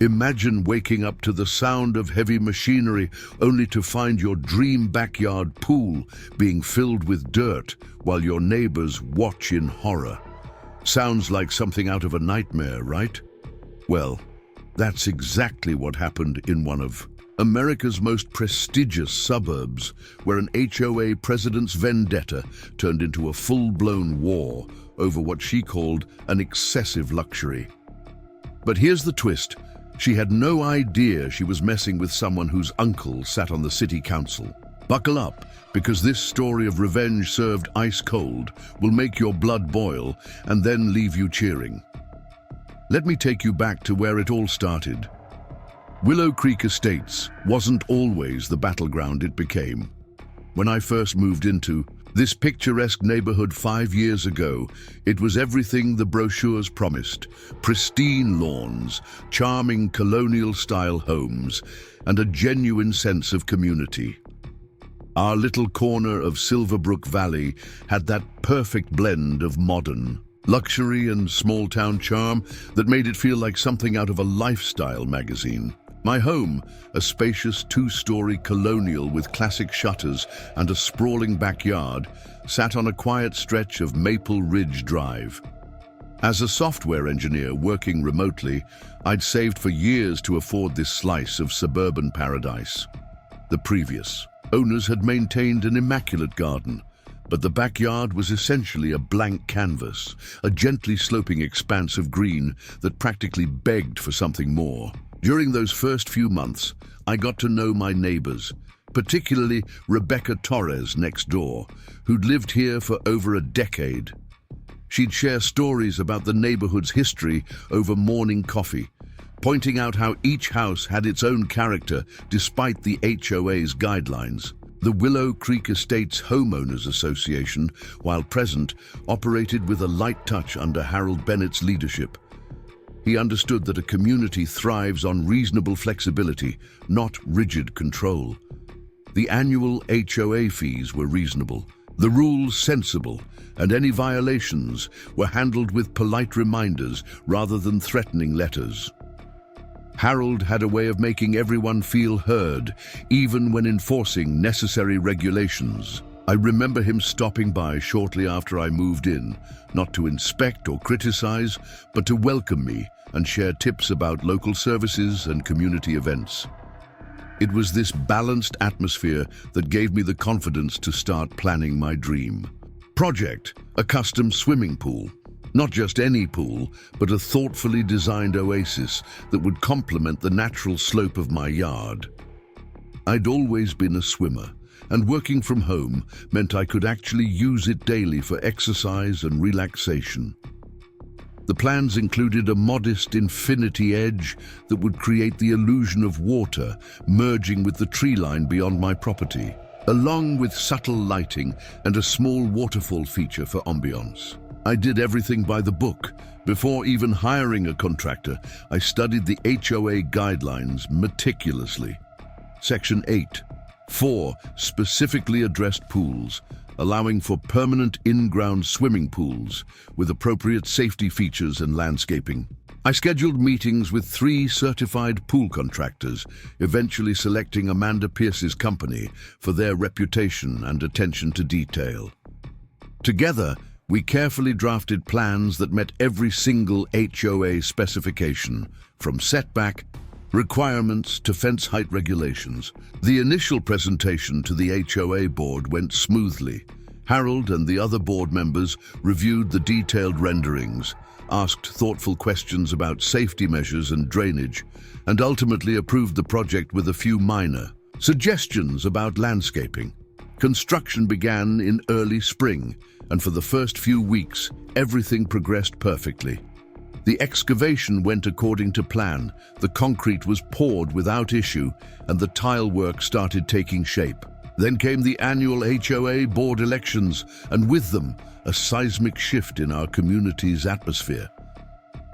Imagine waking up to the sound of heavy machinery only to find your dream backyard pool being filled with dirt while your neighbors watch in horror. Sounds like something out of a nightmare, right? Well, that's exactly what happened in one of America's most prestigious suburbs, where an HOA president's vendetta turned into a full-blown war over what she called an excessive luxury. But here's the twist. She had no idea she was messing with someone whose uncle sat on the city council. Buckle up, because this story of revenge served ice cold will make your blood boil and then leave you cheering. Let me take you back to where it all started. Willow Creek Estates wasn't always the battleground it became. When I first moved into this picturesque neighborhood 5 years ago, it was everything the brochures promised: pristine lawns, charming colonial-style homes, and a genuine sense of community. Our little corner of Silverbrook Valley had that perfect blend of modern luxury and small-town charm that made it feel like something out of a lifestyle magazine. My home, a spacious 2-story colonial with classic shutters and a sprawling backyard, sat on a quiet stretch of Maple Ridge Drive. As a software engineer working remotely, I'd saved for years to afford this slice of suburban paradise. The previous owners had maintained an immaculate garden, but the backyard was essentially a blank canvas, a gently sloping expanse of green that practically begged for something more. During those first few months, I got to know my neighbors, particularly Rebecca Torres next door, who'd lived here for over a decade. She'd share stories about the neighborhood's history over morning coffee, pointing out how each house had its own character despite the HOA's guidelines. The Willow Creek Estates Homeowners Association, while present, operated with a light touch under Harold Bennett's leadership. He understood that a community thrives on reasonable flexibility, not rigid control. The annual HOA fees were reasonable, the rules sensible, and any violations were handled with polite reminders rather than threatening letters. Harold had a way of making everyone feel heard, even when enforcing necessary regulations. I remember him stopping by shortly after I moved in, not to inspect or criticize, but to welcome me and share tips about local services and community events. It was this balanced atmosphere that gave me the confidence to start planning my dream project, a custom swimming pool. Not just any pool, but a thoughtfully designed oasis that would complement the natural slope of my yard. I'd always been a swimmer, and working from home meant I could actually use it daily for exercise and relaxation. The plans included a modest infinity edge that would create the illusion of water merging with the tree line beyond my property, along with subtle lighting and a small waterfall feature for ambiance. I did everything by the book. Before even hiring a contractor, I studied the HOA guidelines meticulously. Section 8.4 specifically addressed pools, allowing for permanent in-ground swimming pools with appropriate safety features and landscaping. I scheduled meetings with 3 certified pool contractors, eventually selecting Amanda Pierce's company for their reputation and attention to detail. Together, we carefully drafted plans that met every single HOA specification, from setback requirements to fence height regulations. The initial presentation to the HOA board went smoothly. Harold and the other board members reviewed the detailed renderings, asked thoughtful questions about safety measures and drainage, and ultimately approved the project with a few minor suggestions about landscaping. Construction began in early spring, and for the first few weeks, everything progressed perfectly. The excavation went according to plan, the concrete was poured without issue, and the tile work started taking shape. Then came the annual HOA board elections, and with them, a seismic shift in our community's atmosphere.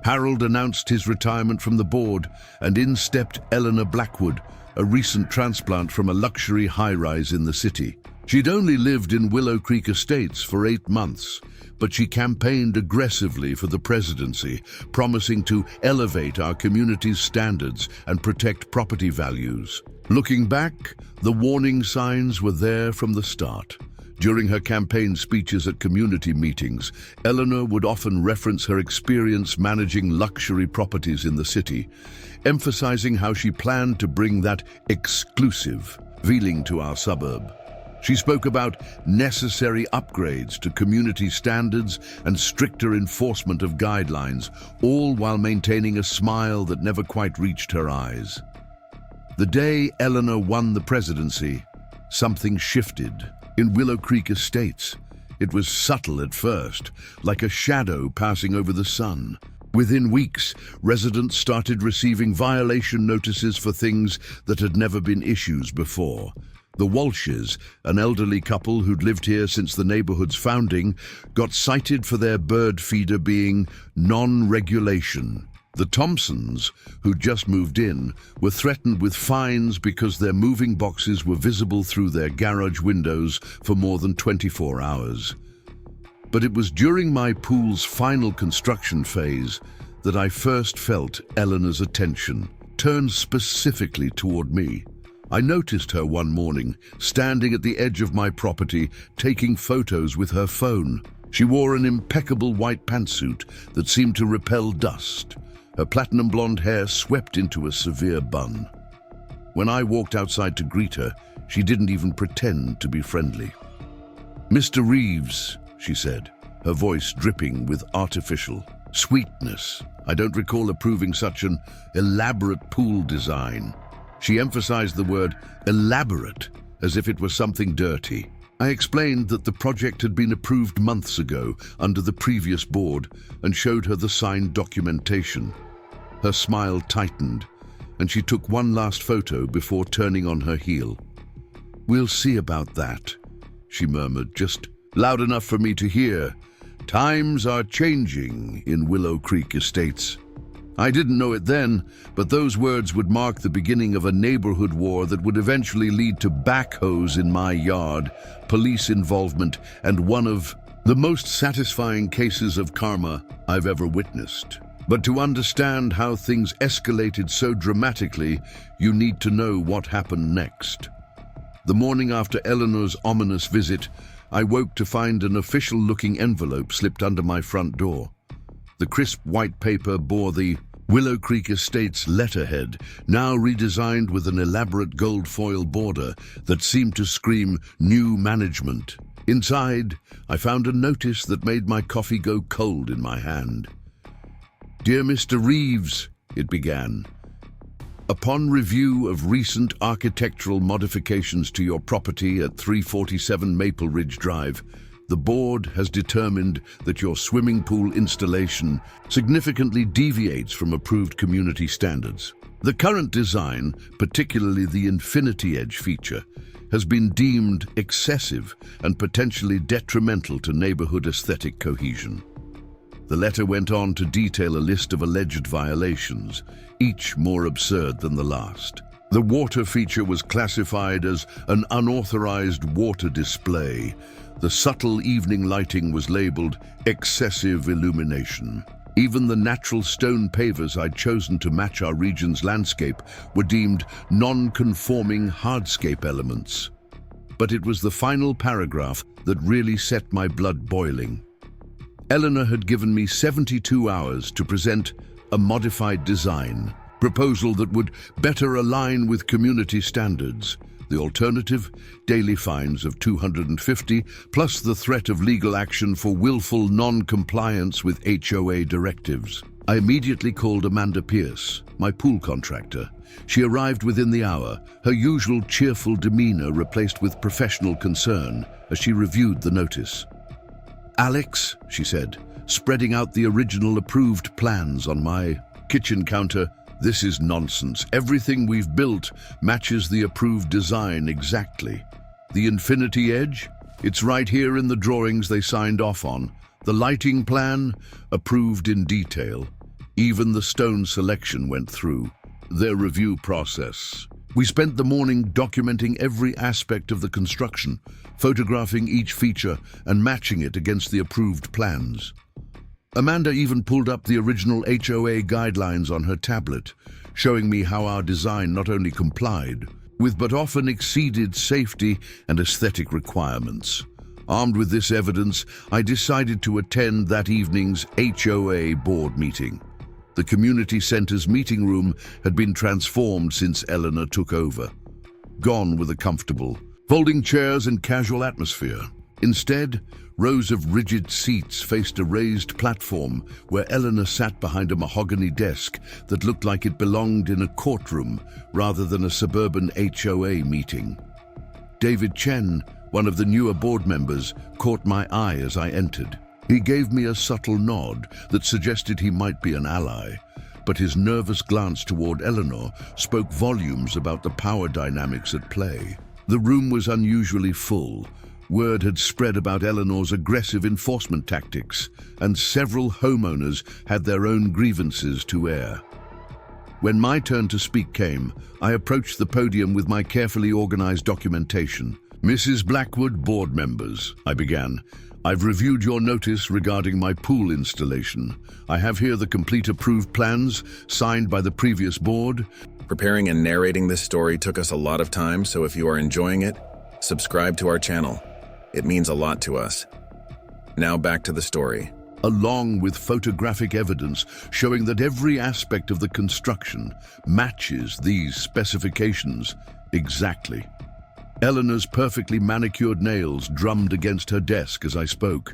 Harold announced his retirement from the board, and in stepped Eleanor Blackwood, a recent transplant from a luxury high-rise in the city. She'd only lived in Willow Creek Estates for 8 months, but she campaigned aggressively for the presidency, promising to elevate our community's standards and protect property values. Looking back, the warning signs were there from the start. During her campaign speeches at community meetings, Eleanor would often reference her experience managing luxury properties in the city, emphasizing how she planned to bring that exclusive feeling to our suburb. She spoke about necessary upgrades to community standards and stricter enforcement of guidelines, all while maintaining a smile that never quite reached her eyes. The day Eleanor won the presidency, something shifted. In Willow Creek Estates, it was subtle at first, like a shadow passing over the sun. Within weeks, residents started receiving violation notices for things that had never been issues before. The Walshes, an elderly couple who'd lived here since the neighborhood's founding, got cited for their bird feeder being non-regulation. The Thompsons, who'd just moved in, were threatened with fines because their moving boxes were visible through their garage windows for more than 24 hours. But it was during my pool's final construction phase that I first felt Eleanor's attention, turned specifically toward me. I noticed her one morning, standing at the edge of my property, taking photos with her phone. She wore an impeccable white pantsuit that seemed to repel dust. Her platinum blonde hair swept into a severe bun. When I walked outside to greet her, she didn't even pretend to be friendly. "Mr. Reeves," she said, her voice dripping with artificial sweetness. "I don't recall approving such an elaborate pool design." She emphasized the word elaborate as if it was something dirty. I explained that the project had been approved months ago under the previous board and showed her the signed documentation. Her smile tightened, and she took one last photo before turning on her heel. "We'll see about that," she murmured, just loud enough for me to hear. "Times are changing in Willow Creek Estates." I didn't know it then, but those words would mark the beginning of a neighborhood war that would eventually lead to backhoes in my yard, police involvement, and one of the most satisfying cases of karma I've ever witnessed. But to understand how things escalated so dramatically, you need to know what happened next. The morning after Eleanor's ominous visit, I woke to find an official-looking envelope slipped under my front door. The crisp white paper bore the Willow Creek Estates letterhead, now redesigned with an elaborate gold foil border that seemed to scream new management. Inside, I found a notice that made my coffee go cold in my hand. "Dear Mr. Reeves," it began, "upon review of recent architectural modifications to your property at 347 Maple Ridge Drive, the board has determined that your swimming pool installation significantly deviates from approved community standards. The current design, particularly the infinity edge feature, has been deemed excessive and potentially detrimental to neighborhood aesthetic cohesion." The letter went on to detail a list of alleged violations, each more absurd than the last. The water feature was classified as an unauthorized water display. The subtle evening lighting was labeled excessive illumination. Even the natural stone pavers I'd chosen to match our region's landscape were deemed non-conforming hardscape elements. But it was the final paragraph that really set my blood boiling. Eleanor had given me 72 hours to present a modified design, proposal that would better align with community standards. The alternative, daily fines of $250, plus the threat of legal action for willful non-compliance with HOA directives. I immediately called Amanda Pierce, my pool contractor. She arrived within the hour, her usual cheerful demeanor replaced with professional concern as she reviewed the notice. "Alex," she said, spreading out the original approved plans on my kitchen counter, "this is nonsense. Everything we've built matches the approved design exactly. The infinity edge? It's right here in the drawings they signed off on. The lighting plan? Approved in detail. Even the stone selection went through their review process. We spent the morning documenting every aspect of the construction, photographing each feature and matching it against the approved plans. Amanda even pulled up the original HOA guidelines on her tablet, showing me how our design not only complied with but often exceeded safety and aesthetic requirements. Armed with this evidence, I decided to attend that evening's HOA board meeting. The community center's meeting room had been transformed since Eleanor took over. Gone were the comfortable folding chairs and casual atmosphere. Instead, rows of rigid seats faced a raised platform where Eleanor sat behind a mahogany desk that looked like it belonged in a courtroom rather than a suburban HOA meeting. David Chen, one of the newer board members, caught my eye as I entered. He gave me a subtle nod that suggested he might be an ally, but his nervous glance toward Eleanor spoke volumes about the power dynamics at play. The room was unusually full. Word had spread about Eleanor's aggressive enforcement tactics, and several homeowners had their own grievances to air. When my turn to speak came, I approached the podium with my carefully organized documentation. "Mrs. Blackwood, board members," I began, "I've reviewed your notice regarding my pool installation. I have here the complete approved plans signed by the previous board." Preparing and narrating this story took us a lot of time, so if you are enjoying it, subscribe to our channel. It means a lot to us. Now back to the story. Along with photographic evidence showing that every aspect of the construction matches these specifications exactly. Eleanor's perfectly manicured nails drummed against her desk as I spoke.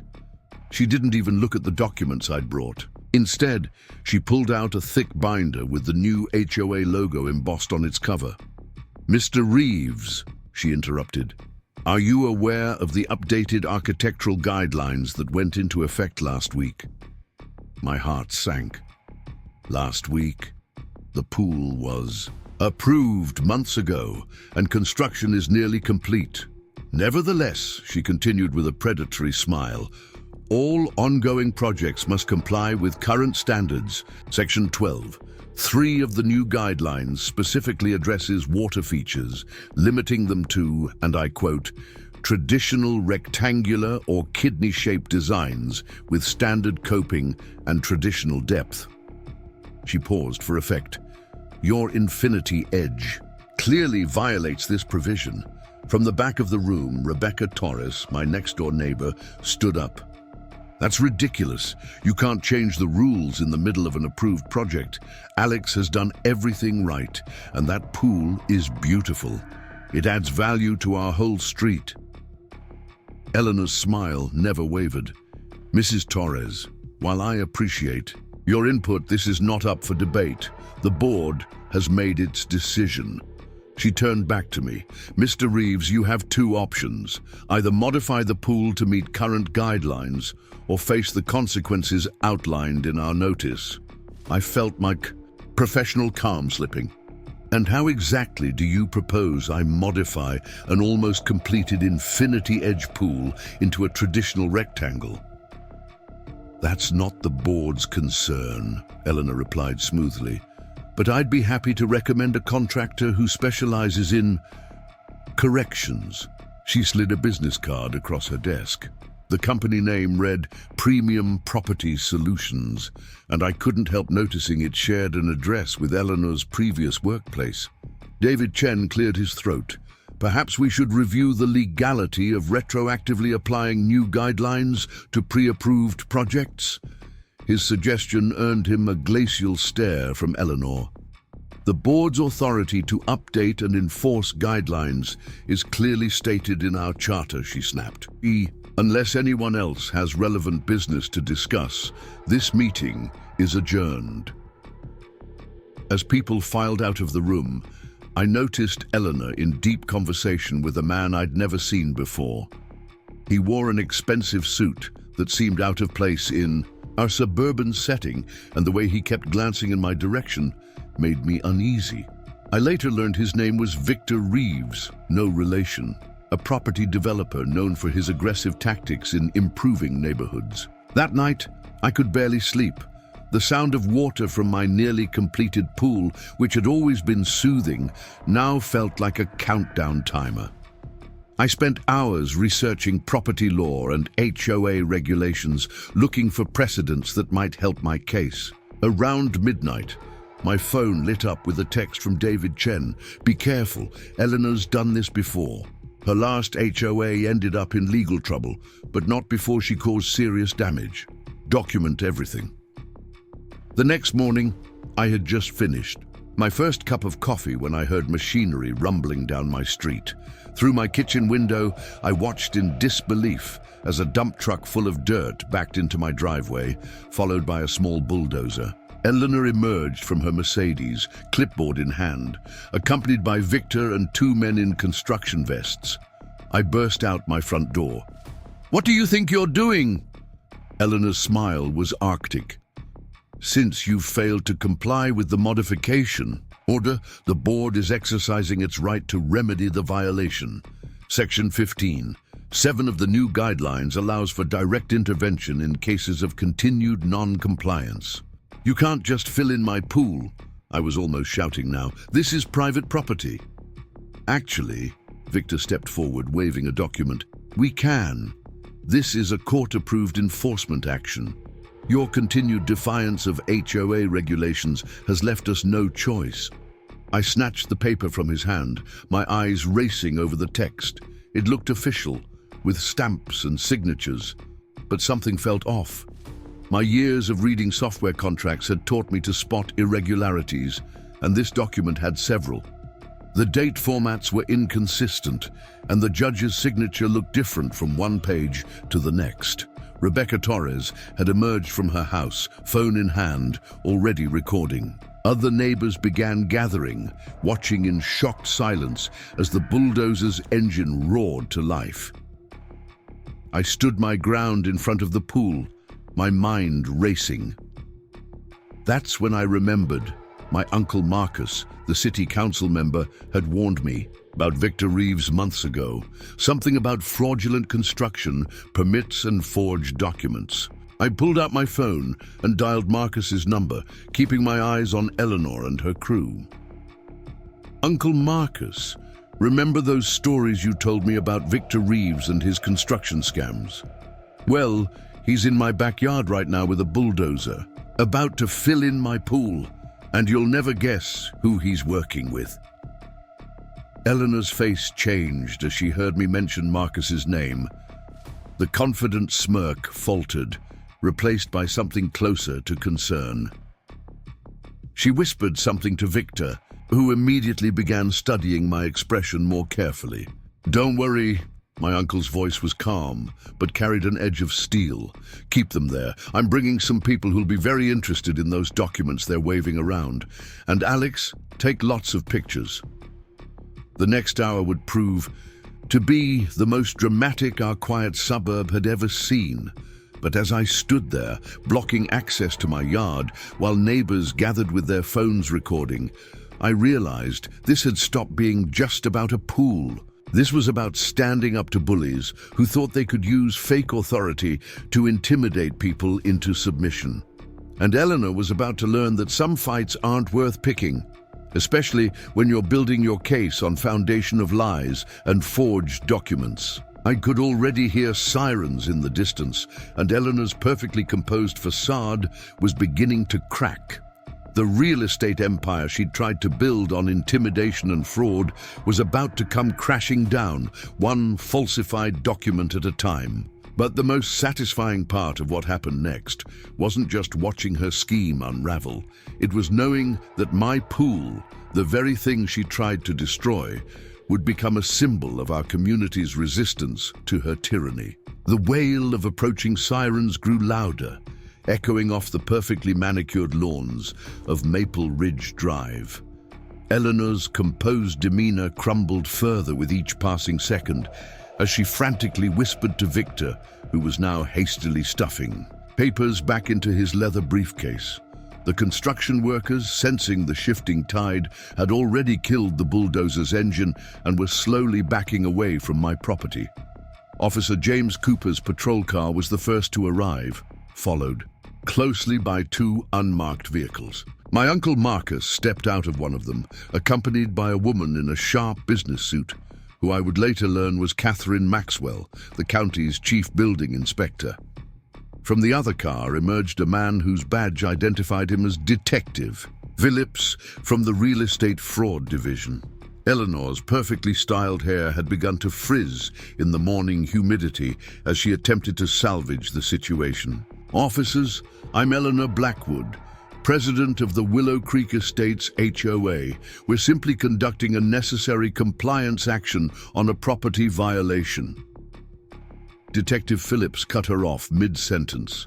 She didn't even look at the documents I'd brought. Instead, she pulled out a thick binder with the new HOA logo embossed on its cover. "Mr. Reeves," she interrupted, "are you aware of the updated architectural guidelines that went into effect last week?" My heart sank. Last week, the pool was approved months ago, and construction is nearly complete. Nevertheless, she continued with a predatory smile, all ongoing projects must comply with current standards. Section 12. 3 of the new guidelines specifically addresses water features, limiting them to, and I quote, "traditional rectangular or kidney-shaped designs with standard coping and traditional depth." She paused for effect. "Your infinity edge clearly violates this provision." From the back of the room, Rebecca Torres, my next-door neighbor, stood up. "That's ridiculous. You can't change the rules in the middle of an approved project. Alex has done everything right, and that pool is beautiful. It adds value to our whole street." Eleanor's smile never wavered. "Mrs. Torres, while I appreciate your input, this is not up for debate. The board has made its decision." She turned back to me. "Mr. Reeves, you have 2 options. Either modify the pool to meet current guidelines or face the consequences outlined in our notice." I felt my professional calm slipping. "And how exactly do you propose I modify an almost completed infinity edge pool into a traditional rectangle?" "That's not the board's concern," Eleanor replied smoothly. "But I'd be happy to recommend a contractor who specializes in corrections." She slid a business card across her desk. The company name read Premium Property Solutions, and I couldn't help noticing it shared an address with Eleanor's previous workplace. David Chen cleared his throat. "Perhaps we should review the legality of retroactively applying new guidelines to pre-approved projects." His suggestion earned him a glacial stare from Eleanor. "The board's authority to update and enforce guidelines is clearly stated in our charter," she snapped. "Unless anyone else has relevant business to discuss, this meeting is adjourned." As people filed out of the room, I noticed Eleanor in deep conversation with a man I'd never seen before. He wore an expensive suit that seemed out of place in our suburban setting, and the way he kept glancing in my direction made me uneasy. I later learned his name was Victor Reeves, no relation, a property developer known for his aggressive tactics in improving neighborhoods. That night, I could barely sleep. The sound of water from my nearly completed pool, which had always been soothing, now felt like a countdown timer. I spent hours researching property law and HOA regulations, looking for precedents that might help my case. Around midnight, my phone lit up with a text from David Chen. "Be careful, Eleanor's done this before. Her last HOA ended up in legal trouble, but not before she caused serious damage. Document everything." The next morning, I had just finished my first cup of coffee when I heard machinery rumbling down my street. Through my kitchen window, I watched in disbelief as a dump truck full of dirt backed into my driveway, followed by a small bulldozer. Eleanor emerged from her Mercedes, clipboard in hand, accompanied by Victor and two men in construction vests. I burst out my front door. "What do you think you're doing?" Eleanor's smile was arctic. "Since you've failed to comply with the modification order, the board is exercising its right to remedy the violation. Section 15. 7 of the new guidelines allows for direct intervention in cases of continued non-compliance. You can't just fill in my pool." I was almost shouting now. "This is private property." "Actually," Victor stepped forward, waving a document, "we can. This is a court-approved enforcement action. Your continued defiance of HOA regulations has left us no choice." I snatched the paper from his hand, my eyes racing over the text. It looked official, with stamps and signatures, but something felt off. My years of reading software contracts had taught me to spot irregularities, and this document had several. The date formats were inconsistent, and the judge's signature looked different from one page to the next. Rebecca Torres had emerged from her house, phone in hand, already recording. Other neighbors began gathering, watching in shocked silence as the bulldozer's engine roared to life. I stood my ground in front of the pool, my mind racing. That's when I remembered my Uncle Marcus, the city council member, had warned me about Victor Reeves months ago. Something about fraudulent construction, permits and forged documents. I pulled out my phone and dialed Marcus's number, keeping my eyes on Eleanor and her crew. "Uncle Marcus, remember those stories you told me about Victor Reeves and his construction scams? Well, he's in my backyard right now with a bulldozer, about to fill in my pool, and you'll never guess who he's working with." Eleanor's face changed as she heard me mention Marcus's name. The confident smirk faltered, replaced by something closer to concern. She whispered something to Victor, who immediately began studying my expression more carefully. "Don't worry." My uncle's voice was calm, but carried an edge of steel. "Keep them there. I'm bringing some people who'll be very interested in those documents they're waving around. And Alex, take lots of pictures." The next hour would prove to be the most dramatic our quiet suburb had ever seen. But as I stood there, blocking access to my yard, while neighbors gathered with their phones recording, I realized this had stopped being just about a pool. This was about standing up to bullies who thought they could use fake authority to intimidate people into submission. And Eleanor was about to learn that some fights aren't worth picking, especially when you're building your case on foundation of lies and forged documents. I could already hear sirens in the distance, and Eleanor's perfectly composed facade was beginning to crack. The real estate empire she'd tried to build on intimidation and fraud was about to come crashing down, one falsified document at a time. But the most satisfying part of what happened next wasn't just watching her scheme unravel. It was knowing that my pool, the very thing she tried to destroy, would become a symbol of our community's resistance to her tyranny. The wail of approaching sirens grew louder, echoing off the perfectly manicured lawns of Maple Ridge Drive. Eleanor's composed demeanor crumbled further with each passing second as she frantically whispered to Victor, who was now hastily stuffing papers back into his leather briefcase. The construction workers, sensing the shifting tide, had already killed the bulldozer's engine and were slowly backing away from my property. Officer James Cooper's patrol car was the first to arrive, followed closely by two unmarked vehicles. My uncle Marcus stepped out of one of them, accompanied by a woman in a sharp business suit, who I would later learn was Catherine Maxwell, the county's chief building inspector. From the other car emerged a man whose badge identified him as Detective Phillips from the Real Estate Fraud Division. Eleanor's perfectly styled hair had begun to frizz in the morning humidity as she attempted to salvage the situation. "Officers, I'm Eleanor Blackwood, president of the Willow Creek Estates HOA. We're simply conducting a necessary compliance action on a property violation." Detective Phillips cut her off mid-sentence.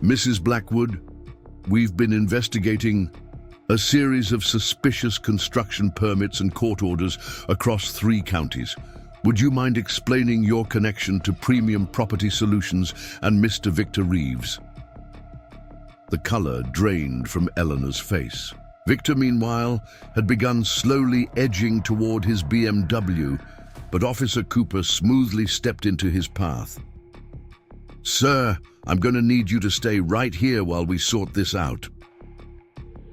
"Mrs. Blackwood, we've been investigating a series of suspicious construction permits and court orders across 3 counties. Would you mind explaining your connection to Premium Property Solutions and Mr. Victor Reeves?" The color drained from Eleanor's face. Victor, meanwhile, had begun slowly edging toward his BMW, but Officer Cooper smoothly stepped into his path. "Sir, I'm going to need you to stay right here while we sort this out."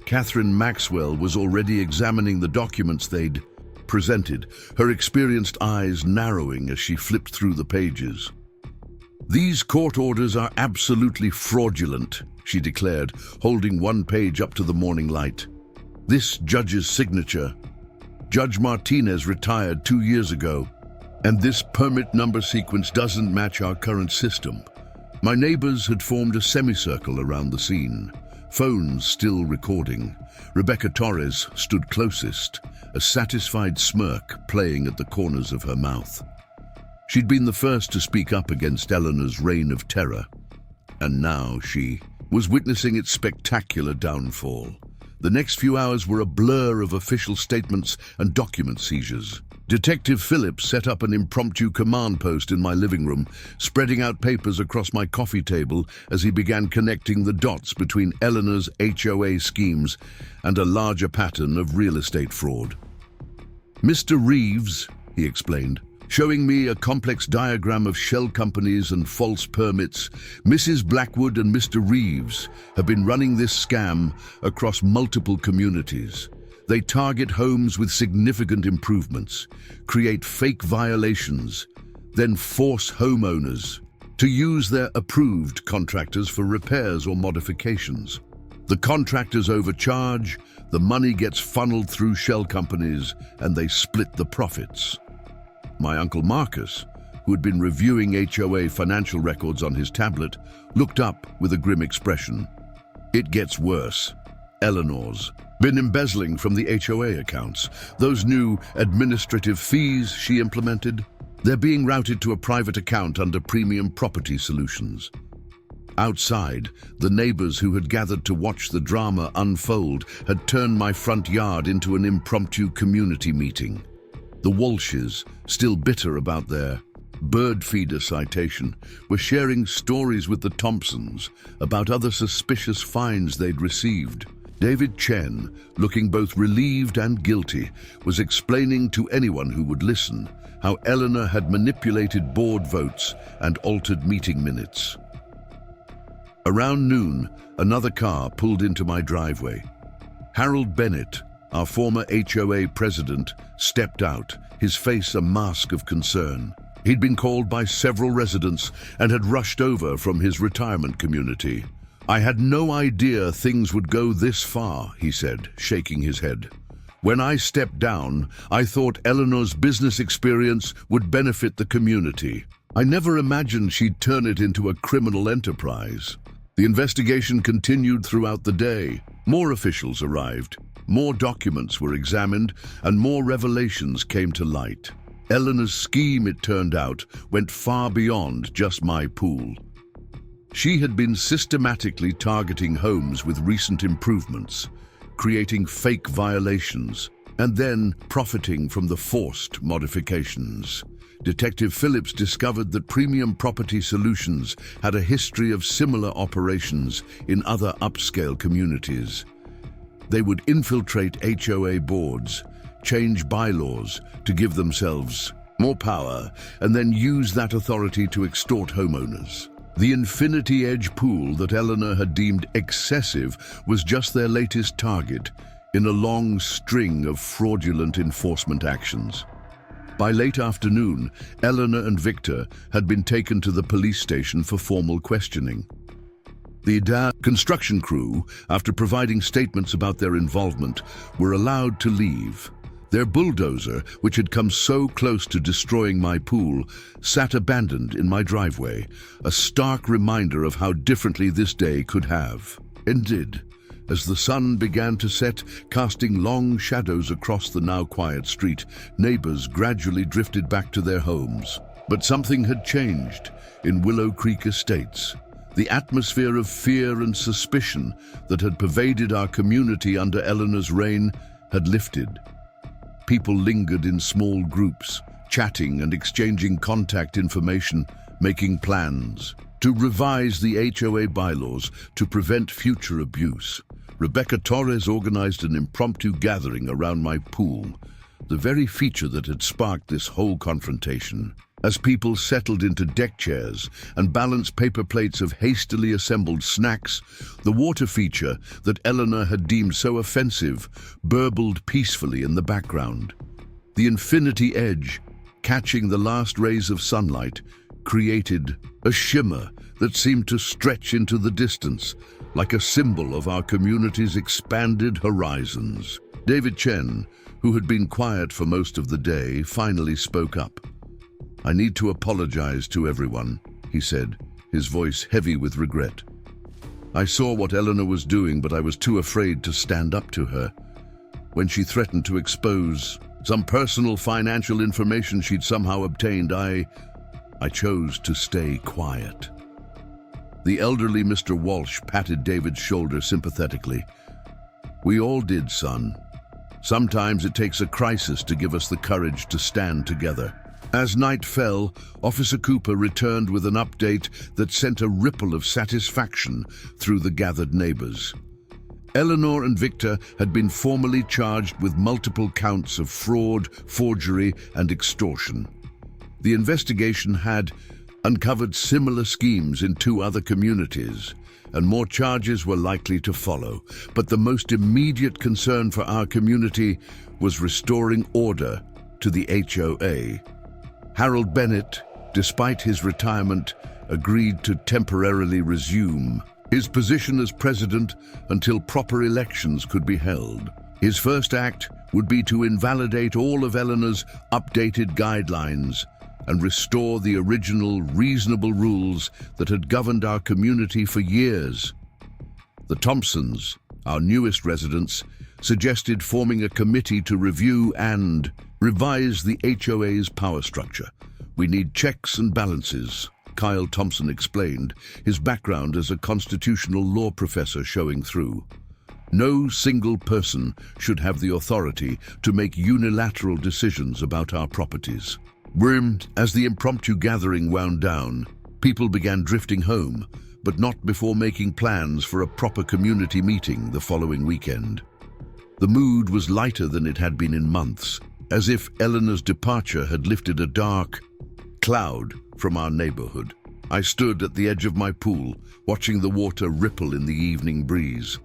Catherine Maxwell was already examining the documents they'd presented, her experienced eyes narrowing as she flipped through the pages. "These court orders are absolutely fraudulent," she declared, holding one page up to the morning light. "This judge's signature. Judge Martinez retired 2 years ago, and this permit number sequence doesn't match our current system." My neighbors had formed a semicircle around the scene, phones still recording. Rebecca Torres stood closest, a satisfied smirk playing at the corners of her mouth. She'd been the first to speak up against Eleanor's reign of terror, and now she was witnessing its spectacular downfall. The next few hours were a blur of official statements and document seizures. Detective Phillips set up an impromptu command post in my living room, spreading out papers across my coffee table as he began connecting the dots between Eleanor's HOA schemes and a larger pattern of real estate fraud. "Mr. Reeves," he explained, showing me a complex diagram of shell companies and false permits, "Mrs. Blackwood and Mr. Reeves have been running this scam across multiple communities. They target homes with significant improvements, create fake violations, then force homeowners to use their approved contractors for repairs or modifications. The contractors overcharge, the money gets funneled through shell companies, and they split the profits." My uncle Marcus, who had been reviewing HOA financial records on his tablet, looked up with a grim expression. "It gets worse. Eleanor's been embezzling from the HOA accounts. Those new administrative fees she implemented, they're being routed to a private account under Premium Property Solutions." Outside, the neighbors who had gathered to watch the drama unfold had turned my front yard into an impromptu community meeting. The Walshes, still bitter about their bird feeder citation, were sharing stories with the Thompsons about other suspicious fines they'd received. David Chen, looking both relieved and guilty, was explaining to anyone who would listen how Eleanor had manipulated board votes and altered meeting minutes. Around noon, another car pulled into my driveway. Harold Bennett, our former HOA president, stepped out, his face a mask of concern. He'd been called by several residents and had rushed over from his retirement community. "I had no idea things would go this far," he said, shaking his head. "When I stepped down, I thought Eleanor's business experience would benefit the community. I never imagined she'd turn it into a criminal enterprise." The investigation continued throughout the day. More officials arrived, more documents were examined, and more revelations came to light. Eleanor's scheme, it turned out, went far beyond just my pool. She had been systematically targeting homes with recent improvements, creating fake violations, and then profiting from the forced modifications. Detective Phillips discovered that Premium Property Solutions had a history of similar operations in other upscale communities. They would infiltrate HOA boards, change bylaws to give themselves more power, and then use that authority to extort homeowners. The infinity edge pool that Eleanor had deemed excessive was just their latest target in a long string of fraudulent enforcement actions. By late afternoon, Eleanor and Victor had been taken to the police station for formal questioning. The construction crew, after providing statements about their involvement, were allowed to leave. Their bulldozer, which had come so close to destroying my pool, sat abandoned in my driveway, a stark reminder of how differently this day could have ended. As the sun began to set, casting long shadows across the now quiet street, neighbors gradually drifted back to their homes. But something had changed in Willow Creek Estates. The atmosphere of fear and suspicion that had pervaded our community under Eleanor's reign had lifted. People lingered in small groups, chatting and exchanging contact information, making plans to revise the HOA bylaws to prevent future abuse. Rebecca Torres organized an impromptu gathering around my pool, the very feature that had sparked this whole confrontation. As people settled into deck chairs and balanced paper plates of hastily assembled snacks, the water feature that Eleanor had deemed so offensive burbled peacefully in the background. The infinity edge, catching the last rays of sunlight, created a shimmer that seemed to stretch into the distance, like a symbol of our community's expanded horizons. David Chen, who had been quiet for most of the day, finally spoke up. "I need to apologize to everyone," he said, his voice heavy with regret. "I saw what Eleanor was doing, but I was too afraid to stand up to her. When she threatened to expose some personal financial information she'd somehow obtained, I chose to stay quiet." The elderly Mr. Walsh patted David's shoulder sympathetically. "We all did, son. Sometimes it takes a crisis to give us the courage to stand together." As night fell, Officer Cooper returned with an update that sent a ripple of satisfaction through the gathered neighbors. Eleanor and Victor had been formally charged with multiple counts of fraud, forgery, and extortion. The investigation had uncovered similar schemes in 2 other communities, and more charges were likely to follow. But the most immediate concern for our community was restoring order to the HOA. Harold Bennett, despite his retirement, agreed to temporarily resume his position as president until proper elections could be held. His first act would be to invalidate all of Eleanor's updated guidelines and restore the original reasonable rules that had governed our community for years. The Thompsons, our newest residents, suggested forming a committee to review and revise the HOA's power structure. "We need checks and balances," Kyle Thompson explained, his background as a constitutional law professor showing through. "No single person should have the authority to make unilateral decisions about our properties." As the impromptu gathering wound down, people began drifting home, but not before making plans for a proper community meeting the following weekend. The mood was lighter than it had been in months, as if Eleanor's departure had lifted a dark cloud from our neighborhood. I stood at the edge of my pool, watching the water ripple in the evening breeze.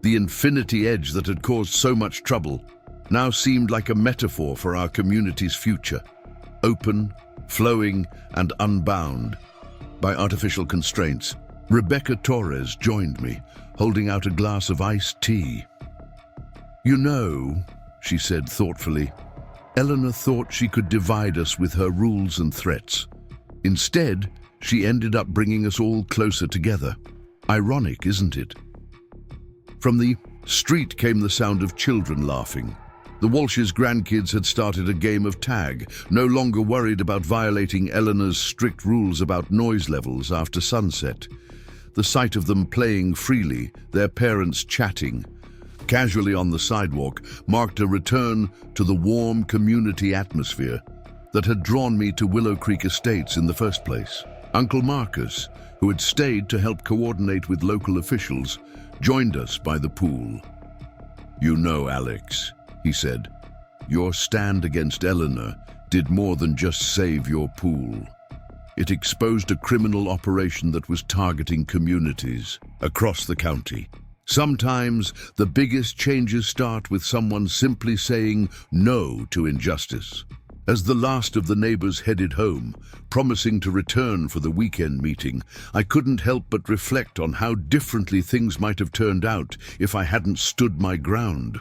The infinity edge that had caused so much trouble now seemed like a metaphor for our community's future. Open, flowing, and unbound by artificial constraints. Rebecca Torres joined me, holding out a glass of iced tea. "You know," she said thoughtfully, "Eleanor thought she could divide us with her rules and threats. Instead, she ended up bringing us all closer together. Ironic, isn't it?" From the street came the sound of children laughing. The Walsh's grandkids had started a game of tag, no longer worried about violating Eleanor's strict rules about noise levels after sunset. The sight of them playing freely, their parents chatting casually on the sidewalk, marked a return to the warm community atmosphere that had drawn me to Willow Creek Estates in the first place. Uncle Marcus, who had stayed to help coordinate with local officials, joined us by the pool. "You know, Alex," he said, "your stand against Eleanor did more than just save your pool. It exposed a criminal operation that was targeting communities across the county. Sometimes the biggest changes start with someone simply saying no to injustice. As the last of the neighbors headed home, promising to return for the weekend meeting, I couldn't help but reflect on how differently things might have turned out if I hadn't stood my ground.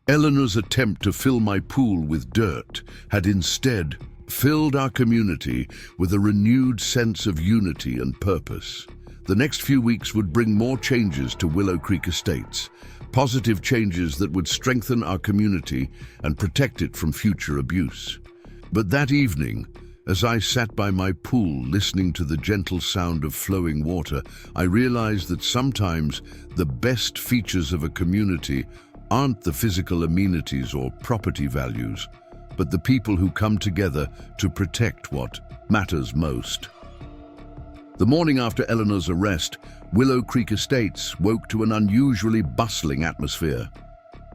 Eleanor's attempt to fill my pool with dirt had instead filled our community with a renewed sense of unity and purpose. The next few weeks would bring more changes to Willow Creek Estates, positive changes that would strengthen our community and protect it from future abuse. But that evening, as I sat by my pool listening to the gentle sound of flowing water, I realized that sometimes the best features of a community aren't the physical amenities or property values, but the people who come together to protect what matters most. The morning after Eleanor's arrest, Willow Creek Estates woke to an unusually bustling atmosphere.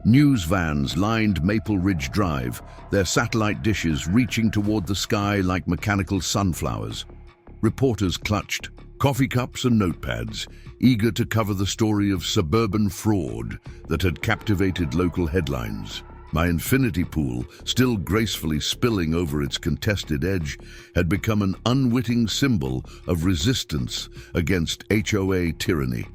News vans lined Maple Ridge Drive, their satellite dishes reaching toward the sky like mechanical sunflowers. Reporters clutched coffee cups and notepads, eager to cover the story of suburban fraud that had captivated local headlines. My infinity pool, still gracefully spilling over its contested edge, had become an unwitting symbol of resistance against HOA tyranny.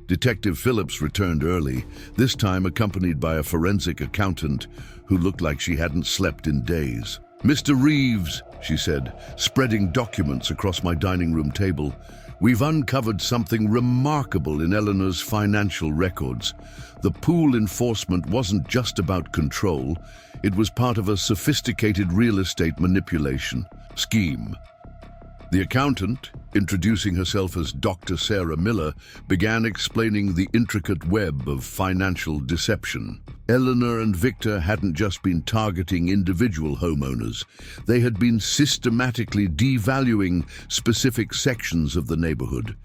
Detective Phillips returned early, this time accompanied by a forensic accountant who looked like she hadn't slept in days. "Mr. Reeves," she said, spreading documents across my dining room table, "we've uncovered something remarkable in Eleanor's financial records. The pool enforcement wasn't just about control, it was part of a sophisticated real estate manipulation scheme." The accountant, introducing herself as Dr. Sarah Miller, began explaining the intricate web of financial deception. Eleanor and Victor hadn't just been targeting individual homeowners. They had been systematically devaluing specific sections of the neighborhood.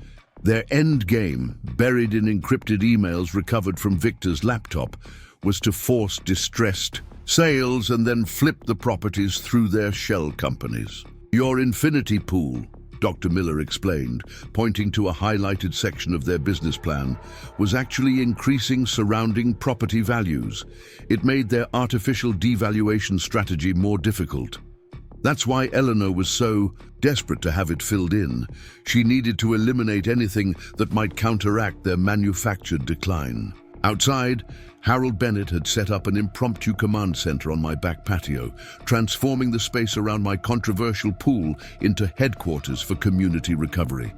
Their end game, buried in encrypted emails recovered from Victor's laptop, was to force distressed sales and then flip the properties through their shell companies. "Your infinity pool," Dr. Miller explained, pointing to a highlighted section of their business plan, was actually increasing surrounding property values. It made their artificial devaluation strategy more difficult. That's why Eleanor was so desperate to have it filled in. She needed to eliminate anything that might counteract their manufactured decline. Outside, Harold Bennett had set up an impromptu command center on my back patio, transforming the space around my controversial pool into headquarters for community recovery.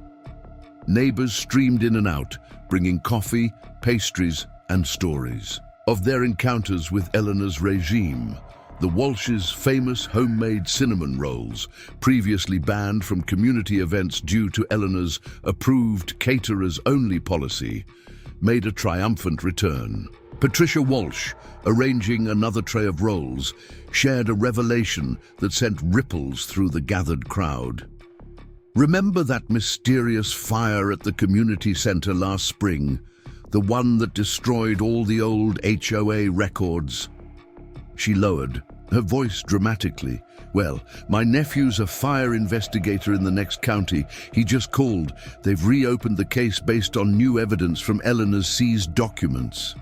Neighbors streamed in and out, bringing coffee, pastries, and stories of their encounters with Eleanor's regime. The Walsh's famous homemade cinnamon rolls, previously banned from community events due to Eleanor's approved caterers-only policy, made a triumphant return. Patricia Walsh, arranging another tray of rolls, shared a revelation that sent ripples through the gathered crowd. "Remember that mysterious fire at the community center last spring? The one that destroyed all the old HOA records?" She lowered, her voice dramatically. "Well, my nephew's a fire investigator in the next county. He just called. They've reopened the case based on new evidence from Eleanor's seized documents."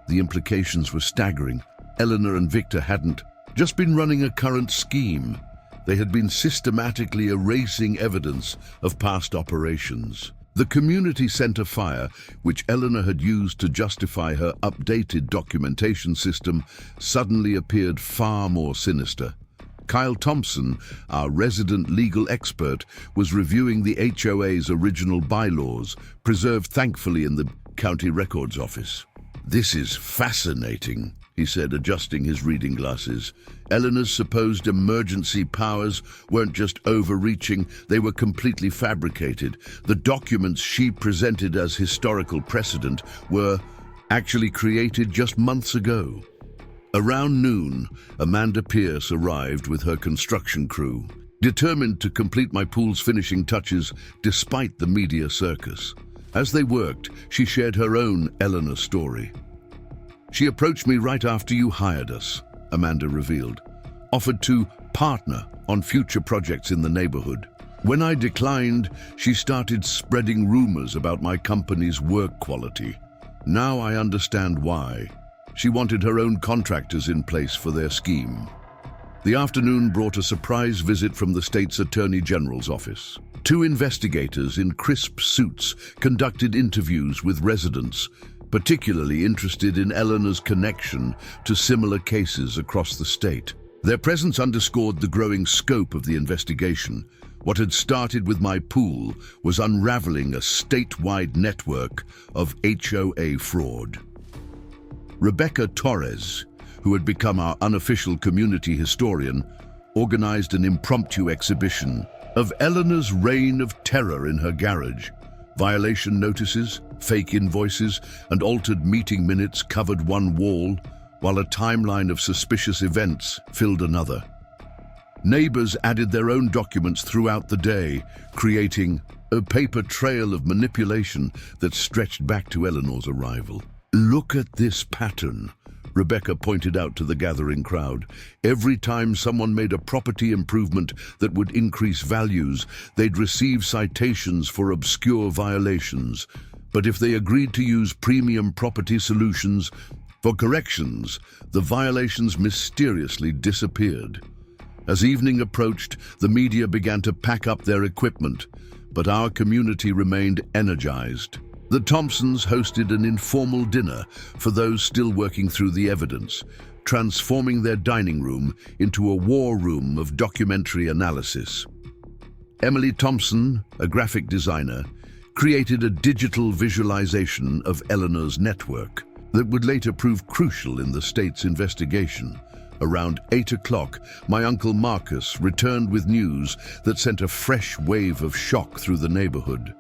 The implications were staggering. Eleanor and Victor hadn't just been running a current scheme. They had been systematically erasing evidence of past operations. The community center fire, which Eleanor had used to justify her updated documentation system, suddenly appeared far more sinister. Kyle Thompson, our resident legal expert, was reviewing the HOA's original bylaws, preserved thankfully in the county records office. "This is fascinating," he said, adjusting his reading glasses. "Eleanor's supposed emergency powers weren't just overreaching, they were completely fabricated. The documents she presented as historical precedent were actually created just months ago." Around noon, Amanda Pierce arrived with her construction crew, determined to complete my pool's finishing touches despite the media circus. As they worked, she shared her own Eleanor story. "She approached me right after you hired us," Amanda revealed. "Offered to partner on future projects in the neighborhood. When I declined, she started spreading rumors about my company's work quality. Now I understand why. She wanted her own contractors in place for their scheme. The afternoon brought a surprise visit from the state's Attorney General's office. Two investigators in crisp suits conducted interviews with residents, particularly interested in Eleanor's connection to similar cases across the state. Their presence underscored the growing scope of the investigation. What had started with my pool was unraveling a statewide network of HOA fraud. Rebecca Torres, who had become our unofficial community historian, organized an impromptu exhibition of Eleanor's reign of terror in her garage. Violation notices, fake invoices, and altered meeting minutes covered one wall, while a timeline of suspicious events filled another. Neighbors added their own documents throughout the day, creating a paper trail of manipulation that stretched back to Eleanor's arrival. "Look at this pattern," Rebecca pointed out to the gathering crowd. Every time someone made a property improvement that would increase values, they'd receive citations for obscure violations. But if they agreed to use premium property solutions for corrections, the violations mysteriously disappeared. As evening approached, the media began to pack up their equipment, but our community remained energized. The Thompsons hosted an informal dinner for those still working through the evidence, transforming their dining room into a war room of documentary analysis. Emily Thompson, a graphic designer, created a digital visualization of Eleanor's network that would later prove crucial in the state's investigation. Around 8 o'clock, my uncle Marcus returned with news that sent a fresh wave of shock through the neighborhood.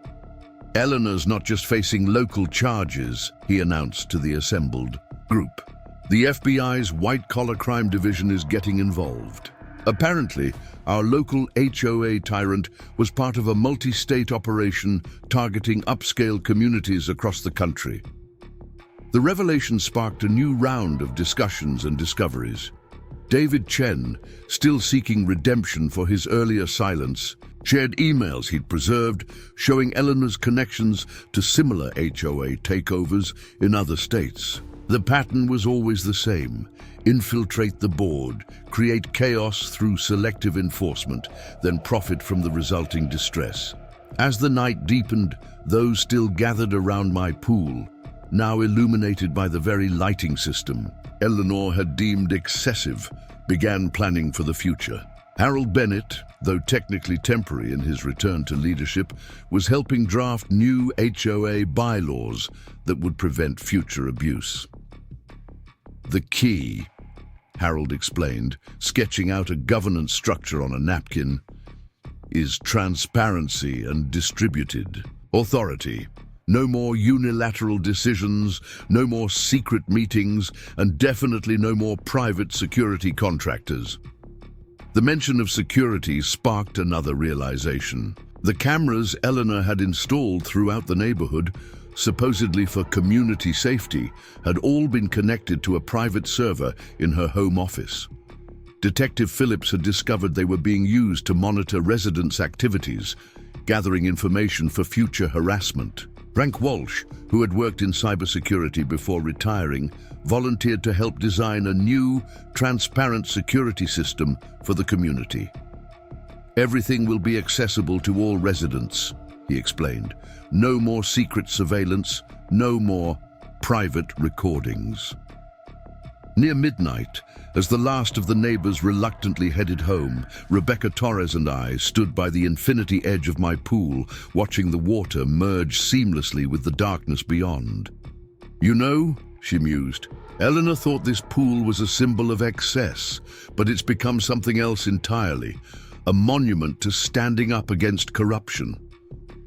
"Eleanor's not just facing local charges," he announced to the assembled group. "The FBI's white-collar crime division is getting involved." Apparently, our local HOA tyrant was part of a multi-state operation targeting upscale communities across the country. The revelation sparked a new round of discussions and discoveries. David Chen, still seeking redemption for his earlier silence, shared emails he'd preserved showing Eleanor's connections to similar HOA takeovers in other states. The pattern was always the same: infiltrate the board, create chaos through selective enforcement, then profit from the resulting distress. As the night deepened, those still gathered around my pool, now illuminated by the very lighting system Eleanor had deemed excessive, began planning for the future. Harold Bennett, though technically temporary in his return to leadership, was helping draft new HOA bylaws that would prevent future abuse. "The key," Harold explained, sketching out a governance structure on a napkin, "is transparency and distributed authority. No more unilateral decisions, no more secret meetings, and definitely no more private security contractors." The mention of security sparked another realization. The cameras Eleanor had installed throughout the neighborhood, supposedly for community safety, had all been connected to a private server in her home office. Detective Phillips had discovered they were being used to monitor residents' activities, gathering information for future harassment. Frank Walsh, who had worked in cybersecurity before retiring, volunteered to help design a new, transparent security system for the community. "Everything will be accessible to all residents," he explained. "No more secret surveillance, no more private recordings." Near midnight, as the last of the neighbors reluctantly headed home, Rebecca Torres and I stood by the infinity edge of my pool, watching the water merge seamlessly with the darkness beyond. "You know," she mused, "Eleanor thought this pool was a symbol of excess, but it's become something else entirely, a monument to standing up against corruption."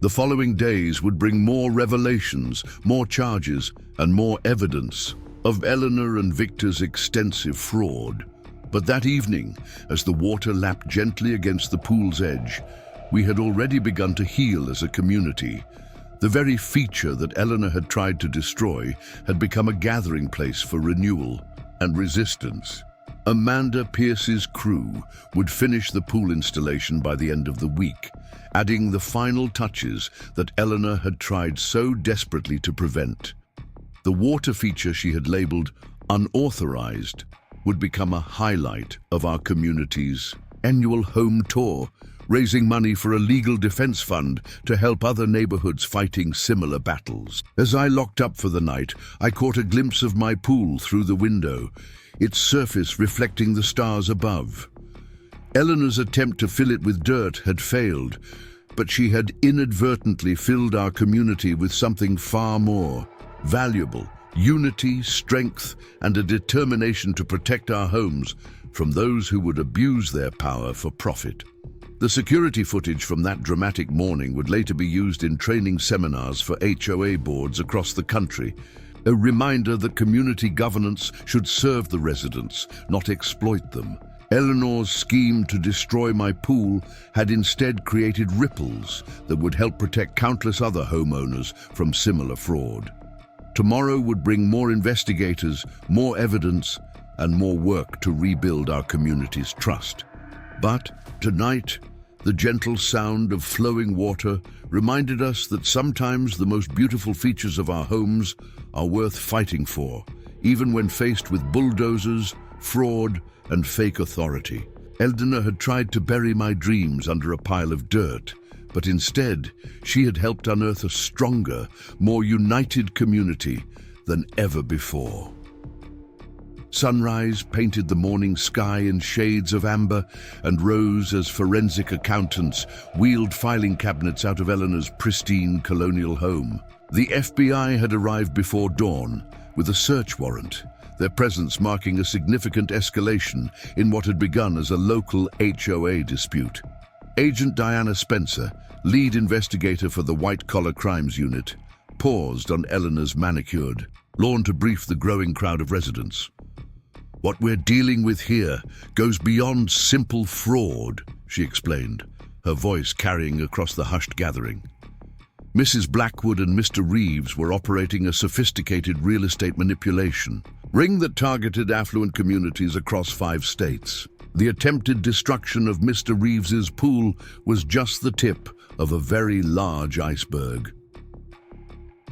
The following days would bring more revelations, more charges, and more evidence of Eleanor and Victor's extensive fraud. But that evening, as the water lapped gently against the pool's edge, we had already begun to heal as a community. The very feature that Eleanor had tried to destroy had become a gathering place for renewal and resistance. Amanda Pierce's crew would finish the pool installation by the end of the week, adding the final touches that Eleanor had tried so desperately to prevent. The water feature she had labeled unauthorized would become a highlight of our community's annual home tour, raising money for a legal defense fund to help other neighborhoods fighting similar battles. As I locked up for the night, I caught a glimpse of my pool through the window, its surface reflecting the stars above. Eleanor's attempt to fill it with dirt had failed, but she had inadvertently filled our community with something far more valuable: unity, strength, and a determination to protect our homes from those who would abuse their power for profit. The security footage from that dramatic morning would later be used in training seminars for HOA boards across the country, a reminder that community governance should serve the residents, not exploit them. Eleanor's scheme to destroy my pool had instead created ripples that would help protect countless other homeowners from similar fraud. Tomorrow would bring more investigators, more evidence, and more work to rebuild our community's trust. But tonight, the gentle sound of flowing water reminded us that sometimes the most beautiful features of our homes are worth fighting for, even when faced with bulldozers, fraud, and fake authority. Eleanor had tried to bury my dreams under a pile of dirt, but instead, she had helped unearth a stronger, more united community than ever before. Sunrise painted the morning sky in shades of amber and rose as forensic accountants wheeled filing cabinets out of Eleanor's pristine colonial home. The FBI had arrived before dawn with a search warrant, their presence marking a significant escalation in what had begun as a local HOA dispute. Agent Diana Spencer, lead investigator for the White-Collar Crimes Unit, paused on Eleanor's manicured lawn to brief the growing crowd of residents. "What we're dealing with here goes beyond simple fraud," she explained, her voice carrying across the hushed gathering. Mrs. Blackwood and Mr. Reeves were operating a sophisticated real estate manipulation ring that targeted affluent communities across 5 states. The attempted destruction of Mr. Reeves's pool was just the tip of a very large iceberg.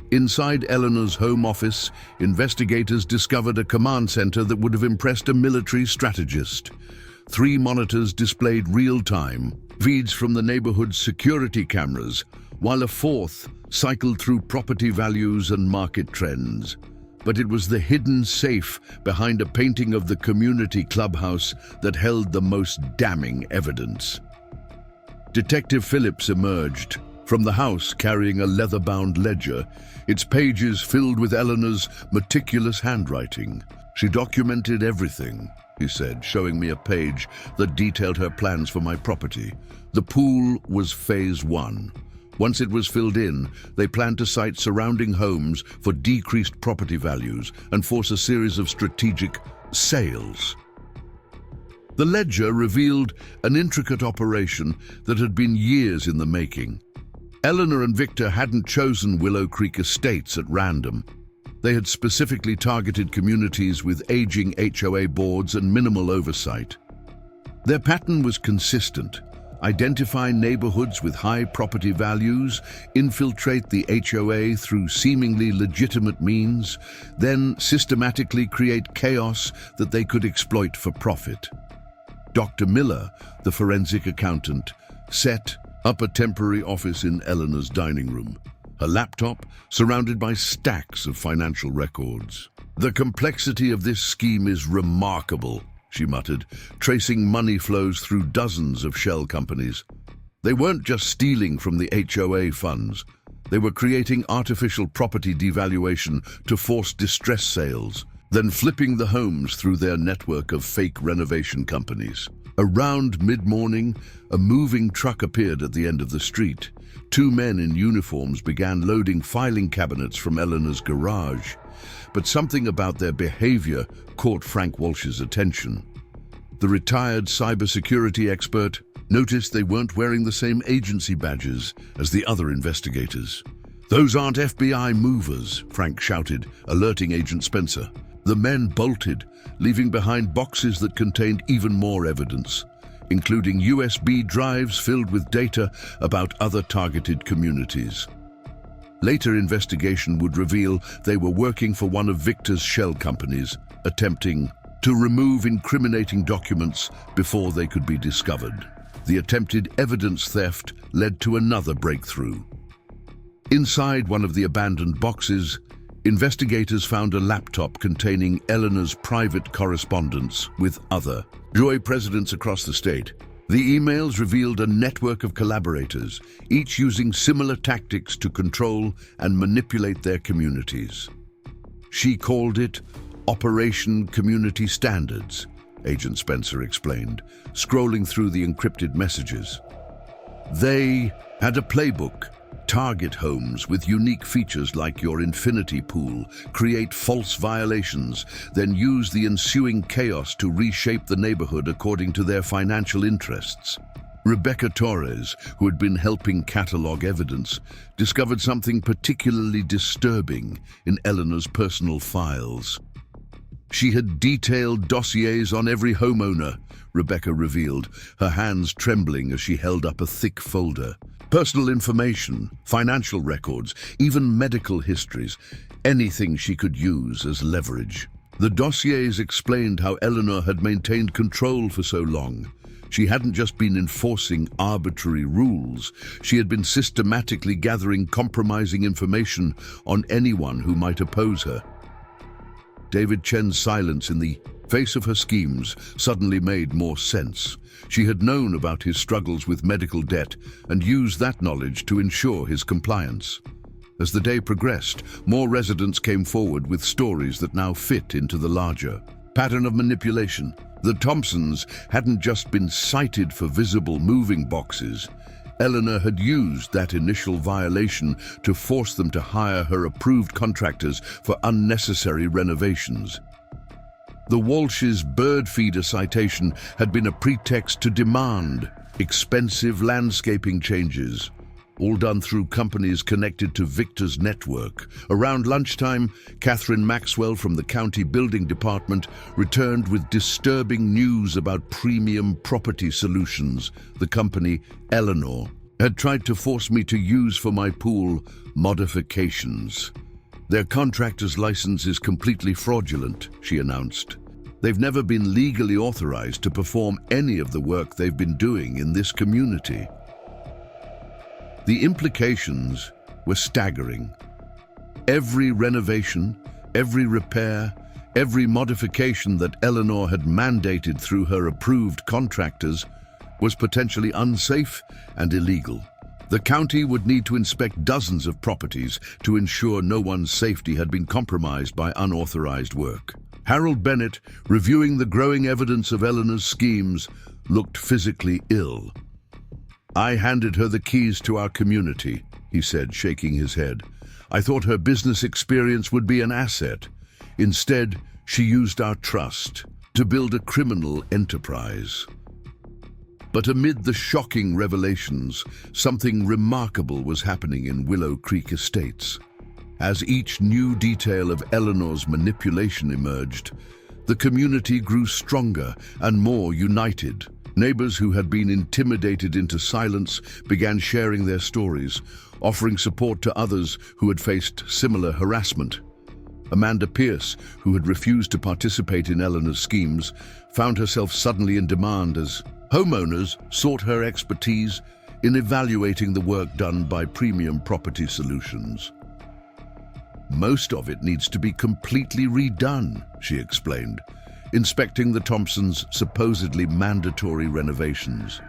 Inside Eleanor's home office, investigators discovered a command center that would have impressed a military strategist. 3 monitors displayed real-time feeds from the neighborhood's security cameras, while a 4th cycled through property values and market trends. But it was the hidden safe behind a painting of the community clubhouse that held the most damning evidence. Detective Phillips emerged from the house carrying a leather-bound ledger, its pages filled with Eleanor's meticulous handwriting. "She documented everything," he said, showing me a page that detailed her plans for my property. The pool was phase 1. Once it was filled in, they planned to site surrounding homes for decreased property values and force a series of strategic sales. The ledger revealed an intricate operation that had been years in the making. Eleanor and Victor hadn't chosen Willow Creek Estates at random. They had specifically targeted communities with aging HOA boards and minimal oversight. Their pattern was consistent: identify neighborhoods with high property values, infiltrate the HOA through seemingly legitimate means, then systematically create chaos that they could exploit for profit. Dr. Miller, the forensic accountant, set up a temporary office in Eleanor's dining room, her laptop surrounded by stacks of financial records. "The complexity of this scheme is remarkable," she muttered, tracing money flows through dozens of shell companies. They weren't just stealing from the HOA funds. They were creating artificial property devaluation to force distress sales, then flipping the homes through their network of fake renovation companies. Around mid-morning, a moving truck appeared at the end of the street. 2 men in uniforms began loading filing cabinets from Eleanor's garage. But something about their behavior caught Frank Walsh's attention. The retired cybersecurity expert noticed they weren't wearing the same agency badges as the other investigators. "Those aren't FBI movers," Frank shouted, alerting Agent Spencer. The men bolted, leaving behind boxes that contained even more evidence, including USB drives filled with data about other targeted communities. Later investigation would reveal they were working for one of Victor's shell companies, attempting to remove incriminating documents before they could be discovered. The attempted evidence theft led to another breakthrough. Inside one of the abandoned boxes, investigators found a laptop containing Eleanor's private correspondence with other HOA presidents across the state. The emails revealed a network of collaborators, each using similar tactics to control and manipulate their communities. She called it Operation Community Standards, Agent Spencer explained, scrolling through the encrypted messages. They had a playbook: target homes with unique features like your infinity pool, create false violations, then use the ensuing chaos to reshape the neighborhood according to their financial interests. Rebecca Torres, who had been helping catalog evidence, discovered something particularly disturbing in Eleanor's personal files. She had detailed dossiers on every homeowner, Rebecca revealed, her hands trembling as she held up a thick folder. Personal information, financial records, even medical histories, anything she could use as leverage. The dossiers explained how Eleanor had maintained control for so long. She hadn't just been enforcing arbitrary rules, she had been systematically gathering compromising information on anyone who might oppose her. David Chen's silence in the face of her schemes suddenly made more sense. She had known about his struggles with medical debt and used that knowledge to ensure his compliance. As the day progressed, more residents came forward with stories that now fit into the larger pattern of manipulation. The Thompsons hadn't just been cited for visible moving boxes. Eleanor had used that initial violation to force them to hire her approved contractors for unnecessary renovations. The Walsh's bird feeder citation had been a pretext to demand expensive landscaping changes, all done through companies connected to Victor's network. Around lunchtime, Catherine Maxwell from the County Building Department returned with disturbing news about Premium Property Solutions, the company Eleanor had tried to force me to use for my pool modifications. Their contractor's license is completely fraudulent, she announced. They've never been legally authorized to perform any of the work they've been doing in this community. The implications were staggering. Every renovation, every repair, every modification that Eleanor had mandated through her approved contractors was potentially unsafe and illegal. The county would need to inspect dozens of properties to ensure no one's safety had been compromised by unauthorized work. Harold Bennett, reviewing the growing evidence of Eleanor's schemes, looked physically ill. "I handed her the keys to our community," he said, shaking his head. "I thought her business experience would be an asset. Instead, she used our trust to build a criminal enterprise." But amid the shocking revelations, something remarkable was happening in Willow Creek Estates. As each new detail of Eleanor's manipulation emerged, the community grew stronger and more united. Neighbors who had been intimidated into silence began sharing their stories, offering support to others who had faced similar harassment. Amanda Pierce, who had refused to participate in Eleanor's schemes, found herself suddenly in demand as homeowners sought her expertise in evaluating the work done by Premium Property Solutions. "Most of it needs to be completely redone," she explained, inspecting the Thompsons' supposedly mandatory renovations.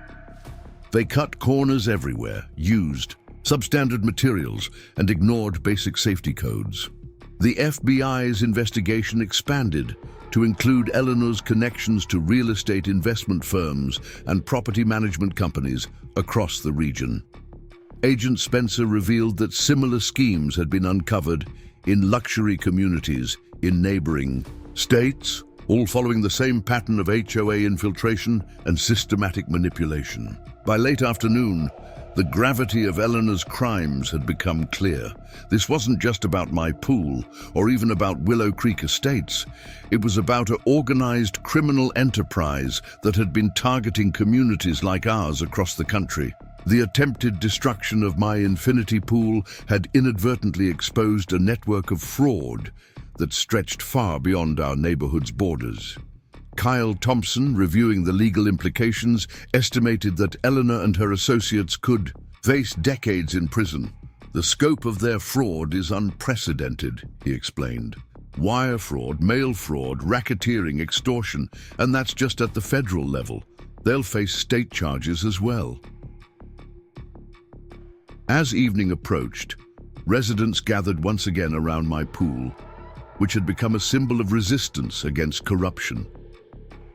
They cut corners everywhere, used substandard materials, and ignored basic safety codes. The FBI's investigation expanded to include Eleanor's connections to real estate investment firms and property management companies across the region. Agent Spencer revealed that similar schemes had been uncovered in luxury communities in neighboring states, all following the same pattern of HOA infiltration and systematic manipulation. By late afternoon, The gravity of Eleanor's crimes had become clear. This wasn't just about my pool, or even about Willow Creek Estates. It was about an organized criminal enterprise that had been targeting communities like ours across the country. The attempted destruction of my infinity pool had inadvertently exposed a network of fraud that stretched far beyond our neighborhood's borders. Kyle Thompson, reviewing the legal implications, estimated that Eleanor and her associates could face decades in prison. The scope of their fraud is unprecedented, he explained. Wire fraud, mail fraud, racketeering, extortion, and that's just at the federal level. They'll face state charges as well. As evening approached, residents gathered once again around my pool, which had become a symbol of resistance against corruption.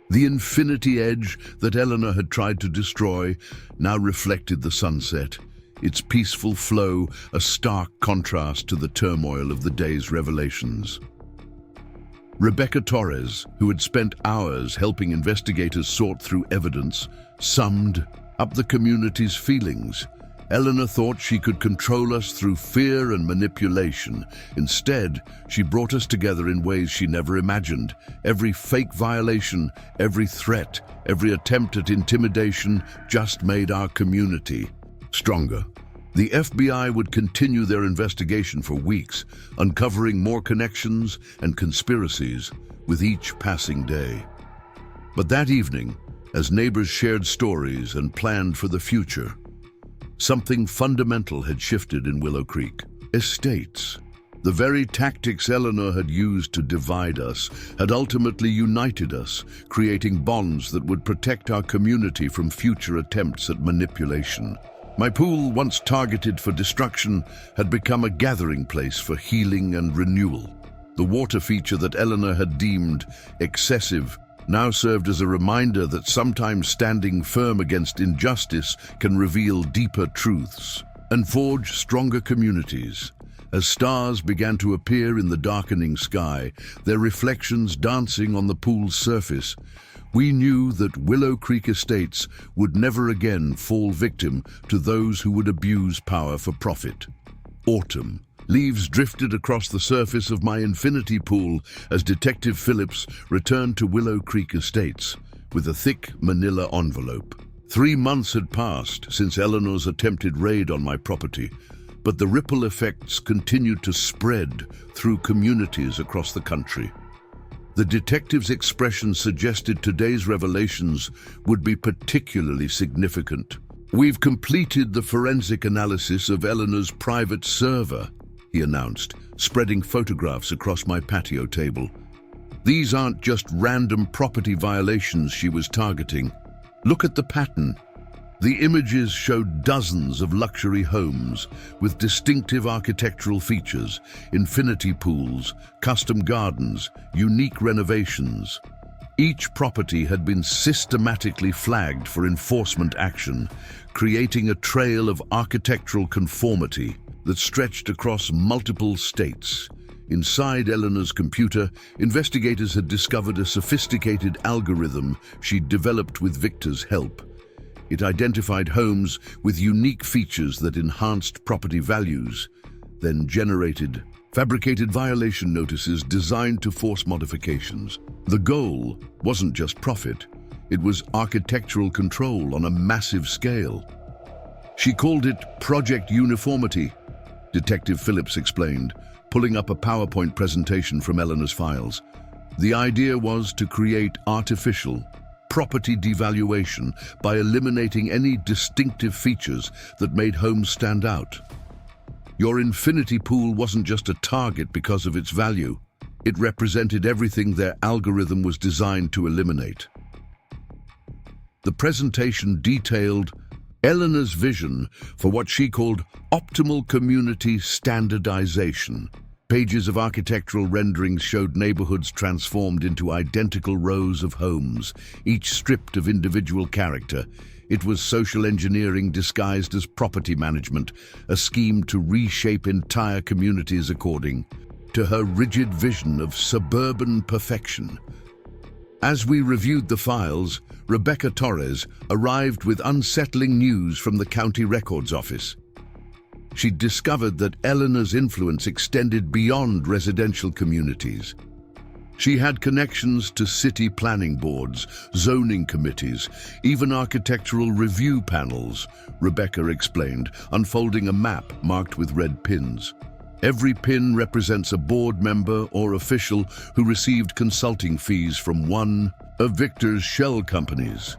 The infinity edge that Eleanor had tried to destroy now reflected the sunset, its peaceful flow a stark contrast to the turmoil of the day's revelations. Rebecca Torres, who had spent hours helping investigators sort through evidence, summed up the community's feelings. Eleanor thought she could control us through fear and manipulation. Instead, she brought us together in ways she never imagined. Every fake violation, every threat, every attempt at intimidation just made our community stronger. The FBI would continue their investigation for weeks, uncovering more connections and conspiracies with each passing day. But that evening, as neighbors shared stories and planned for the future, something fundamental had shifted in Willow Creek Estates. The very tactics Eleanor had used to divide us had ultimately united us, creating bonds that would protect our community from future attempts at manipulation. My pool, once targeted for destruction, had become a gathering place for healing and renewal. The water feature that Eleanor had deemed excessive now served as a reminder that sometimes standing firm against injustice can reveal deeper truths and forge stronger communities. As stars began to appear in the darkening sky, their reflections dancing on the pool's surface, we knew that Willow Creek Estates would never again fall victim to those who would abuse power for profit. Autumn. Leaves drifted across the surface of my infinity pool as Detective Phillips returned to Willow Creek Estates with a thick manila envelope. 3 months had passed since Eleanor's attempted raid on my property, but the ripple effects continued to spread through communities across the country. The detective's expression suggested today's revelations would be particularly significant. "We've completed the forensic analysis of Eleanor's private server," he announced, spreading photographs across my patio table. "These aren't just random property violations she was targeting. Look at the pattern. The images showed dozens of luxury homes with distinctive architectural features, infinity pools, custom gardens, unique renovations. Each property had been systematically flagged for enforcement action, creating a trail of architectural conformity that stretched across multiple states. Inside Eleanor's computer, investigators had discovered a sophisticated algorithm she'd developed with Victor's help. It identified homes with unique features that enhanced property values, then generated fabricated violation notices designed to force modifications. The goal wasn't just profit, it was architectural control on a massive scale. She called it Project Uniformity, Detective Phillips explained, pulling up a PowerPoint presentation from Eleanor's files. The idea was to create artificial property devaluation by eliminating any distinctive features that made homes stand out. Your infinity pool wasn't just a target because of its value. It represented everything their algorithm was designed to eliminate. The presentation detailed Eleanor's vision for what she called optimal community standardization. Pages of architectural renderings showed neighborhoods transformed into identical rows of homes, each stripped of individual character. It was social engineering disguised as property management, a scheme to reshape entire communities according to her rigid vision of suburban perfection. As we reviewed the files, Rebecca Torres arrived with unsettling news from the county records office. She'd discovered that Eleanor's influence extended beyond residential communities. She had connections to city planning boards, zoning committees, even architectural review panels, Rebecca explained, unfolding a map marked with red pins. Every pin represents a board member or official who received consulting fees from one of Victor's shell companies.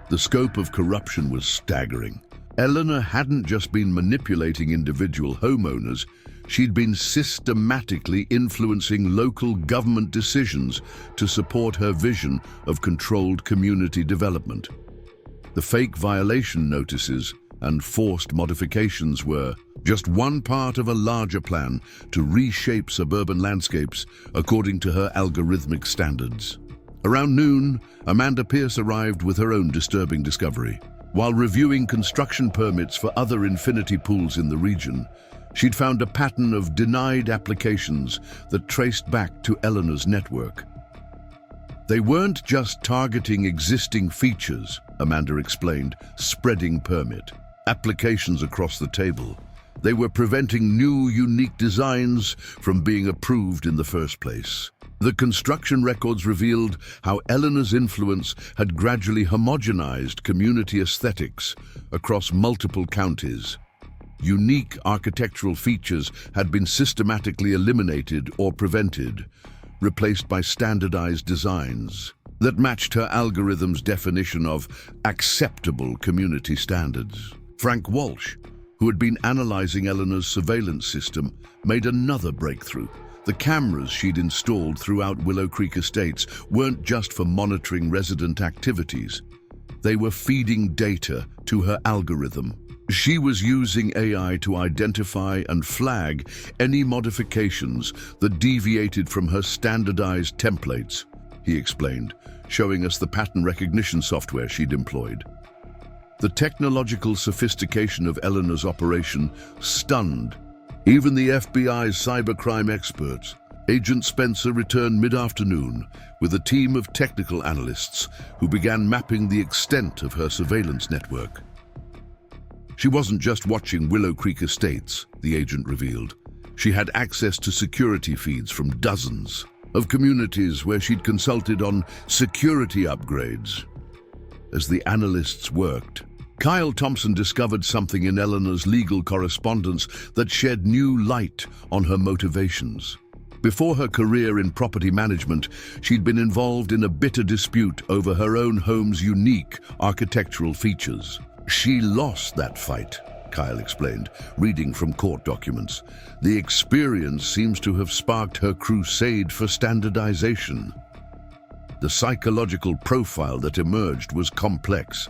The scope of corruption was staggering. Eleanor hadn't just been manipulating individual homeowners, she'd been systematically influencing local government decisions to support her vision of controlled community development. The fake violation notices and forced modifications were just one part of a larger plan to reshape suburban landscapes according to her algorithmic standards. Around noon, Amanda Pierce arrived with her own disturbing discovery. While reviewing construction permits for other infinity pools in the region, she'd found a pattern of denied applications that traced back to Eleanor's network. They weren't just targeting existing features, Amanda explained, spreading permit applications across the table. They were preventing new, unique designs from being approved in the first place. The construction records revealed how Eleanor's influence had gradually homogenized community aesthetics across multiple counties. Unique architectural features had been systematically eliminated or prevented, replaced by standardized designs that matched her algorithm's definition of acceptable community standards. Frank Walsh, who had been analyzing Eleanor's surveillance system, made another breakthrough. The cameras she'd installed throughout Willow Creek Estates weren't just for monitoring resident activities. They were feeding data to her algorithm. She was using AI to identify and flag any modifications that deviated from her standardized templates, he explained, showing us the pattern recognition software she'd employed. The technological sophistication of Eleanor's operation stunned even the FBI's cybercrime experts. Agent Spencer returned mid-afternoon with a team of technical analysts who began mapping the extent of her surveillance network. She wasn't just watching Willow Creek Estates, the agent revealed. She had access to security feeds from dozens of communities where she'd consulted on security upgrades. As the analysts worked, Kyle Thompson discovered something in Eleanor's legal correspondence that shed new light on her motivations. Before her career in property management, she'd been involved in a bitter dispute over her own home's unique architectural features. She lost that fight, Kyle explained, reading from court documents. The experience seems to have sparked her crusade for standardization. The psychological profile that emerged was complex.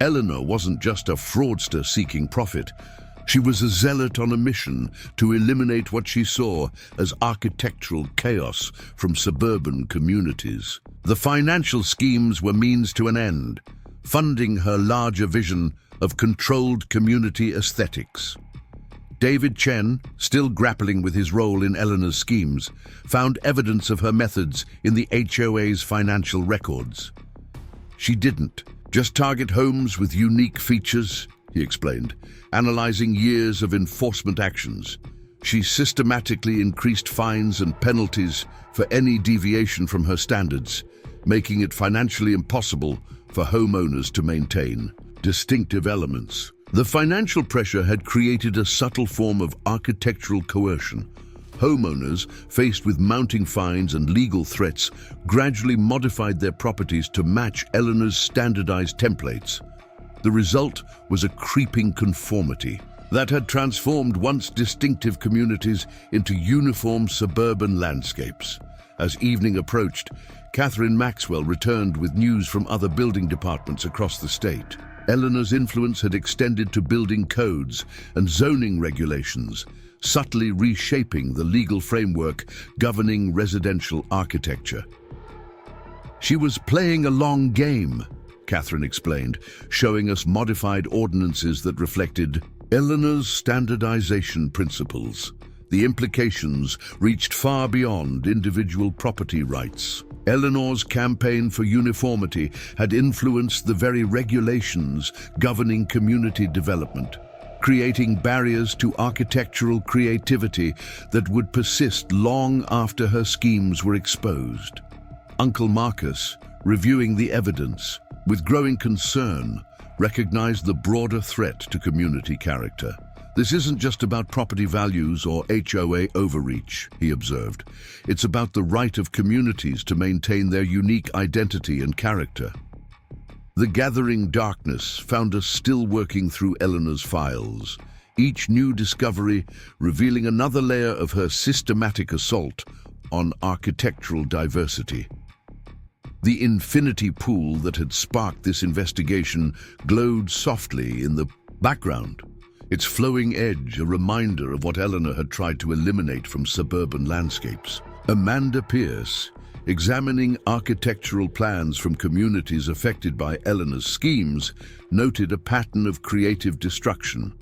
Eleanor wasn't just a fraudster seeking profit. She was a zealot on a mission to eliminate what she saw as architectural chaos from suburban communities. The financial schemes were means to an end, funding her larger vision of controlled community aesthetics. David Chen, still grappling with his role in Eleanor's schemes, found evidence of her methods in the HOA's financial records. She didn't just target homes with unique features, he explained, analyzing years of enforcement actions. She systematically increased fines and penalties for any deviation from her standards, making it financially impossible for homeowners to maintain distinctive elements. The financial pressure had created a subtle form of architectural coercion. Homeowners, faced with mounting fines and legal threats, gradually modified their properties to match Eleanor's standardized templates. The result was a creeping conformity that had transformed once distinctive communities into uniform suburban landscapes. As evening approached, Catherine Maxwell returned with news from other building departments across the state. Eleanor's influence had extended to building codes and zoning regulations, subtly reshaping the legal framework governing residential architecture. She was playing a long game, Catherine explained, showing us modified ordinances that reflected Eleanor's standardization principles. The implications reached far beyond individual property rights. Eleanor's campaign for uniformity had influenced the very regulations governing community development, creating barriers to architectural creativity that would persist long after her schemes were exposed. Uncle Marcus, reviewing the evidence, with growing concern, recognized the broader threat to community character. This isn't just about property values or HOA overreach, he observed. It's about the right of communities to maintain their unique identity and character. The gathering darkness found us still working through Eleanor's files, each new discovery revealing another layer of her systematic assault on architectural diversity. The infinity pool that had sparked this investigation glowed softly in the background, its flowing edge a reminder of what Eleanor had tried to eliminate from suburban landscapes. Amanda Pierce, examining architectural plans from communities affected by Eleanor's schemes, noted a pattern of creative destruction.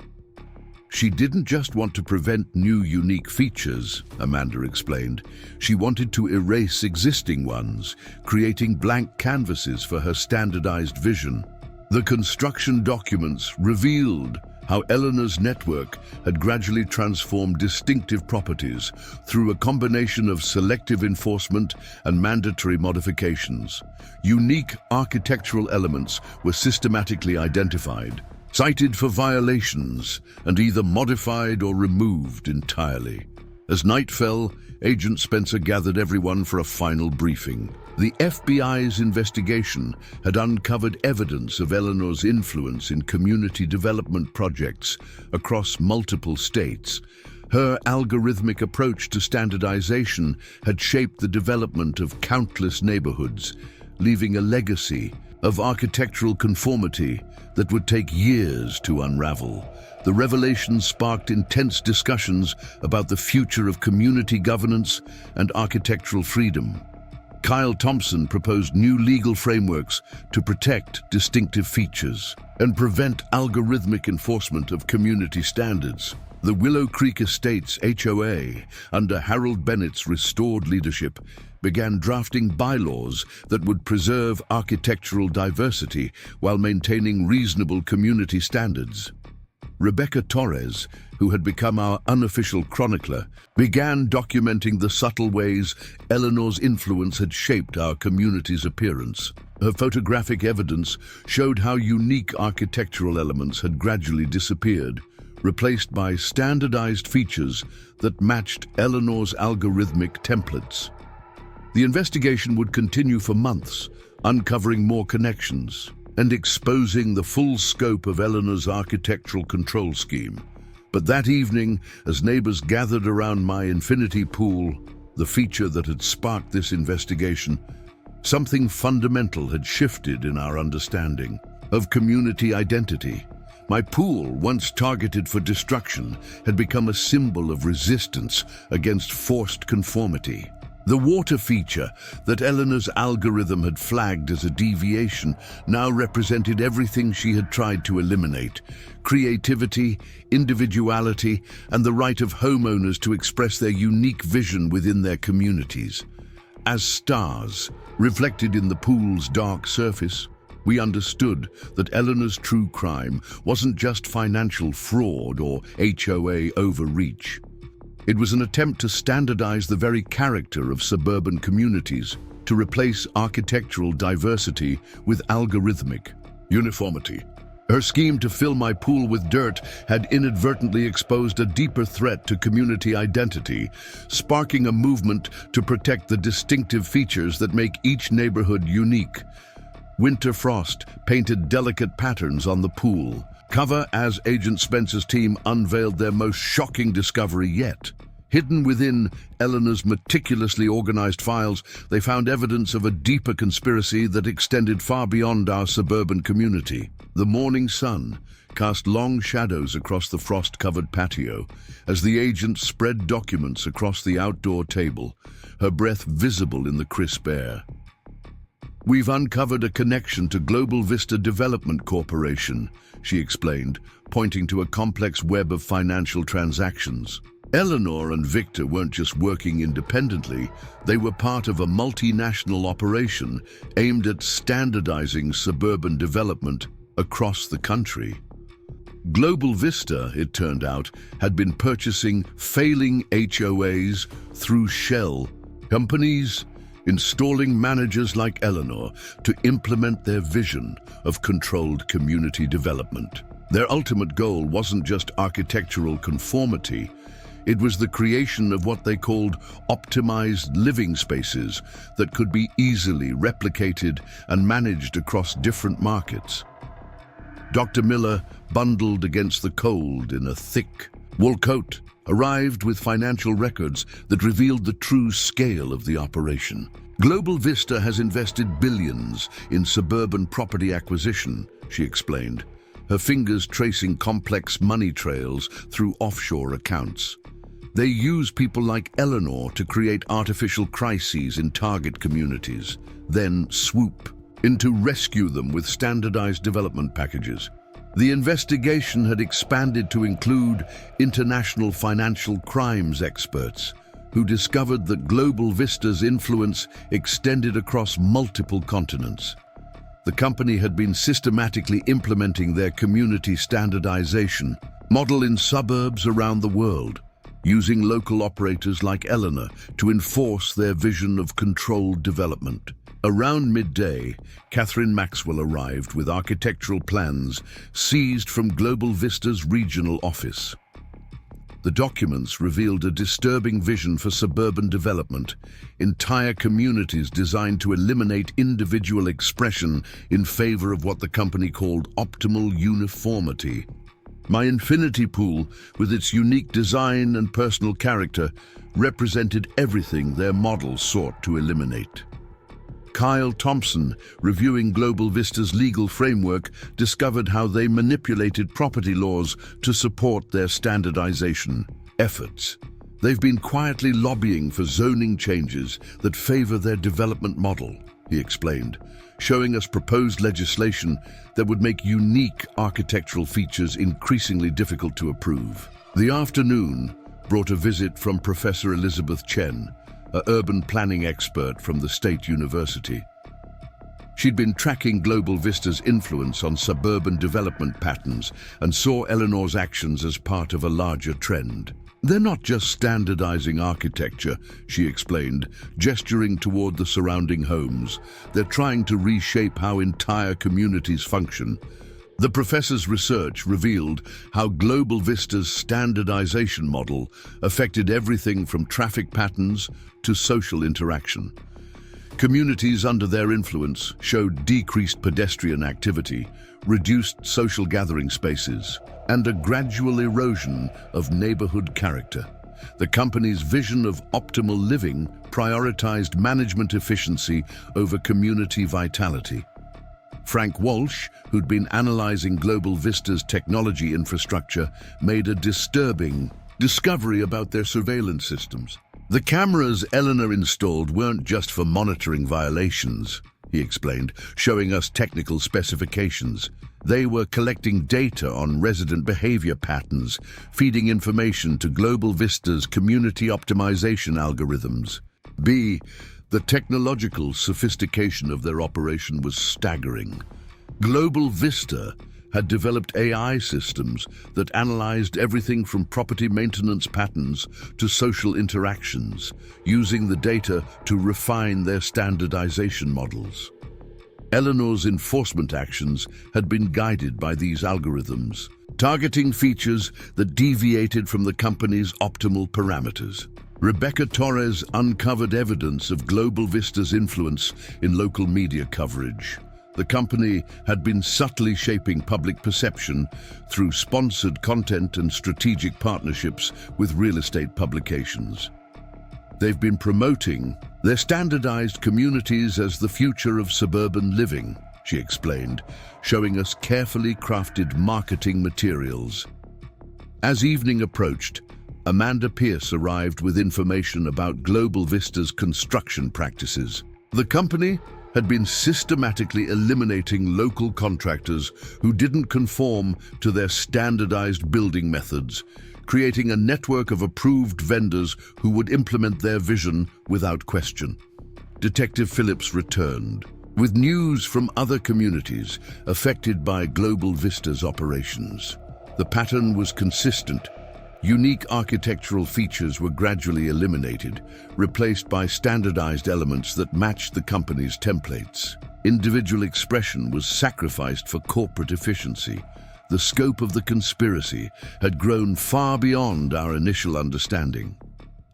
She didn't just want to prevent new unique features, Amanda explained. She wanted to erase existing ones, creating blank canvases for her standardized vision. The construction documents revealed how Eleanor's network had gradually transformed distinctive properties through a combination of selective enforcement and mandatory modifications. Unique architectural elements were systematically identified, cited for violations, and either modified or removed entirely. As night fell, Agent Spencer gathered everyone for a final briefing. The FBI's investigation had uncovered evidence of Eleanor's influence in community development projects across multiple states. Her algorithmic approach to standardization had shaped the development of countless neighborhoods, leaving a legacy of architectural conformity that would take years to unravel. The revelations sparked intense discussions about the future of community governance and architectural freedom. Kyle Thompson proposed new legal frameworks to protect distinctive features and prevent algorithmic enforcement of community standards. The Willow Creek Estates HOA, under Harold Bennett's restored leadership, began drafting bylaws that would preserve architectural diversity while maintaining reasonable community standards. Rebecca Torres, who had become our unofficial chronicler, began documenting the subtle ways Eleanor's influence had shaped our community's appearance. Her photographic evidence showed how unique architectural elements had gradually disappeared, replaced by standardized features that matched Eleanor's algorithmic templates. The investigation would continue for months, uncovering more connections and exposing the full scope of Eleanor's architectural control scheme. But that evening, as neighbors gathered around my infinity pool, the feature that had sparked this investigation, something fundamental had shifted in our understanding of community identity. My pool, once targeted for destruction, had become a symbol of resistance against forced conformity. The water feature that Eleanor's algorithm had flagged as a deviation now represented everything she had tried to eliminate: creativity, individuality, and the right of homeowners to express their unique vision within their communities. As stars, reflected in the pool's dark surface, we understood that Eleanor's true crime wasn't just financial fraud or HOA overreach. It was an attempt to standardize the very character of suburban communities, to replace architectural diversity with algorithmic uniformity. Her scheme to fill my pool with dirt had inadvertently exposed a deeper threat to community identity, sparking a movement to protect the distinctive features that make each neighborhood unique. Winter frost painted delicate patterns on the pool cover as Agent Spencer's team unveiled their most shocking discovery yet. Hidden within Eleanor's meticulously organized files, they found evidence of a deeper conspiracy that extended far beyond our suburban community. The morning sun cast long shadows across the frost-covered patio as the agent spread documents across the outdoor table, her breath visible in the crisp air. "We've uncovered a connection to Global Vista Development Corporation," she explained, pointing to a complex web of financial transactions. Eleanor and Victor weren't just working independently, they were part of a multinational operation aimed at standardizing suburban development across the country. Global Vista, it turned out, had been purchasing failing HOAs through shell companies, installing managers like Eleanor to implement their vision of controlled community development. Their ultimate goal wasn't just architectural conformity, it was the creation of what they called optimized living spaces that could be easily replicated and managed across different markets. Dr. Miller, bundled against the cold in a thick wool coat, arrived with financial records that revealed the true scale of the operation. Global Vista has invested billions in suburban property acquisition, she explained, her fingers tracing complex money trails through offshore accounts. They use people like Eleanor to create artificial crises in target communities, then swoop in to rescue them with standardized development packages. The investigation had expanded to include international financial crimes experts who discovered that Global Vista's influence extended across multiple continents. The company had been systematically implementing their community standardization model in suburbs around the world, using local operators like Eleanor to enforce their vision of controlled development. Around midday, Catherine Maxwell arrived with architectural plans seized from Global Vista's regional office. The documents revealed a disturbing vision for suburban development, entire communities designed to eliminate individual expression in favor of what the company called optimal uniformity. My infinity pool, with its unique design and personal character, represented everything their model sought to eliminate. Kyle Thompson, reviewing Global Vista's legal framework, discovered how they manipulated property laws to support their standardization efforts. They've been quietly lobbying for zoning changes that favor their development model, he explained, showing us proposed legislation that would make unique architectural features increasingly difficult to approve. The afternoon brought a visit from Professor Elizabeth Chen, an urban planning expert from the State University. She'd been tracking Global Vista's influence on suburban development patterns and saw Eleanor's actions as part of a larger trend. They're not just standardizing architecture, she explained, gesturing toward the surrounding homes. They're trying to reshape how entire communities function. The professor's research revealed how Global Vista's standardization model affected everything from traffic patterns to social interaction. Communities under their influence showed decreased pedestrian activity, reduced social gathering spaces, and a gradual erosion of neighborhood character. The company's vision of optimal living prioritized management efficiency over community vitality. Frank Walsh, who'd been analyzing Global Vista's technology infrastructure, made a disturbing discovery about their surveillance systems. The cameras Eleanor installed weren't just for monitoring violations, he explained, showing us technical specifications. They were collecting data on resident behavior patterns, feeding information to Global Vista's community optimization algorithms. The technological sophistication of their operation was staggering. Global Vista had developed AI systems that analyzed everything from property maintenance patterns to social interactions, using the data to refine their standardization models. Eleanor's enforcement actions had been guided by these algorithms, targeting features that deviated from the company's optimal parameters. Rebecca Torres uncovered evidence of Global Vista's influence in local media coverage. The company had been subtly shaping public perception through sponsored content and strategic partnerships with real estate publications. They've been promoting their standardized communities as the future of suburban living, she explained, showing us carefully crafted marketing materials. As evening approached, Amanda Pierce arrived with information about Global Vista's construction practices. The company had been systematically eliminating local contractors who didn't conform to their standardized building methods, creating a network of approved vendors who would implement their vision without question. Detective Phillips returned, with news from other communities affected by Global Vista's operations. The pattern was consistent. Unique architectural features were gradually eliminated, replaced by standardized elements that matched the company's templates. Individual expression was sacrificed for corporate efficiency. The scope of the conspiracy had grown far beyond our initial understanding.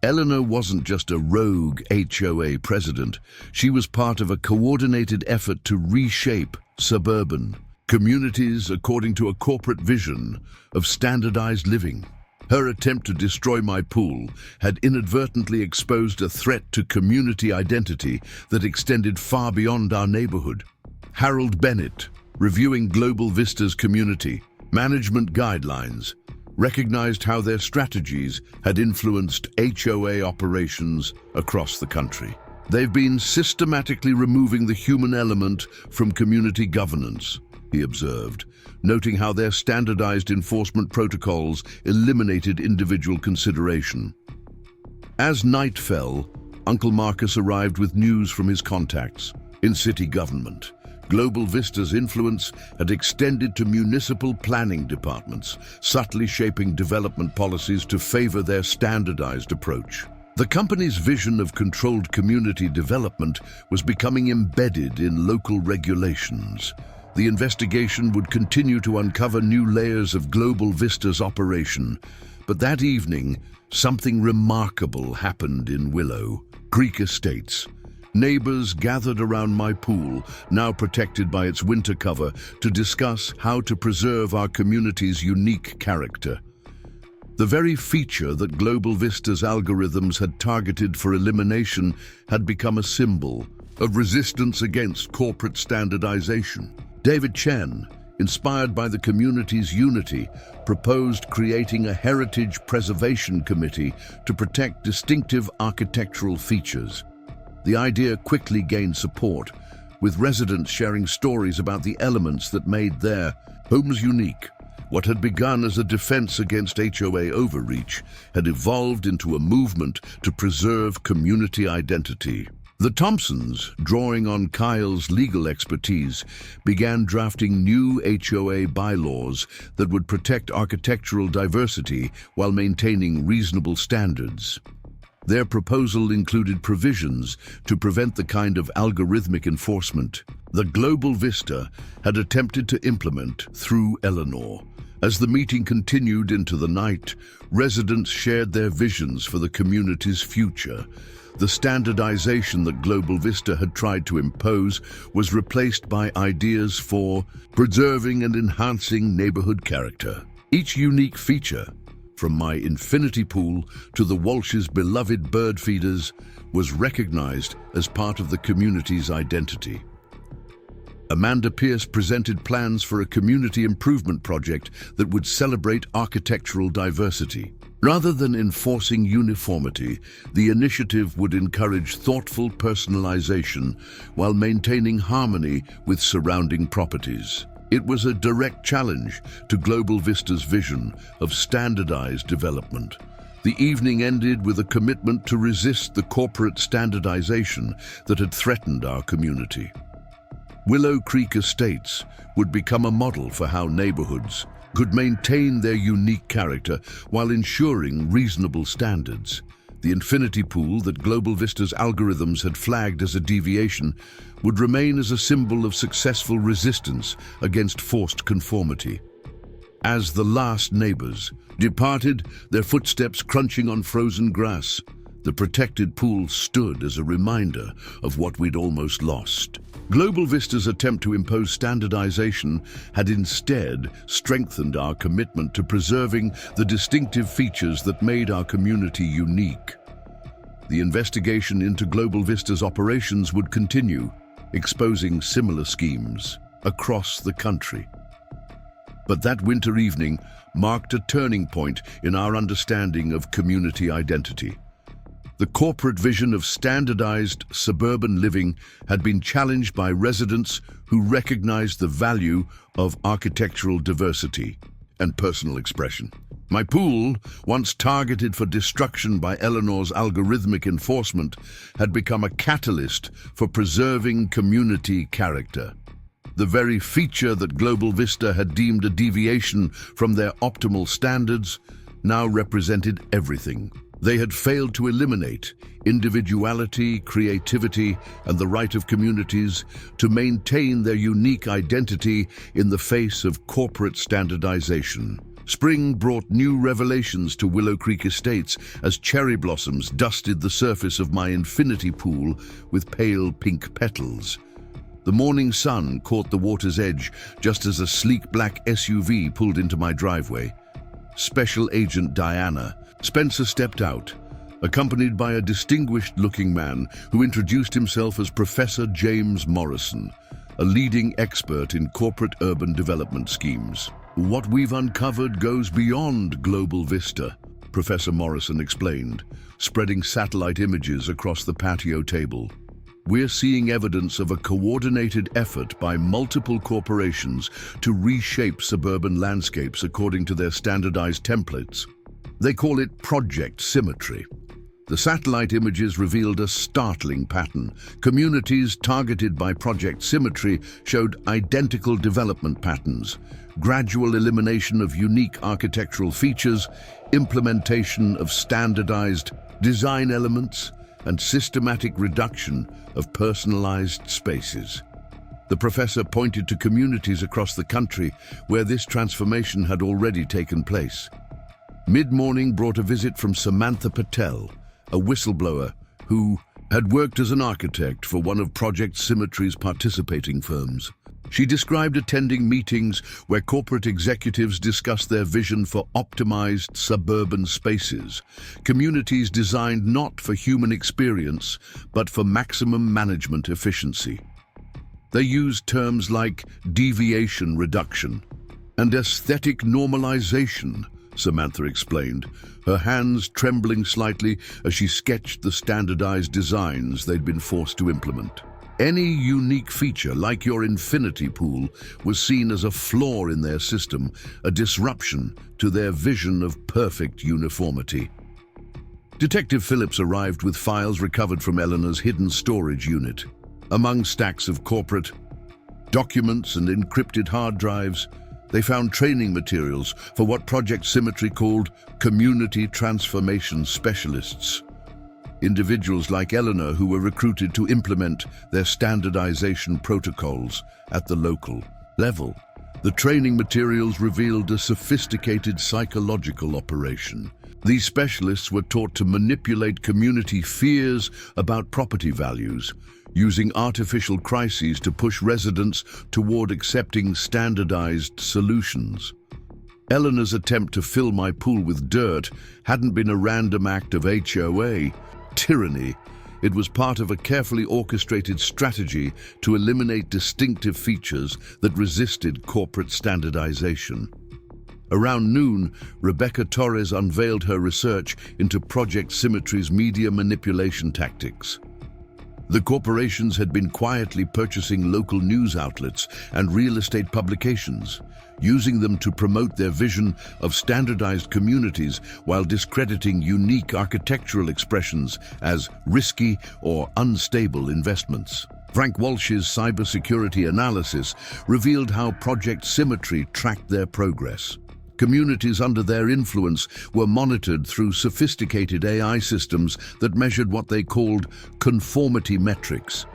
Eleanor wasn't just a rogue HOA president. She was part of a coordinated effort to reshape suburban communities according to a corporate vision of standardized living. Her attempt to destroy my pool had inadvertently exposed a threat to community identity that extended far beyond our neighborhood. Harold Bennett, reviewing Global Vista's community management guidelines, recognized how their strategies had influenced HOA operations across the country. They've been systematically removing the human element from community governance, he observed, noting how their standardized enforcement protocols eliminated individual consideration. As night fell, Uncle Marcus arrived with news from his contacts in city government. Global Vista's influence had extended to municipal planning departments, subtly shaping development policies to favor their standardized approach. The company's vision of controlled community development was becoming embedded in local regulations. The investigation would continue to uncover new layers of Global Vista's operation, but that evening, something remarkable happened in Willow Creek Estates. Neighbors gathered around my pool, now protected by its winter cover, to discuss how to preserve our community's unique character. The very feature that Global Vista's algorithms had targeted for elimination had become a symbol of resistance against corporate standardization. David Chen, inspired by the community's unity, proposed creating a heritage preservation committee to protect distinctive architectural features. The idea quickly gained support, with residents sharing stories about the elements that made their homes unique. What had begun as a defense against HOA overreach had evolved into a movement to preserve community identity. The Thompsons, drawing on Kyle's legal expertise, began drafting new HOA bylaws that would protect architectural diversity while maintaining reasonable standards. Their proposal included provisions to prevent the kind of algorithmic enforcement that Global Vista had attempted to implement through Eleanor. As the meeting continued into the night, residents shared their visions for the community's future. The standardization that Global Vista had tried to impose was replaced by ideas for preserving and enhancing neighborhood character. Each unique feature, from my infinity pool to the Walsh's beloved bird feeders, was recognized as part of the community's identity. Amanda Pierce presented plans for a community improvement project that would celebrate architectural diversity. Rather than enforcing uniformity, the initiative would encourage thoughtful personalization while maintaining harmony with surrounding properties. It was a direct challenge to Global Vista's vision of standardized development. The evening ended with a commitment to resist the corporate standardization that had threatened our community. Willow Creek Estates would become a model for how neighborhoods could maintain their unique character while ensuring reasonable standards. The infinity pool that Global Vista's algorithms had flagged as a deviation would remain as a symbol of successful resistance against forced conformity. As the last neighbors departed, their footsteps crunching on frozen grass, the protected pool stood as a reminder of what we'd almost lost. Global Vista's attempt to impose standardization had instead strengthened our commitment to preserving the distinctive features that made our community unique. The investigation into Global Vista's operations would continue, exposing similar schemes across the country. But that winter evening marked a turning point in our understanding of community identity. The corporate vision of standardized suburban living had been challenged by residents who recognized the value of architectural diversity. and personal expression. My pool, once targeted for destruction by Eleanor's algorithmic enforcement, had become a catalyst for preserving community character. The very feature that Global Vista had deemed a deviation from their optimal standards now represented everything. They had failed to eliminate individuality, creativity, and the right of communities to maintain their unique identity in the face of corporate standardization. Spring brought new revelations to Willow Creek Estates as cherry blossoms dusted the surface of my infinity pool with pale pink petals. The morning sun caught the water's edge just as a sleek black SUV pulled into my driveway. Special Agent Diana Spencer stepped out, accompanied by a distinguished-looking man who introduced himself as Professor James Morrison, a leading expert in corporate urban development schemes. What we've uncovered goes beyond Global Vista, Professor Morrison explained, spreading satellite images across the patio table. We're seeing evidence of a coordinated effort by multiple corporations to reshape suburban landscapes according to their standardized templates. They call it Project Symmetry. The satellite images revealed a startling pattern. Communities targeted by Project Symmetry showed identical development patterns, gradual elimination of unique architectural features, implementation of standardized design elements, and systematic reduction of personalized spaces. The professor pointed to communities across the country where this transformation had already taken place. Mid-morning brought a visit from Samantha Patel, a whistleblower who had worked as an architect for one of Project Symmetry's participating firms. She described attending meetings where corporate executives discussed their vision for optimized suburban spaces, communities designed not for human experience, but for maximum management efficiency. They used terms like deviation reduction and aesthetic normalization, Samantha explained, her hands trembling slightly as she sketched the standardized designs they'd been forced to implement. Any unique feature, like your infinity pool, was seen as a flaw in their system, a disruption to their vision of perfect uniformity. Detective Phillips arrived with files recovered from Eleanor's hidden storage unit. Among stacks of corporate documents and encrypted hard drives, they found training materials for what Project Symmetry called community transformation specialists. Individuals like Eleanor who were recruited to implement their standardization protocols at the local level. The training materials revealed a sophisticated psychological operation. These specialists were taught to manipulate community fears about property values, using artificial crises to push residents toward accepting standardized solutions. Eleanor's attempt to fill my pool with dirt hadn't been a random act of HOA tyranny. It was part of a carefully orchestrated strategy to eliminate distinctive features that resisted corporate standardization. Around noon, Rebecca Torres unveiled her research into Project Symmetry's media manipulation tactics. The corporations had been quietly purchasing local news outlets and real estate publications, using them to promote their vision of standardized communities while discrediting unique architectural expressions as risky or unstable investments. Frank Walsh's cybersecurity analysis revealed how Project Symmetry tracked their progress. Communities under their influence were monitored through sophisticated AI systems that measured what they called conformity metrics.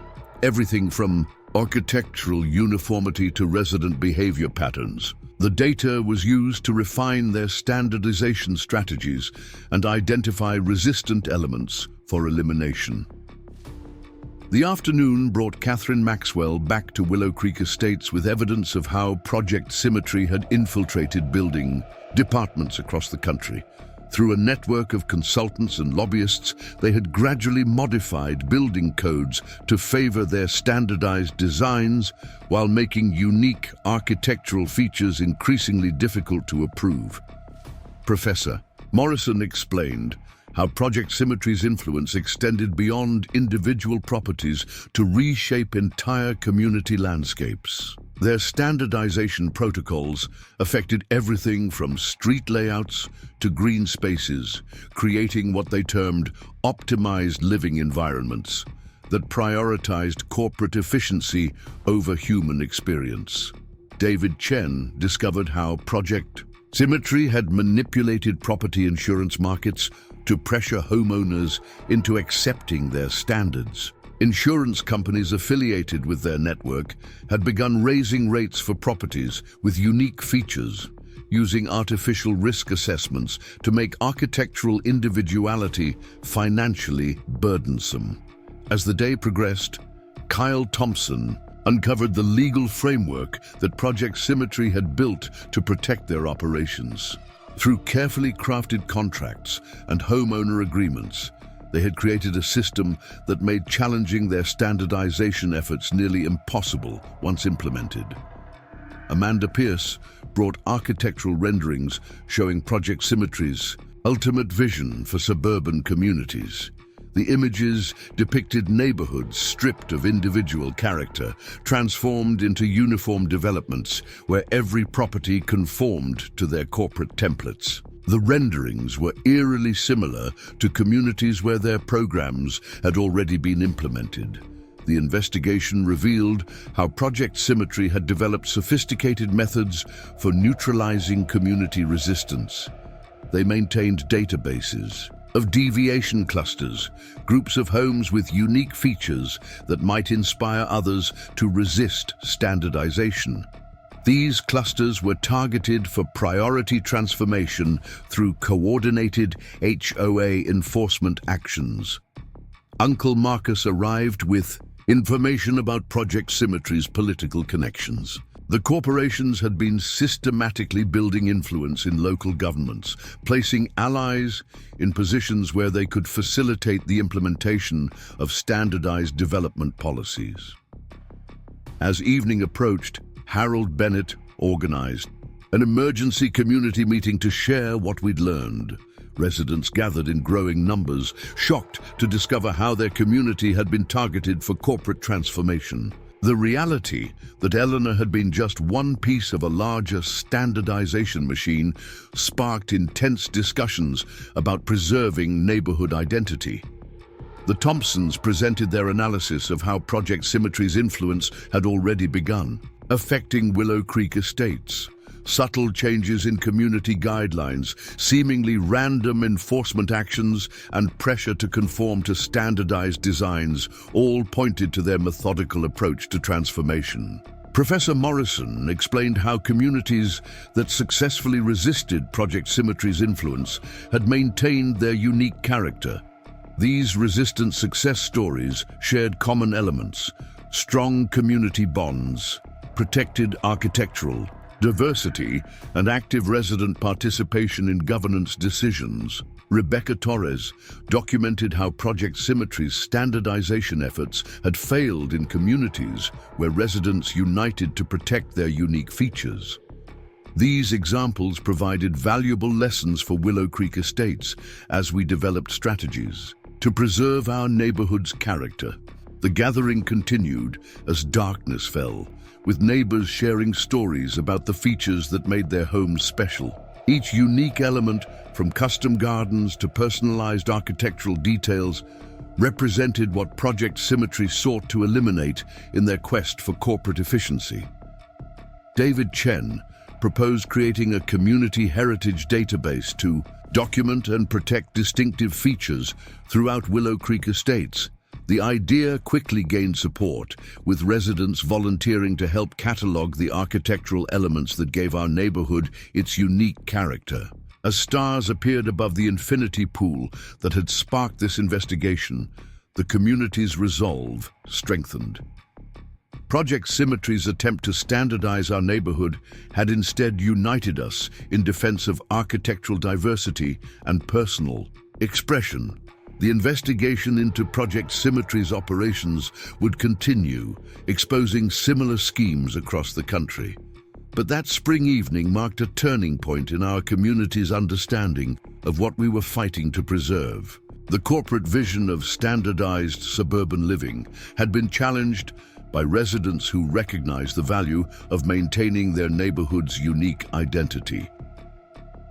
Everything from architectural uniformity to resident behavior patterns. The data was used to refine their standardization strategies and identify resistant elements for elimination. The afternoon brought Catherine Maxwell back to Willow Creek Estates with evidence of how Project Symmetry had infiltrated building departments across the country. Through a network of consultants and lobbyists, they had gradually modified building codes to favor their standardized designs while making unique architectural features increasingly difficult to approve. Professor Morrison explained how Project Symmetry's influence extended beyond individual properties to reshape entire community landscapes. Their standardization protocols affected everything from street layouts to green spaces, creating what they termed optimized living environments that prioritized corporate efficiency over human experience. David Chen discovered how Project Symmetry had manipulated property insurance markets to pressure homeowners into accepting their standards. Insurance companies affiliated with their network had begun raising rates for properties with unique features, using artificial risk assessments to make architectural individuality financially burdensome. As the day progressed, Kyle Thompson uncovered the legal framework that Project Symmetry had built to protect their operations. Through carefully crafted contracts and homeowner agreements, they had created a system that made challenging their standardization efforts nearly impossible once implemented. Amanda Pierce brought architectural renderings showing Project Symmetry's ultimate vision for suburban communities. The images depicted neighborhoods stripped of individual character, transformed into uniform developments where every property conformed to their corporate templates. The renderings were eerily similar to communities where their programs had already been implemented. The investigation revealed how Project Symmetry had developed sophisticated methods for neutralizing community resistance. They maintained databases of deviation clusters, groups of homes with unique features that might inspire others to resist standardization. These clusters were targeted for priority transformation through coordinated HOA enforcement actions. Uncle Marcus arrived with information about Project Symmetry's political connections. The corporations had been systematically building influence in local governments, placing allies in positions where they could facilitate the implementation of standardized development policies. As evening approached, Harold Bennett organized an emergency community meeting to share what we'd learned. Residents gathered in growing numbers, shocked to discover how their community had been targeted for corporate transformation. The reality that Eleanor had been just one piece of a larger standardization machine sparked intense discussions about preserving neighborhood identity. The Thompsons presented their analysis of how Project Symmetry's influence had already begun, affecting Willow Creek Estates. Subtle changes in community guidelines, seemingly random enforcement actions, and pressure to conform to standardized designs all pointed to their methodical approach to transformation. Professor Morrison explained how communities that successfully resisted Project Symmetry's influence had maintained their unique character. These resistance success stories shared common elements: strong community bonds, protected architectural diversity, and active resident participation in governance decisions. Rebecca Torres documented how Project Symmetry's standardization efforts had failed in communities where residents united to protect their unique features. These examples provided valuable lessons for Willow Creek Estates as we developed strategies to preserve our neighborhood's character. The gathering continued as darkness fell, with neighbors sharing stories about the features that made their homes special. Each unique element, from custom gardens to personalized architectural details, represented what Project Symmetry sought to eliminate in their quest for corporate efficiency. David Chen proposed creating a community heritage database to document and protect distinctive features throughout Willow Creek Estates. The idea quickly gained support, with residents volunteering to help catalog the architectural elements that gave our neighborhood its unique character. As stars appeared above the infinity pool that had sparked this investigation, the community's resolve strengthened. Project Symmetry's attempt to standardize our neighborhood had instead united us in defense of architectural diversity and personal expression. The investigation into Project Symmetry's operations would continue, exposing similar schemes across the country. But that spring evening marked a turning point in our community's understanding of what we were fighting to preserve. The corporate vision of standardized suburban living had been challenged by residents who recognize the value of maintaining their neighborhood's unique identity.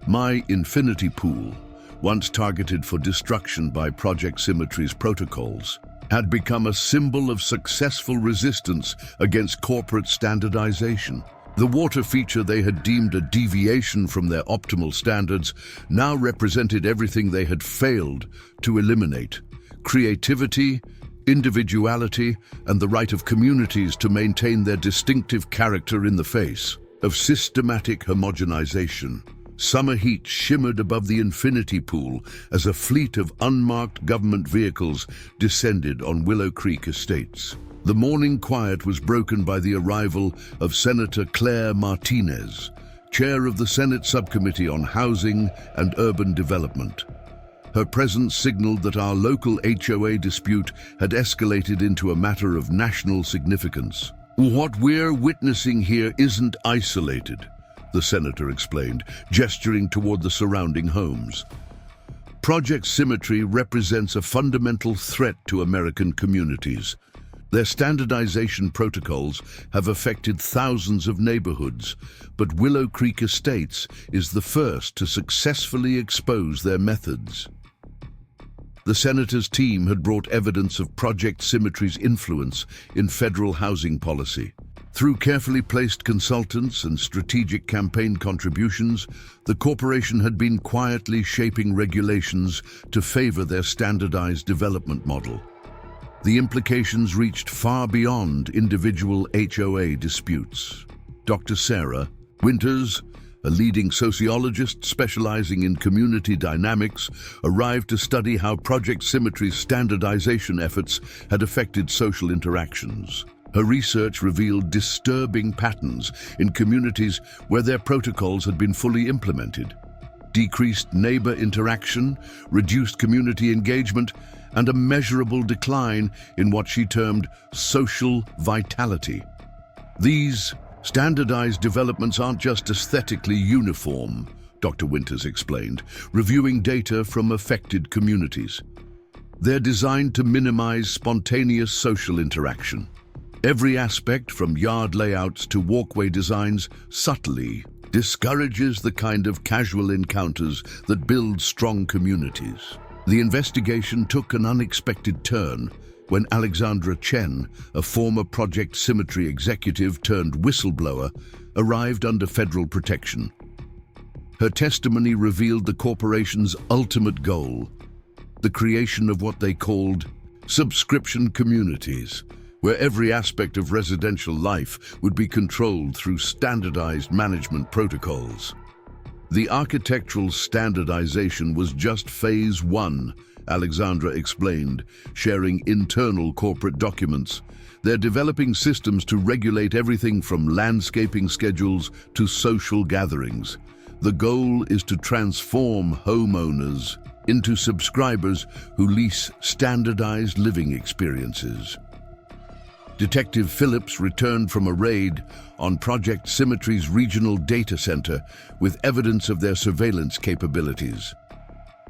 My infinity pool, once targeted for destruction by Project Symmetry's protocols, had become a symbol of successful resistance against corporate standardization. The water feature they had deemed a deviation from their optimal standards now represented everything they had failed to eliminate: creativity, individuality, and the right of communities to maintain their distinctive character in the face of systematic homogenization. Summer heat shimmered above the infinity pool as a fleet of unmarked government vehicles descended on Willow Creek Estates. The morning quiet was broken by the arrival of Senator Claire Martinez, chair of the Senate Subcommittee on Housing and Urban Development. Her presence signaled that our local HOA dispute had escalated into a matter of national significance. "What we're witnessing here isn't isolated," the senator explained, gesturing toward the surrounding homes. "Project Symmetry represents a fundamental threat to American communities. Their standardization protocols have affected thousands of neighborhoods, but Willow Creek Estates is the first to successfully expose their methods." The senator's team had brought evidence of Project Symmetry's influence in federal housing policy. Through carefully placed consultants and strategic campaign contributions, the corporation had been quietly shaping regulations to favor their standardized development model. The implications reached far beyond individual HOA disputes. Dr. Sarah Winters, a leading sociologist specializing in community dynamics, arrived to study how Project Symmetry's standardization efforts had affected social interactions. Her research revealed disturbing patterns in communities where their protocols had been fully implemented. Decreased neighbor interaction, reduced community engagement, and a measurable decline in what she termed social vitality. These standardized developments aren't just aesthetically uniform, Dr. Winters explained, reviewing data from affected communities. They're designed to minimize spontaneous social interaction. Every aspect, from yard layouts to walkway designs, subtly discourages the kind of casual encounters that build strong communities. The investigation took an unexpected turn when Alexandra Chen, a former Project Symmetry executive turned whistleblower, arrived under federal protection. Her testimony revealed the corporation's ultimate goal: the creation of what they called subscription communities, where every aspect of residential life would be controlled through standardized management protocols. The architectural standardization was just phase one, Alexandra explained, sharing internal corporate documents. They're developing systems to regulate everything from landscaping schedules to social gatherings. The goal is to transform homeowners into subscribers who lease standardized living experiences. Detective Phillips returned from a raid on Project Symmetry's regional data center with evidence of their surveillance capabilities.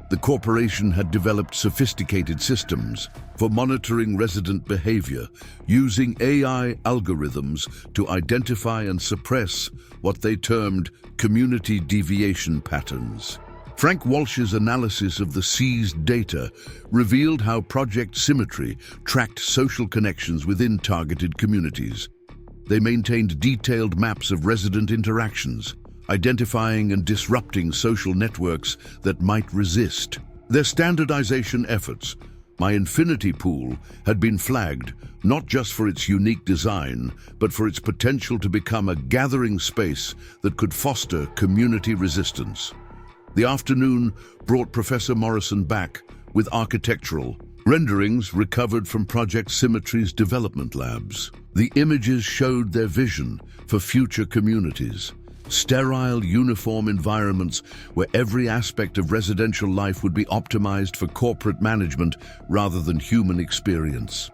The corporation had developed sophisticated systems for monitoring resident behavior, using AI algorithms to identify and suppress what they termed community deviation patterns. Frank Walsh's analysis of the seized data revealed how Project Symmetry tracked social connections within targeted communities. They maintained detailed maps of resident interactions, identifying and disrupting social networks that might resist. Their standardization efforts, My infinity pool, had been flagged not just for its unique design, but for its potential to become a gathering space that could foster community resistance. The afternoon brought Professor Morrison back with architectural renderings recovered from Project Symmetry's development labs. The images showed their vision for future communities: sterile, uniform environments where every aspect of residential life would be optimized for corporate management rather than human experience.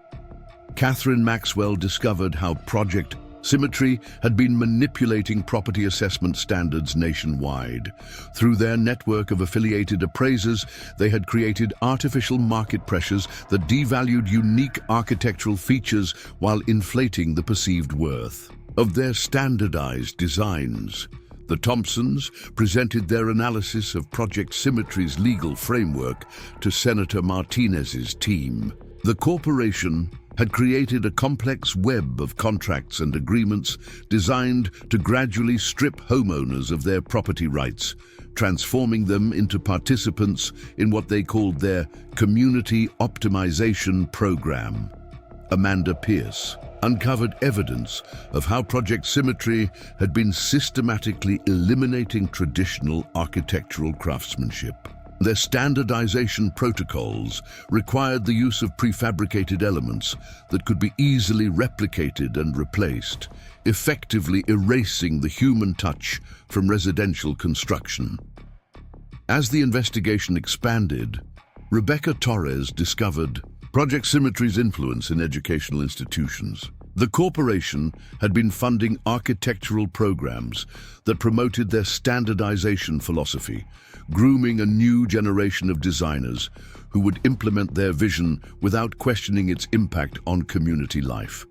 Catherine Maxwell discovered how Project Symmetry had been manipulating property assessment standards nationwide. Through their network of affiliated appraisers, they had created artificial market pressures that devalued unique architectural features while inflating the perceived worth of their standardized designs. The Thompsons presented their analysis of Project Symmetry's legal framework to Senator Martinez's team. The corporation had created a complex web of contracts and agreements designed to gradually strip homeowners of their property rights, transforming them into participants in what they called their community optimization program. Amanda Pierce uncovered evidence of how Project Symmetry had been systematically eliminating traditional architectural craftsmanship. Their standardization protocols required the use of prefabricated elements that could be easily replicated and replaced, effectively erasing the human touch from residential construction. As the investigation expanded, Rebecca Torres discovered Project Symmetry's influence in educational institutions. The corporation had been funding architectural programs that promoted their standardization philosophy, grooming a new generation of designers who would implement their vision without questioning its impact on community life.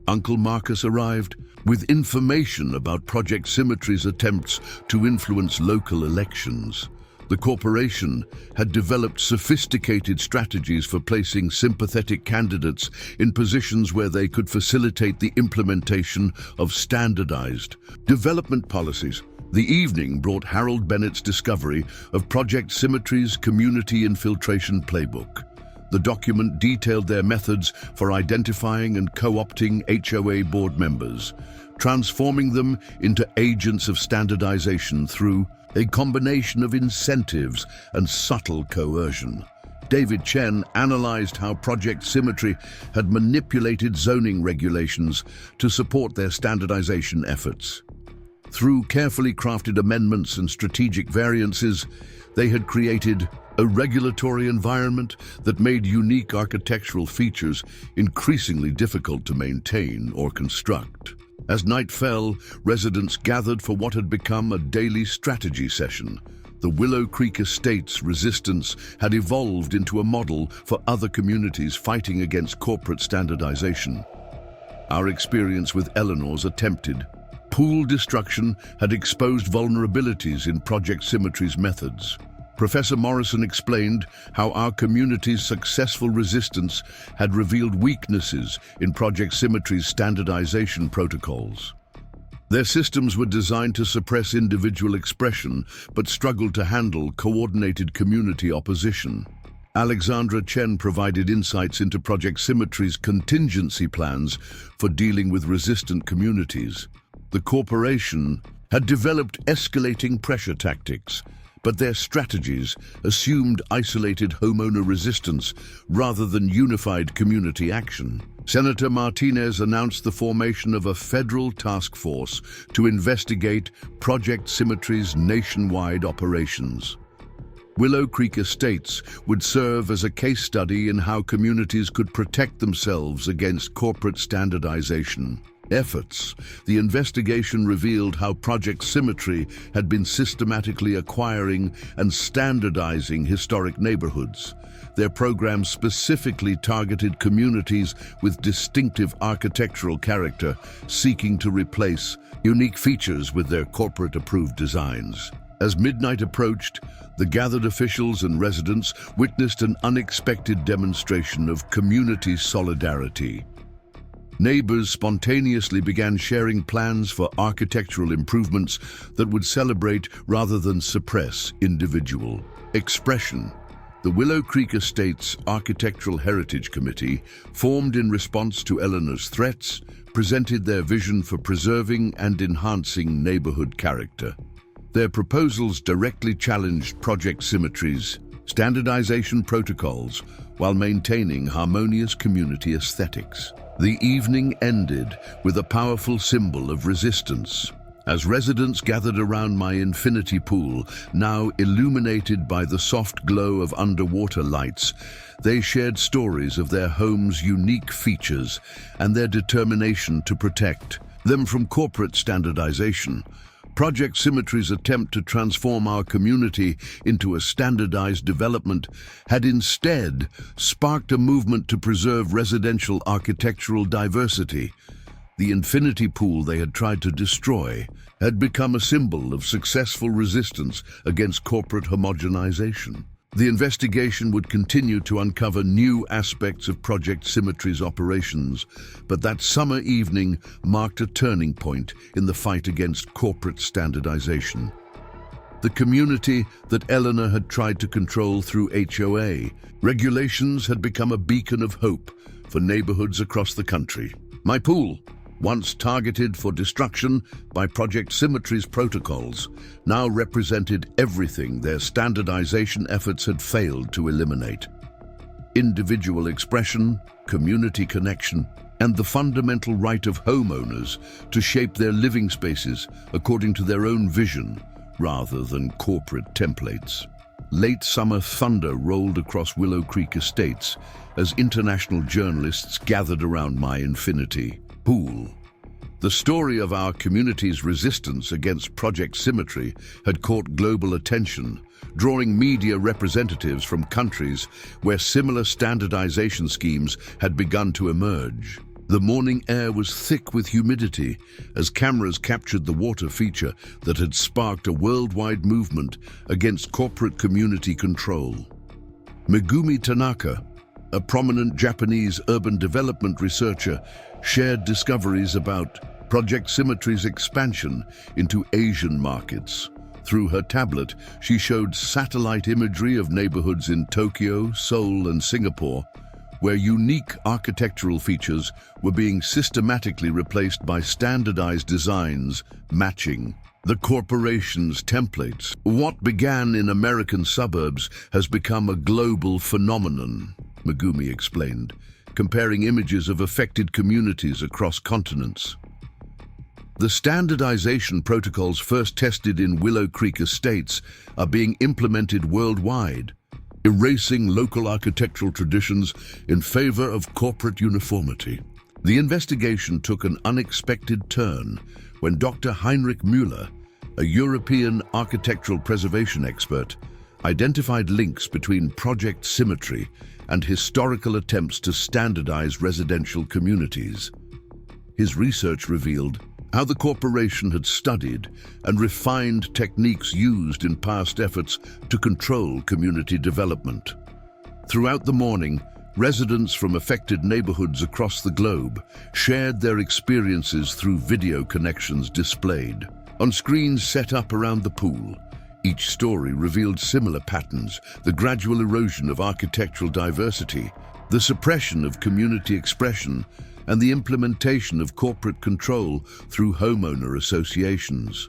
Uncle Marcus arrived with information about Project Symmetry's attempts to influence local elections. The corporation had developed sophisticated strategies for placing sympathetic candidates in positions where they could facilitate the implementation of standardized development policies. The evening brought Harold Bennett's discovery of Project Symmetry's community infiltration playbook. The document detailed their methods for identifying and co-opting HOA board members, transforming them into agents of standardization through a combination of incentives and subtle coercion. David Chen analyzed how Project Symmetry had manipulated zoning regulations to support their standardization efforts. Through carefully crafted amendments and strategic variances, they had created a regulatory environment that made unique architectural features increasingly difficult to maintain or construct. As night fell, residents gathered for what had become a daily strategy session. The Willow Creek Estates resistance had evolved into a model for other communities fighting against corporate standardization. Our experience with Eleanor's attempted pool destruction had exposed vulnerabilities in Project Symmetry's methods. Professor Morrison explained how our community's successful resistance had revealed weaknesses in Project Symmetry's standardization protocols. Their systems were designed to suppress individual expression, but struggled to handle coordinated community opposition. Alexandra Chen provided insights into Project Symmetry's contingency plans for dealing with resistant communities. The corporation had developed escalating pressure tactics, but their strategies assumed isolated homeowner resistance rather than unified community action. Senator Martinez announced the formation of a federal task force to investigate Project Symmetry's nationwide operations. Willow Creek Estates would serve as a case study in how communities could protect themselves against corporate standardization efforts. The investigation revealed how Project Symmetry had been systematically acquiring and standardizing historic neighborhoods. Their programs specifically targeted communities with distinctive architectural character, seeking to replace unique features with their corporate-approved designs. As midnight approached, the gathered officials and residents witnessed an unexpected demonstration of community solidarity. Neighbors spontaneously began sharing plans for architectural improvements that would celebrate rather than suppress individual expression. The Willow Creek Estates Architectural Heritage Committee, formed in response to Eleanor's threats, presented their vision for preserving and enhancing neighborhood character. Their proposals directly challenged Project Symmetry's standardization protocols while maintaining harmonious community aesthetics. The evening ended with a powerful symbol of resistance. As residents gathered around my infinity pool, now illuminated by the soft glow of underwater lights, they shared stories of their home's unique features and their determination to protect them from corporate standardization. Project Symmetry's attempt to transform our community into a standardized development had instead sparked a movement to preserve residential architectural diversity. The infinity pool they had tried to destroy had become a symbol of successful resistance against corporate homogenization. The investigation would continue to uncover new aspects of Project Symmetry's operations, but that summer evening marked a turning point in the fight against corporate standardization. The community that Eleanor had tried to control through HOA regulations had become a beacon of hope for neighborhoods across the country. My pool, once targeted for destruction by Project Symmetry's protocols, now represented everything their standardization efforts had failed to eliminate. Individual expression, community connection, and the fundamental right of homeowners to shape their living spaces according to their own vision, rather than corporate templates. Late summer thunder rolled across Willow Creek Estates as international journalists gathered around my infinity pool. The story of our community's resistance against Project Symmetry had caught global attention, drawing media representatives from countries where similar standardization schemes had begun to emerge. The morning air was thick with humidity as cameras captured the water feature that had sparked a worldwide movement against corporate community control. Megumi Tanaka, a prominent Japanese urban development researcher, shared discoveries about Project Symmetry's expansion into Asian markets. Through her tablet, she showed satellite imagery of neighborhoods in Tokyo, Seoul, and Singapore, where unique architectural features were being systematically replaced by standardized designs matching the corporation's templates. What began in American suburbs has become a global phenomenon, Megumi explained, comparing images of affected communities across continents. The standardization protocols first tested in Willow Creek Estates are being implemented worldwide, erasing local architectural traditions in favor of corporate uniformity. The investigation took an unexpected turn when Dr. Heinrich Müller, a European architectural preservation expert, identified links between Project Symmetry and historical attempts to standardize residential communities. His research revealed how the corporation had studied and refined techniques used in past efforts to control community development. Throughout the morning, residents from affected neighborhoods across the globe shared their experiences through video connections displayed on screens set up around the pool. Each story revealed similar patterns: the gradual erosion of architectural diversity, the suppression of community expression, and the implementation of corporate control through homeowner associations.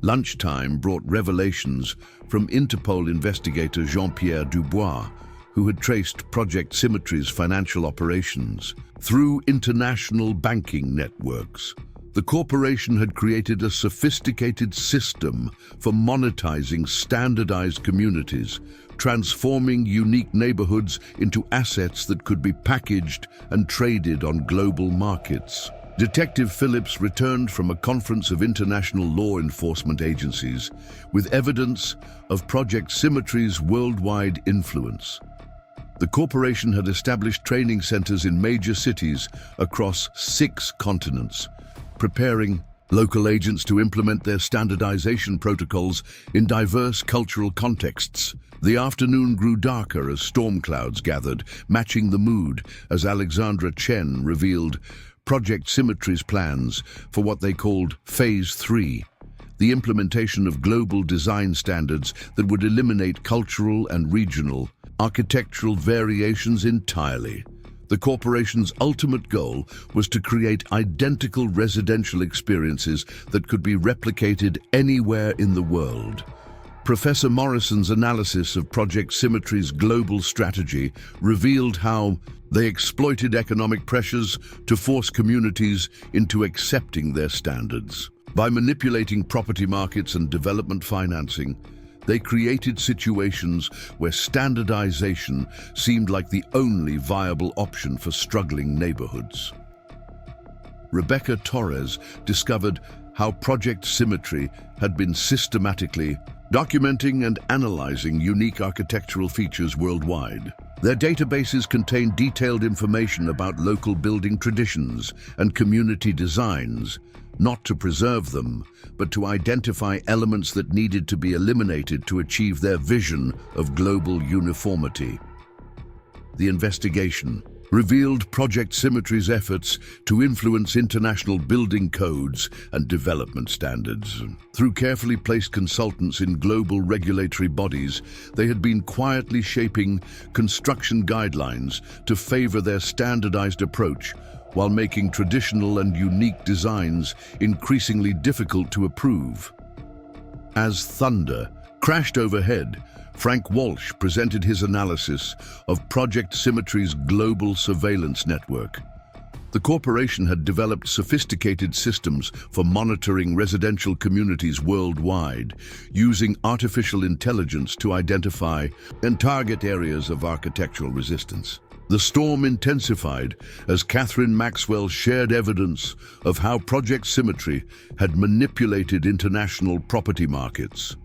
Lunchtime brought revelations from Interpol investigator Jean-Pierre Dubois, who had traced Project Symmetry's financial operations through international banking networks. The corporation had created a sophisticated system for monetizing standardized communities, transforming unique neighborhoods into assets that could be packaged and traded on global markets. Detective Phillips returned from a conference of international law enforcement agencies with evidence of Project Symmetry's worldwide influence. The corporation had established training centers in major cities across 6 continents, preparing local agents to implement their standardization protocols in diverse cultural contexts. The afternoon grew darker as storm clouds gathered, matching the mood as Alexandra Chen revealed Project Symmetry's plans for what they called Phase 3, the implementation of global design standards that would eliminate cultural and regional architectural variations entirely. The corporation's ultimate goal was to create identical residential experiences that could be replicated anywhere in the world. Professor Morrison's analysis of Project Symmetry's global strategy revealed how they exploited economic pressures to force communities into accepting their standards. By manipulating property markets and development financing, they created situations where standardization seemed like the only viable option for struggling neighborhoods. Rebecca Torres discovered how Project Symmetry had been systematically documenting and analyzing unique architectural features worldwide. Their databases contained detailed information about local building traditions and community designs, not to preserve them, but to identify elements that needed to be eliminated to achieve their vision of global uniformity. The investigation revealed Project Symmetry's efforts to influence international building codes and development standards. Through carefully placed consultants in global regulatory bodies, they had been quietly shaping construction guidelines to favor their standardized approach, while making traditional and unique designs increasingly difficult to approve. As thunder crashed overhead, Frank Walsh presented his analysis of Project Symmetry's global surveillance network. The corporation had developed sophisticated systems for monitoring residential communities worldwide, using artificial intelligence to identify and target areas of architectural resistance. The storm intensified as Catherine Maxwell shared evidence of how Project Symmetry had manipulated international property markets.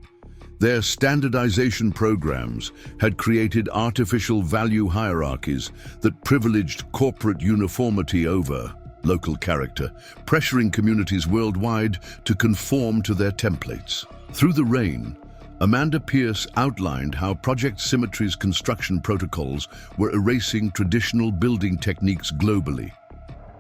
Their standardization programs had created artificial value hierarchies that privileged corporate uniformity over local character, pressuring communities worldwide to conform to their templates. Through the rain, Amanda Pierce outlined how Project Symmetry's construction protocols were erasing traditional building techniques globally.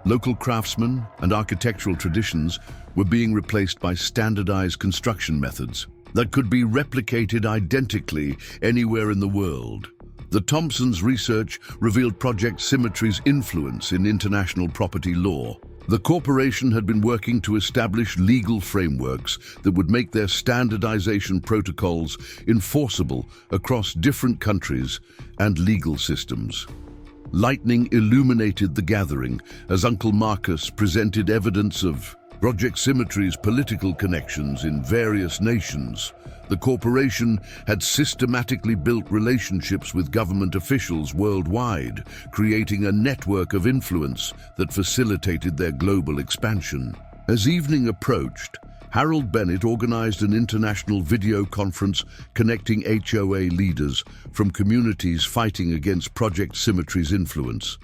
Local craftsmen and architectural traditions were being replaced by standardized construction methods that could be replicated identically anywhere in the world. The Thompsons' research revealed Project Symmetry's influence in international property law. The corporation had been working to establish legal frameworks that would make their standardization protocols enforceable across different countries and legal systems. Lightning illuminated the gathering as Uncle Marcus presented evidence of Project Symmetry's political connections in various nations. The corporation had systematically built relationships with government officials worldwide, creating a network of influence that facilitated their global expansion. As evening approached, Harold Bennett organized an international video conference connecting HOA leaders from communities fighting against Project Symmetry's influence.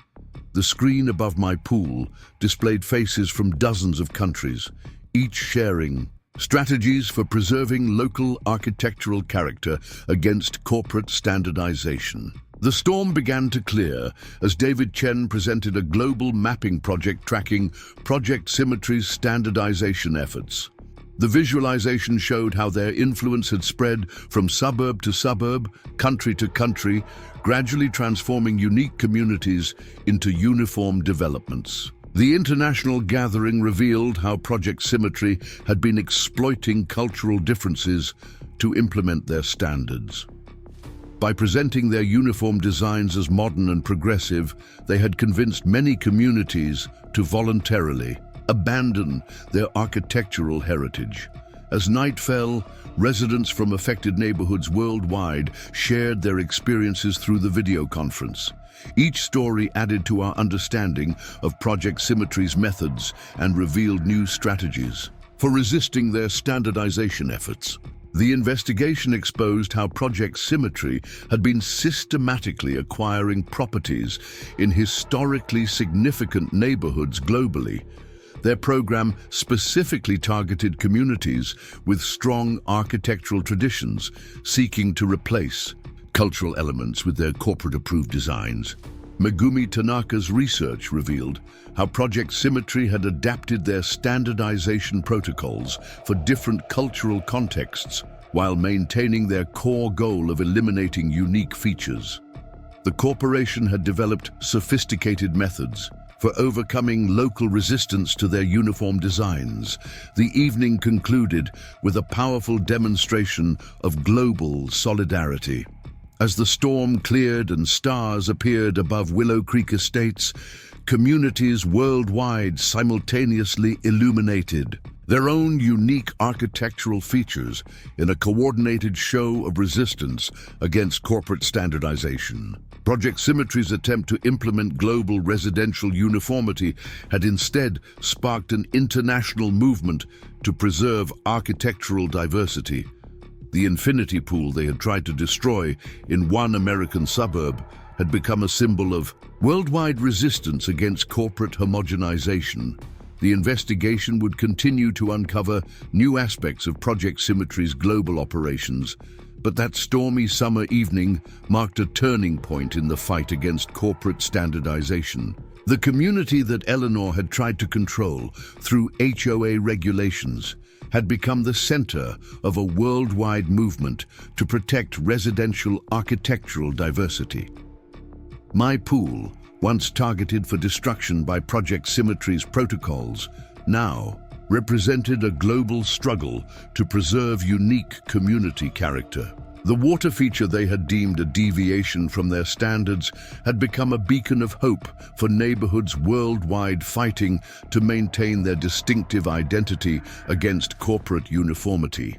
The screen above my pool displayed faces from dozens of countries, each sharing strategies for preserving local architectural character against corporate standardization. The storm began to clear as David Chen presented a global mapping project tracking Project Symmetry's standardization efforts. The visualization showed how their influence had spread from suburb to suburb, country to country, gradually transforming unique communities into uniform developments. The international gathering revealed how Project Symmetry had been exploiting cultural differences to implement their standards. By presenting their uniform designs as modern and progressive, they had convinced many communities to voluntarily abandon their architectural heritage. As night fell, residents from affected neighborhoods worldwide shared their experiences through the video conference. Each story added to our understanding of Project Symmetry's methods and revealed new strategies for resisting their standardization efforts. The investigation exposed how Project Symmetry had been systematically acquiring properties in historically significant neighborhoods globally. Their program specifically targeted communities with strong architectural traditions, seeking to replace cultural elements with their corporate-approved designs. Megumi Tanaka's research revealed how Project Symmetry had adapted their standardization protocols for different cultural contexts while maintaining their core goal of eliminating unique features. The corporation had developed sophisticated methods for overcoming local resistance to their uniform designs. The evening concluded with a powerful demonstration of global solidarity. As the storm cleared and stars appeared above Willow Creek Estates, communities worldwide simultaneously illuminated. their own unique architectural features in a coordinated show of resistance against corporate standardization. Project Symmetry's attempt to implement global residential uniformity had instead sparked an international movement to preserve architectural diversity. The infinity pool they had tried to destroy in one American suburb had become a symbol of worldwide resistance against corporate homogenization. The investigation would continue to uncover new aspects of Project Symmetry's global operations, but that stormy summer evening marked a turning point in the fight against corporate standardization. The community that Eleanor had tried to control through HOA regulations had become the center of a worldwide movement to protect residential architectural diversity. My pool, once targeted for destruction by Project Symmetry's protocols, now represented a global struggle to preserve unique community character. The water feature they had deemed a deviation from their standards had become a beacon of hope for neighborhoods worldwide fighting to maintain their distinctive identity against corporate uniformity.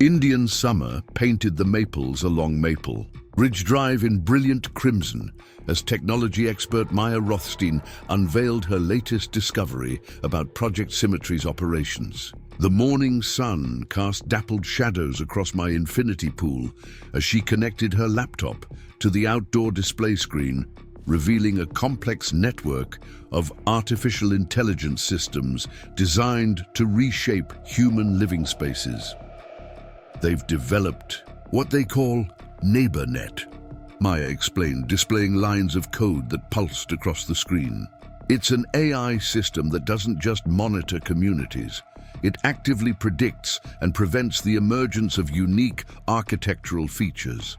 Indian summer painted the maples along Maple Ridge Drive in brilliant crimson as technology expert Maya Rothstein unveiled her latest discovery about Project Symmetry's operations. The morning sun cast dappled shadows across my infinity pool as she connected her laptop to the outdoor display screen, revealing a complex network of artificial intelligence systems designed to reshape human living spaces. They've developed what they call NeighborNet, Maya explained, displaying lines of code that pulsed across the screen. It's an AI system that doesn't just monitor communities. It actively predicts and prevents the emergence of unique architectural features.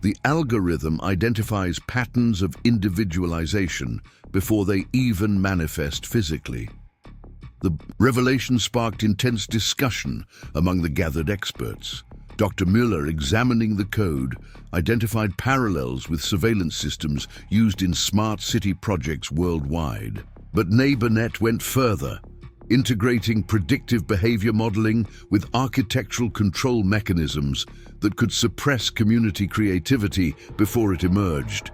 The algorithm identifies patterns of individualization before they even manifest physically. The revelation sparked intense discussion among the gathered experts. Dr. Mueller, examining the code, identified parallels with surveillance systems used in smart city projects worldwide. But NeighborNet went further, integrating predictive behavior modeling with architectural control mechanisms that could suppress community creativity before it emerged.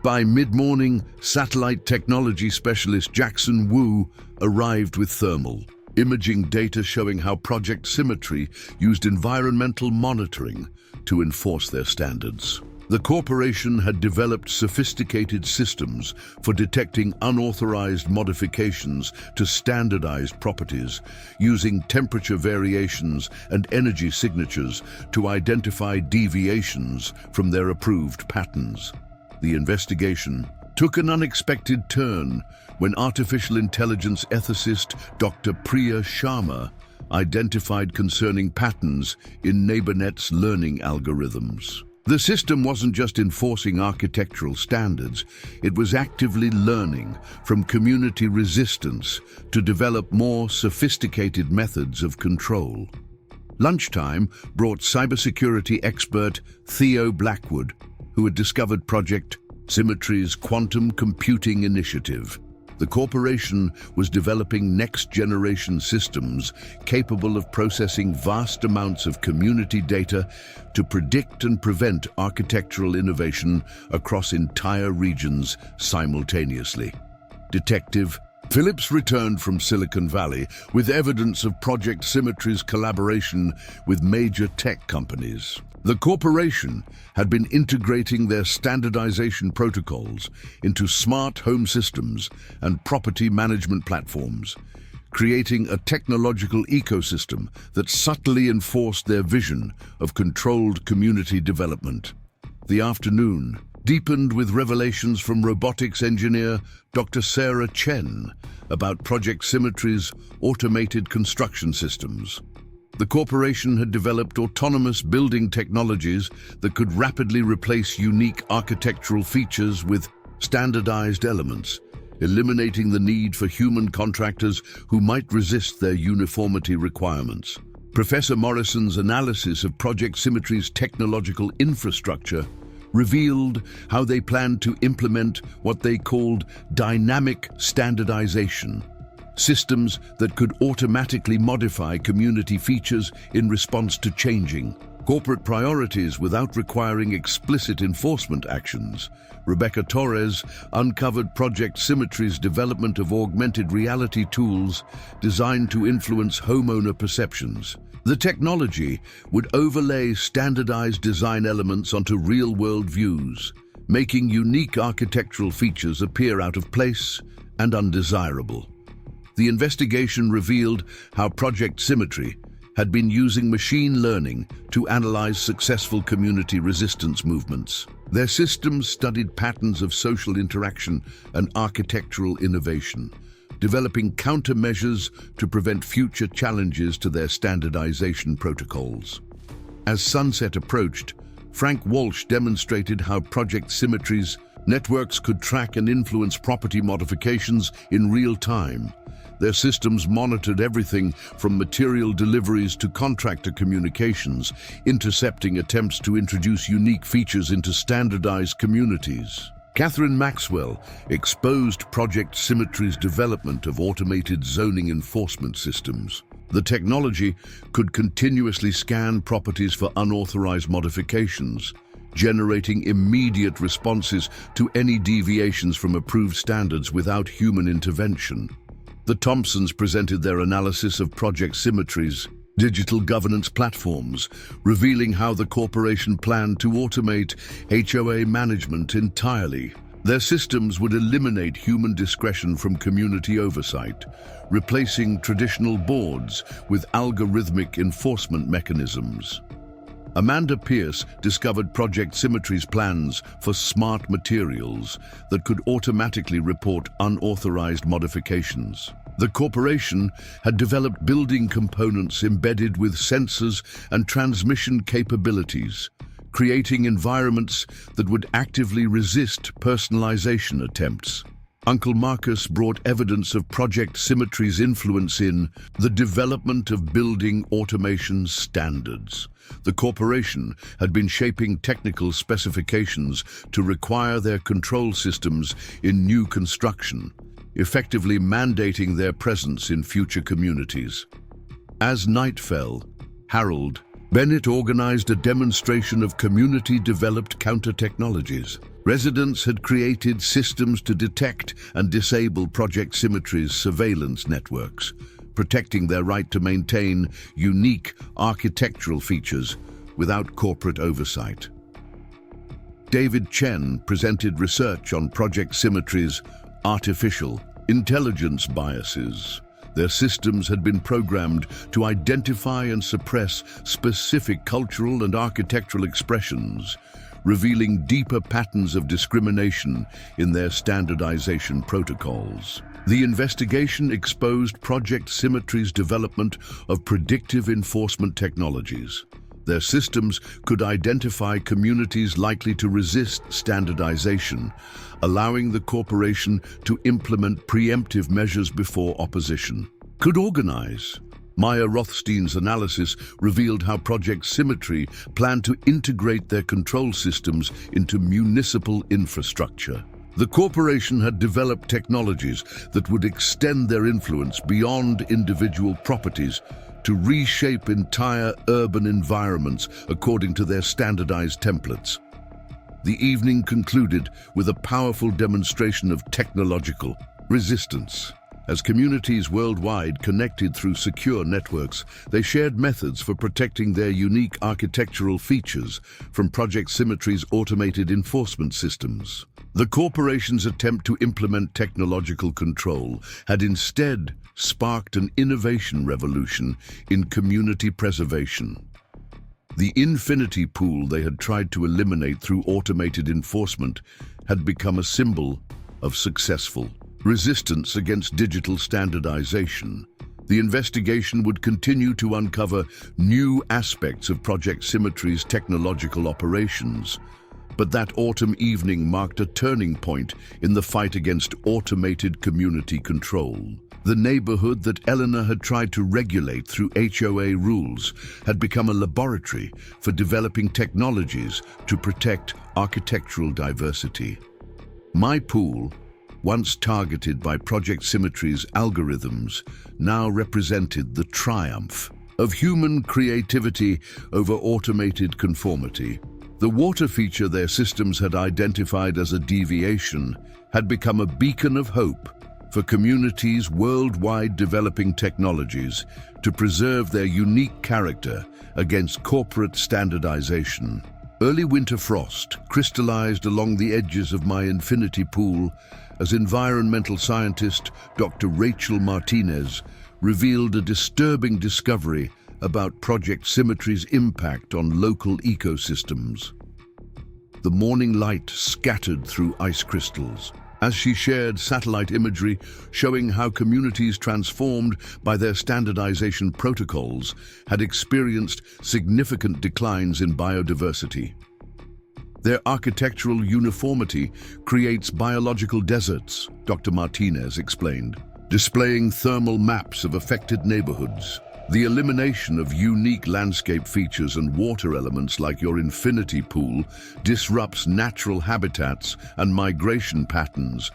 By mid-morning, satellite technology specialist Jackson Wu arrived with thermal imaging data showing how Project Symmetry used environmental monitoring to enforce their standards. The corporation had developed sophisticated systems for detecting unauthorized modifications to standardized properties, using temperature variations and energy signatures to identify deviations from their approved patterns. The investigation took an unexpected turn when artificial intelligence ethicist Dr. Priya Sharma identified concerning patterns in NeighborNet's learning algorithms. The system wasn't just enforcing architectural standards, it was actively learning from community resistance to develop more sophisticated methods of control. Lunchtime brought cybersecurity expert Theo Blackwood, who had discovered Project Symmetry's quantum computing initiative. The corporation was developing next-generation systems capable of processing vast amounts of community data to predict and prevent architectural innovation across entire regions simultaneously. Detective Phillips returned from Silicon Valley with evidence of Project Symmetry's collaboration with major tech companies. The corporation had been integrating their standardization protocols into smart home systems and property management platforms, creating a technological ecosystem that subtly enforced their vision of controlled community development. The afternoon deepened with revelations from robotics engineer Dr. Sarah Chen about Project Symmetry's automated construction systems. The corporation had developed autonomous building technologies that could rapidly replace unique architectural features with standardized elements, eliminating the need for human contractors who might resist their uniformity requirements. Professor Morrison's analysis of Project Symmetry's technological infrastructure revealed how they planned to implement what they called dynamic standardization, systems that could automatically modify community features in response to changing corporate priorities without requiring explicit enforcement actions. Rebecca Torres uncovered Project Symmetry's development of augmented reality tools designed to influence homeowner perceptions. The technology would overlay standardized design elements onto real-world views, making unique architectural features appear out of place and undesirable. The investigation revealed how Project Symmetry had been using machine learning to analyze successful community resistance movements. Their systems studied patterns of social interaction and architectural innovation, developing countermeasures to prevent future challenges to their standardization protocols. As sunset approached, Frank Walsh demonstrated how Project Symmetry's networks could track and influence property modifications in real time. Their systems monitored everything from material deliveries to contractor communications, intercepting attempts to introduce unique features into standardized communities. Catherine Maxwell exposed Project Symmetry's development of automated zoning enforcement systems. The technology could continuously scan properties for unauthorized modifications, generating immediate responses to any deviations from approved standards without human intervention. The Thompsons presented their analysis of Project Symmetry's digital governance platforms, revealing how the corporation planned to automate HOA management entirely. Their systems would eliminate human discretion from community oversight, replacing traditional boards with algorithmic enforcement mechanisms. Amanda Pierce discovered Project Symmetry's plans for smart materials that could automatically report unauthorized modifications. The corporation had developed building components embedded with sensors and transmission capabilities, creating environments that would actively resist personalization attempts. Uncle Marcus brought evidence of Project Symmetry's influence in the development of building automation standards. The corporation had been shaping technical specifications to require their control systems in new construction, effectively mandating their presence in future communities. As night fell, Harold Bennett organized a demonstration of community-developed counter-technologies. Residents had created systems to detect and disable Project Symmetry's surveillance networks, protecting their right to maintain unique architectural features without corporate oversight. David Chen presented research on Project Symmetry's artificial intelligence biases. Their systems had been programmed to identify and suppress specific cultural and architectural expressions, revealing deeper patterns of discrimination in their standardization protocols. The investigation exposed Project Symmetry's development of predictive enforcement technologies. Their systems could identify communities likely to resist standardization, allowing the corporation to implement preemptive measures before opposition could organize. Maya Rothstein's analysis revealed how Project Symmetry planned to integrate their control systems into municipal infrastructure. The corporation had developed technologies that would extend their influence beyond individual properties to reshape entire urban environments according to their standardized templates. The evening concluded with a powerful demonstration of technological resistance. As communities worldwide connected through secure networks, they shared methods for protecting their unique architectural features from Project Symmetry's automated enforcement systems. The corporation's attempt to implement technological control had instead sparked an innovation revolution in community preservation. The infinity pool they had tried to eliminate through automated enforcement had become a symbol of successful resistance against digital standardization. The investigation would continue to uncover new aspects of Project Symmetry's technological operations, but that autumn evening marked a turning point in the fight against automated community control. The neighborhood that Eleanor had tried to regulate through HOA rules had become a laboratory for developing technologies to protect architectural diversity. My Pool once targeted by Project Symmetry's algorithms, now represented the triumph of human creativity over automated conformity. The water feature their systems had identified as a deviation had become a beacon of hope for communities worldwide developing technologies to preserve their unique character against corporate standardization. Early winter frost crystallized along the edges of my infinity pool as environmental scientist Dr. Rachel Martinez revealed a disturbing discovery about Project Symmetry's impact on local ecosystems. The morning light scattered through ice crystals as she shared satellite imagery showing how communities transformed by their standardization protocols had experienced significant declines in biodiversity. Their architectural uniformity creates biological deserts, Dr. Martinez explained, displaying thermal maps of affected neighborhoods. The elimination of unique landscape features and water elements like your infinity pool disrupts natural habitats and migration patterns.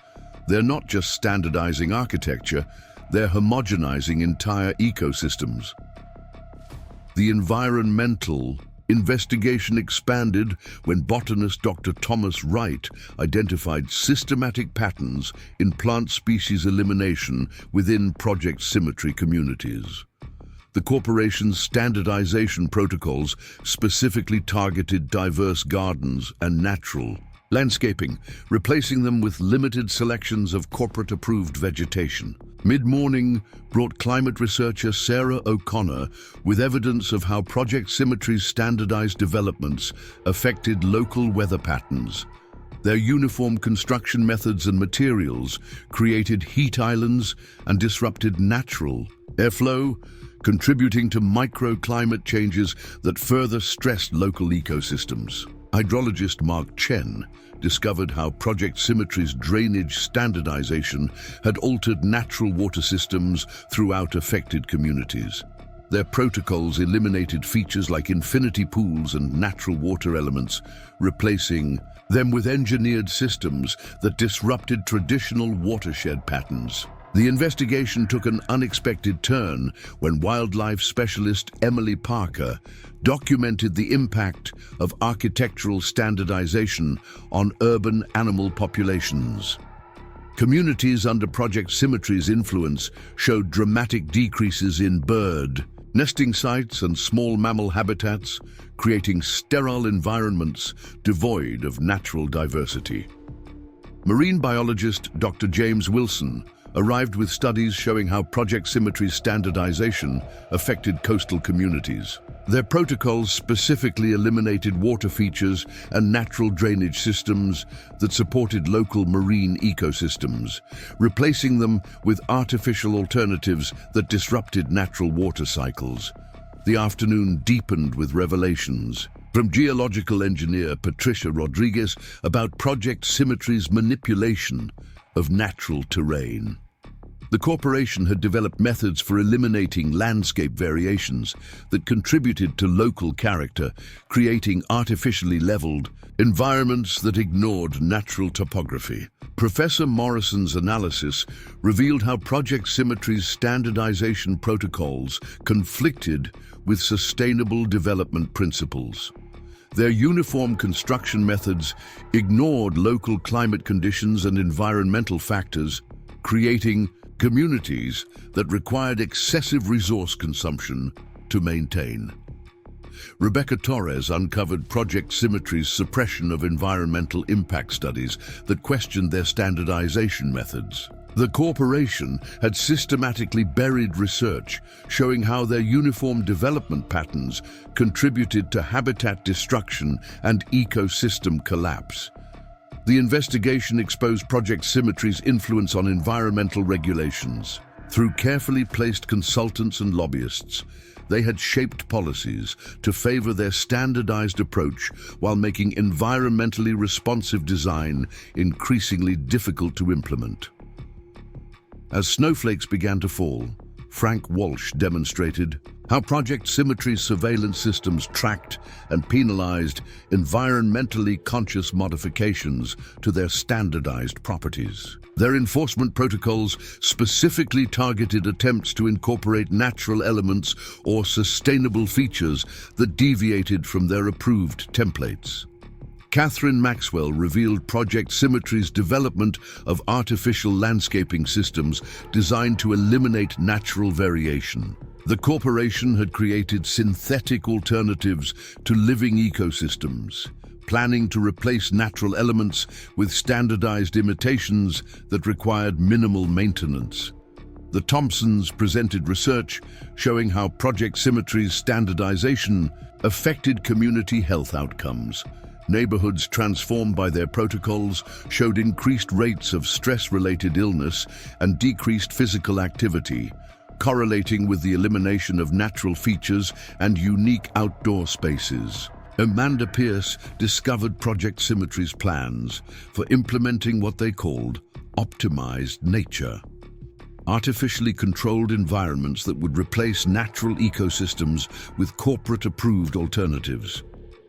They're not just standardizing architecture, they're homogenizing entire ecosystems. The environmental investigation expanded when botanist Dr. Thomas Wright identified systematic patterns in plant species elimination within Project Symmetry communities. The corporation's standardization protocols specifically targeted diverse gardens and natural landscaping, replacing them with limited selections of corporate-approved vegetation. Mid-morning brought climate researcher Sarah O'Connor with evidence of how Project Symmetry's standardized developments affected local weather patterns. Their uniform construction methods and materials created heat islands and disrupted natural airflow, contributing to microclimate changes that further stressed local ecosystems. Hydrologist Mark Chen discovered how Project Symmetry's drainage standardization had altered natural water systems throughout affected communities. Their protocols eliminated features like infinity pools and natural water elements, replacing them with engineered systems that disrupted traditional watershed patterns. The investigation took an unexpected turn when wildlife specialist Emily Parker documented the impact of architectural standardization on urban animal populations. Communities under Project Symmetry's influence showed dramatic decreases in bird nesting sites and small mammal habitats, creating sterile environments devoid of natural diversity. Marine biologist Dr. James Wilson arrived with studies showing how Project Symmetry's standardization affected coastal communities. Their protocols specifically eliminated water features and natural drainage systems that supported local marine ecosystems, replacing them with artificial alternatives that disrupted natural water cycles. The afternoon deepened with revelations from geological engineer Patricia Rodriguez about Project Symmetry's manipulation of natural terrain. The corporation had developed methods for eliminating landscape variations that contributed to local character, creating artificially leveled environments that ignored natural topography. Professor Morrison's analysis revealed how Project Symmetry's standardization protocols conflicted with sustainable development principles. Their uniform construction methods ignored local climate conditions and environmental factors, creating communities that required excessive resource consumption to maintain. Rebecca Torres uncovered Project Symmetry's suppression of environmental impact studies that questioned their standardization methods. The corporation had systematically buried research showing how their uniform development patterns contributed to habitat destruction and ecosystem collapse. The investigation exposed Project Symmetry's influence on environmental regulations. Through carefully placed consultants and lobbyists, they had shaped policies to favor their standardized approach while making environmentally responsive design increasingly difficult to implement. As snowflakes began to fall, Frank Walsh demonstrated How Project Symmetry's surveillance systems tracked and penalized environmentally conscious modifications to their standardized properties. Their enforcement protocols specifically targeted attempts to incorporate natural elements or sustainable features that deviated from their approved templates. Catherine Maxwell revealed Project Symmetry's development of artificial landscaping systems designed to eliminate natural variation. The corporation had created synthetic alternatives to living ecosystems, planning to replace natural elements with standardized imitations that required minimal maintenance. The Thompsons presented research showing how Project Symmetry's standardization affected community health outcomes. Neighborhoods transformed by their protocols showed increased rates of stress-related illness and decreased physical activity, correlating with the elimination of natural features and unique outdoor spaces. Amanda Pierce discovered Project Symmetry's plans for implementing what they called optimized nature, artificially controlled environments that would replace natural ecosystems with corporate-approved alternatives.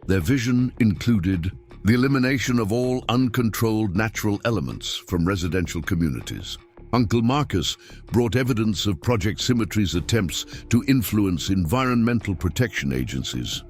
Their vision included the elimination of all uncontrolled natural elements from residential communities. Uncle Marcus brought evidence of Project Symmetry's attempts to influence environmental protection agencies.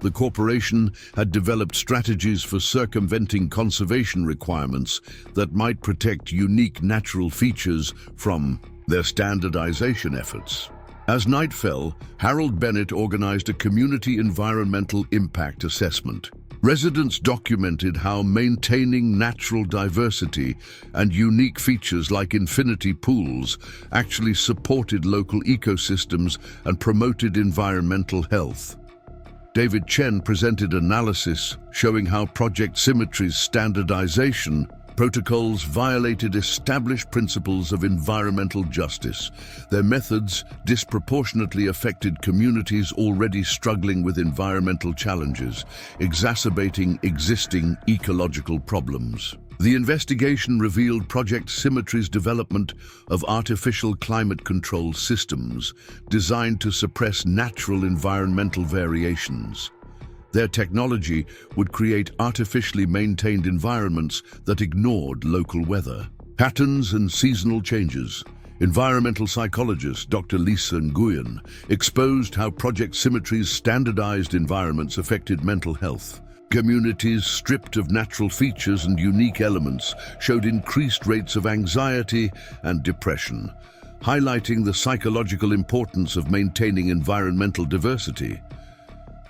The corporation had developed strategies for circumventing conservation requirements that might protect unique natural features from their standardization efforts. As night fell, Harold Bennett organized a community environmental impact assessment. Residents documented how maintaining natural diversity and unique features like infinity pools actually supported local ecosystems and promoted environmental health. David Chen presented analysis showing how Project Symmetry's standardization protocols violated established principles of environmental justice. Their methods disproportionately affected communities already struggling with environmental challenges, exacerbating existing ecological problems. The investigation revealed Project Symmetry's development of artificial climate control systems designed to suppress natural environmental variations. Their technology would create artificially maintained environments that ignored local weather, patterns and seasonal changes. Environmental psychologist Dr. Lisa Nguyen exposed how Project Symmetry's standardized environments affected mental health. Communities stripped of natural features and unique elements showed increased rates of anxiety and depression, highlighting the psychological importance of maintaining environmental diversity.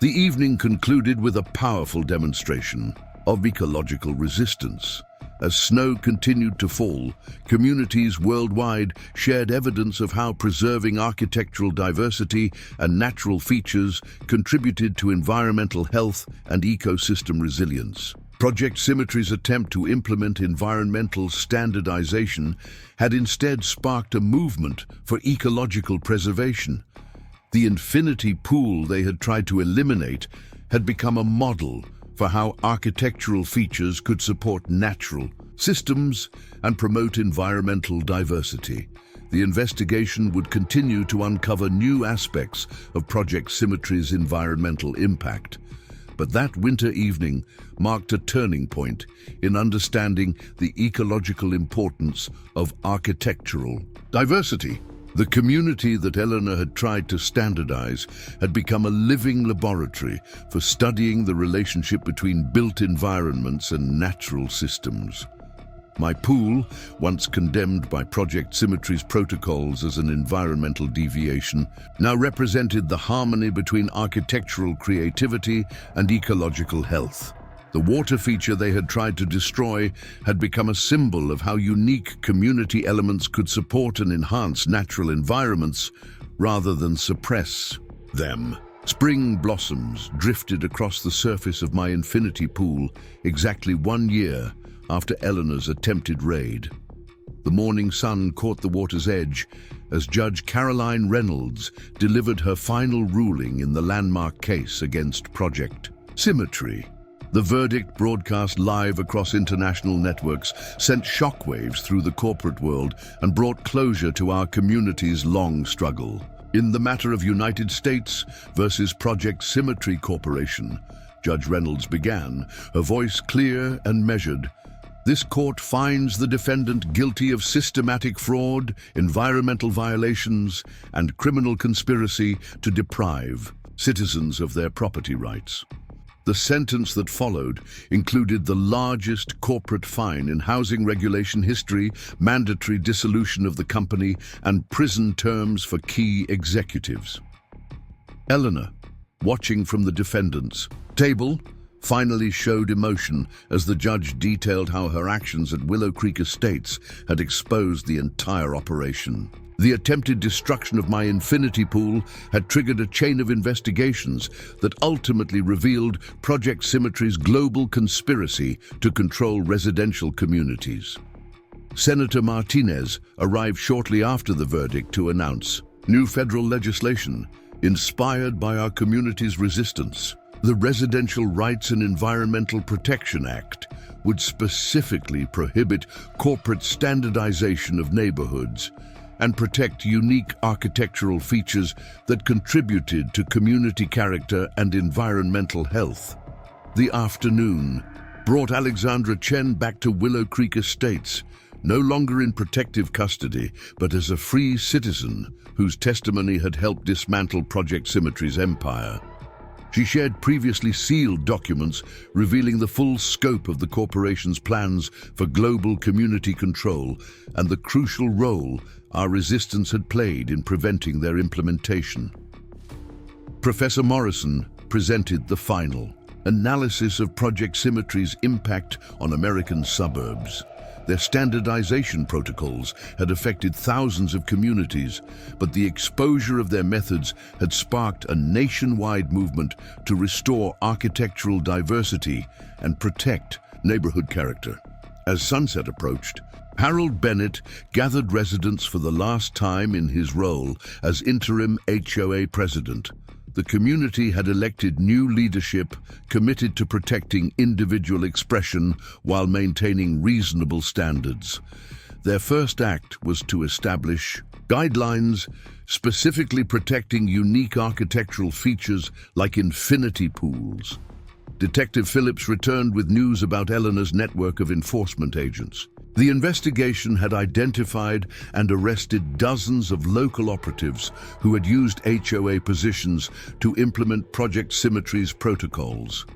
The evening concluded with a powerful demonstration of ecological resistance. As snow continued to fall, communities worldwide shared evidence of how preserving architectural diversity and natural features contributed to environmental health and ecosystem resilience. Project Symmetry's attempt to implement environmental standardization had instead sparked a movement for ecological preservation. The infinity pool they had tried to eliminate had become a model for how architectural features could support natural systems and promote environmental diversity. The investigation would continue to uncover new aspects of Project Symmetry's environmental impact. But that winter evening marked a turning point in understanding the ecological importance of architectural diversity. The community that Eleanor had tried to standardize had become a living laboratory for studying the relationship between built environments and natural systems. My pool, once condemned by Project Symmetry's protocols as an environmental deviation, now represented the harmony between architectural creativity and ecological health. The water feature they had tried to destroy had become a symbol of how unique community elements could support and enhance natural environments rather than suppress them. Spring blossoms drifted across the surface of my infinity pool exactly 1 year after Eleanor's attempted raid. The morning sun caught the water's edge as Judge Caroline Reynolds delivered her final ruling in the landmark case against Project Symmetry. The verdict, broadcast live across international networks, sent shockwaves through the corporate world and brought closure to our community's long struggle. In the matter of United States versus Project Symmetry Corporation, Judge Reynolds began, her voice clear and measured. This court finds the defendant guilty of systematic fraud, environmental violations, and criminal conspiracy to deprive citizens of their property rights. The sentence that followed included the largest corporate fine in housing regulation history, mandatory dissolution of the company, and prison terms for key executives. Eleanor, watching from the defendant's table, finally showed emotion as the judge detailed how her actions at Willow Creek Estates had exposed the entire operation. The attempted destruction of my infinity pool had triggered a chain of investigations that ultimately revealed Project Symmetry's global conspiracy to control residential communities. Senator Martinez arrived shortly after the verdict to announce new federal legislation inspired by our community's resistance. The Residential Rights and Environmental Protection Act would specifically prohibit corporate standardization of neighborhoods and protect unique architectural features that contributed to community character and environmental health. The afternoon brought Alexandra Chen back to Willow Creek Estates, no longer in protective custody, but as a free citizen whose testimony had helped dismantle Project Symmetry's empire. She shared previously sealed documents revealing the full scope of the corporation's plans for global community control and the crucial role our resistance had played in preventing their implementation. Professor Morrison presented the final analysis of Project Symmetry's impact on American suburbs. Their standardization protocols had affected thousands of communities, but the exposure of their methods had sparked a nationwide movement to restore architectural diversity and protect neighborhood character. As sunset approached, Harold Bennett gathered residents for the last time in his role as interim HOA president. The community had elected new leadership committed to protecting individual expression while maintaining reasonable standards. Their first act was to establish guidelines specifically protecting unique architectural features like infinity pools. Detective Phillips returned with news about Eleanor's network of enforcement agents. The investigation had identified and arrested dozens of local operatives who had used HOA positions to implement Project Symmetry's protocols.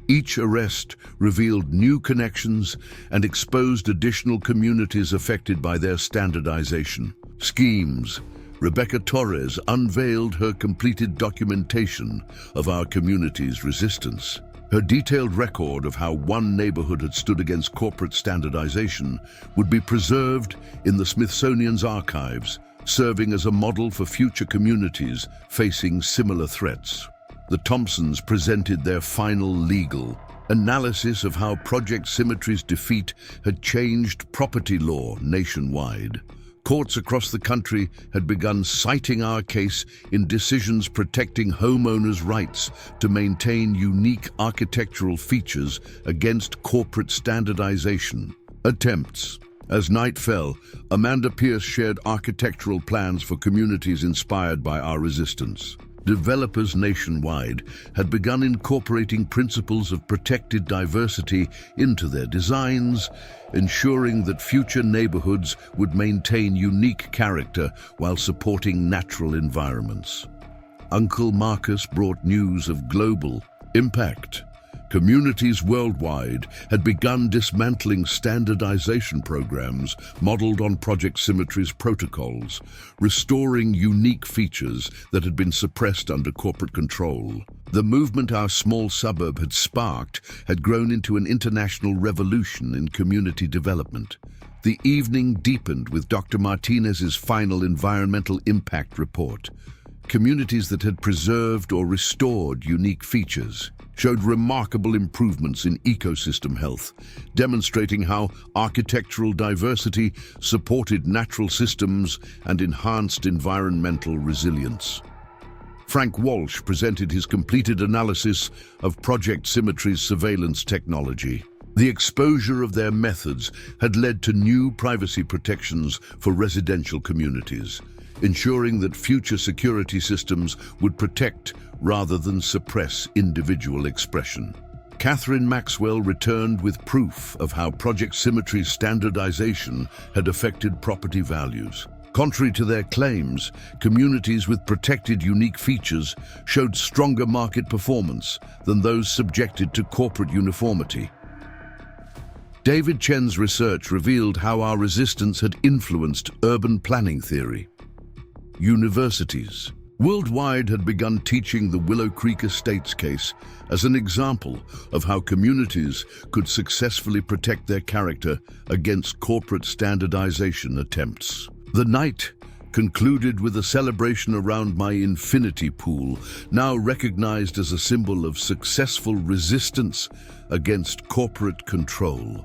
Each arrest revealed new connections and exposed additional communities affected by their standardization schemes. Rebecca Torres unveiled her completed documentation of our community's resistance. Her detailed record of how one neighborhood had stood against corporate standardization would be preserved in the Smithsonian's archives, serving as a model for future communities facing similar threats. The Thompsons presented their final legal analysis of how Project Symmetry's defeat had changed property law nationwide. Courts across the country had begun citing our case in decisions protecting homeowners' rights to maintain unique architectural features against corporate standardization attempts. As night fell, Amanda Pierce shared architectural plans for communities inspired by our resistance. Developers nationwide had begun incorporating principles of protected diversity into their designs, ensuring that future neighborhoods would maintain unique character while supporting natural environments. Uncle Marcus brought news of global impact. Communities worldwide had begun dismantling standardization programs modeled on Project Symmetry's protocols, restoring unique features that had been suppressed under corporate control. The movement our small suburb had sparked had grown into an international revolution in community development. The evening deepened with Dr. Martinez's final environmental impact report. Communities that had preserved or restored unique features showed remarkable improvements in ecosystem health, demonstrating how architectural diversity supported natural systems and enhanced environmental resilience. Frank Walsh presented his completed analysis of Project Symmetry's surveillance technology. The exposure of their methods had led to new privacy protections for residential communities. ensuring that future security systems would protect rather than suppress individual expression. Catherine Maxwell returned with proof of how Project Symmetry's standardization had affected property values. Contrary to their claims, communities with protected unique features showed stronger market performance than those subjected to corporate uniformity. David Chen's research revealed how our resistance had influenced urban planning theory. Universities worldwide had begun teaching the Willow Creek Estates case as an example of how communities could successfully protect their character against corporate standardization attempts. The night concluded with a celebration around my infinity pool, now recognized as a symbol of successful resistance against corporate control.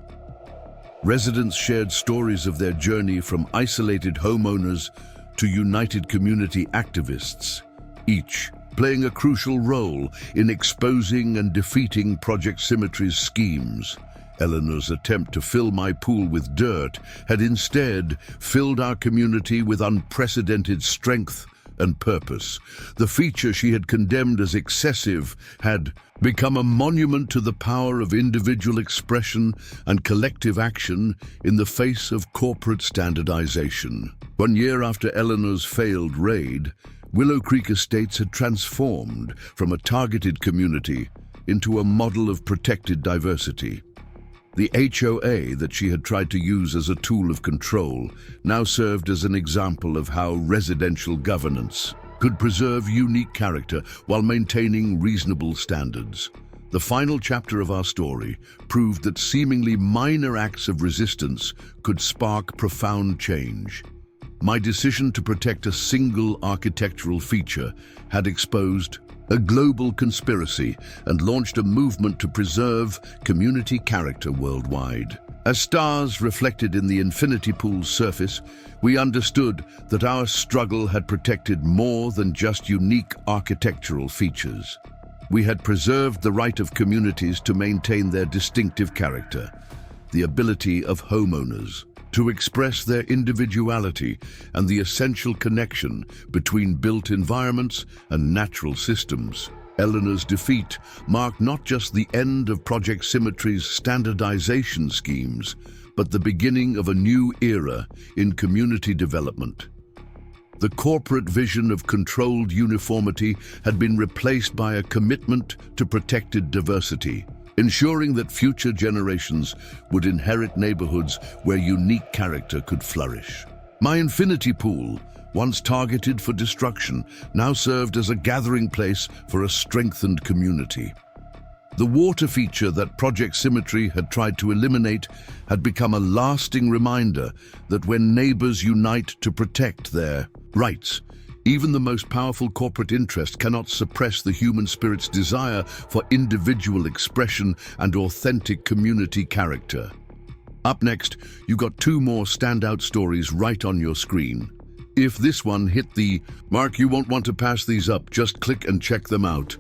Residents shared stories of their journey from isolated homeowners to united community activists, each playing a crucial role in exposing and defeating Project Symmetry's schemes. Eleanor's attempt to fill my pool with dirt had instead filled our community with unprecedented strength and purpose. The feature she had condemned as excessive had become a monument to the power of individual expression and collective action in the face of corporate standardization. 1 year after Eleanor's failed raid, Willow Creek Estates had transformed from a targeted community into a model of protected diversity. The HOA that she had tried to use as a tool of control now served as an example of how residential governance could preserve unique character while maintaining reasonable standards. The final chapter of our story proved that seemingly minor acts of resistance could spark profound change. My decision to protect a single architectural feature had exposed a global conspiracy and launched a movement to preserve community character worldwide. As stars reflected in the infinity pool's surface, we understood that our struggle had protected more than just unique architectural features. We had preserved the right of communities to maintain their distinctive character, the ability of homeowners to express their individuality, and the essential connection between built environments and natural systems. Eleanor's defeat marked not just the end of Project Symmetry's standardization schemes, but the beginning of a new era in community development. The corporate vision of controlled uniformity had been replaced by a commitment to protected diversity, ensuring that future generations would inherit neighborhoods where unique character could flourish. My infinity pool, once targeted for destruction, now served as a gathering place for a strengthened community. The water feature that Project Symmetry had tried to eliminate had become a lasting reminder that when neighbors unite to protect their rights, even the most powerful corporate interest cannot suppress the human spirit's desire for individual expression and authentic community character. Up next, you got 2 more standout stories right on your screen. If this one hit the mark, you won't want to pass these up. Just click and check them out.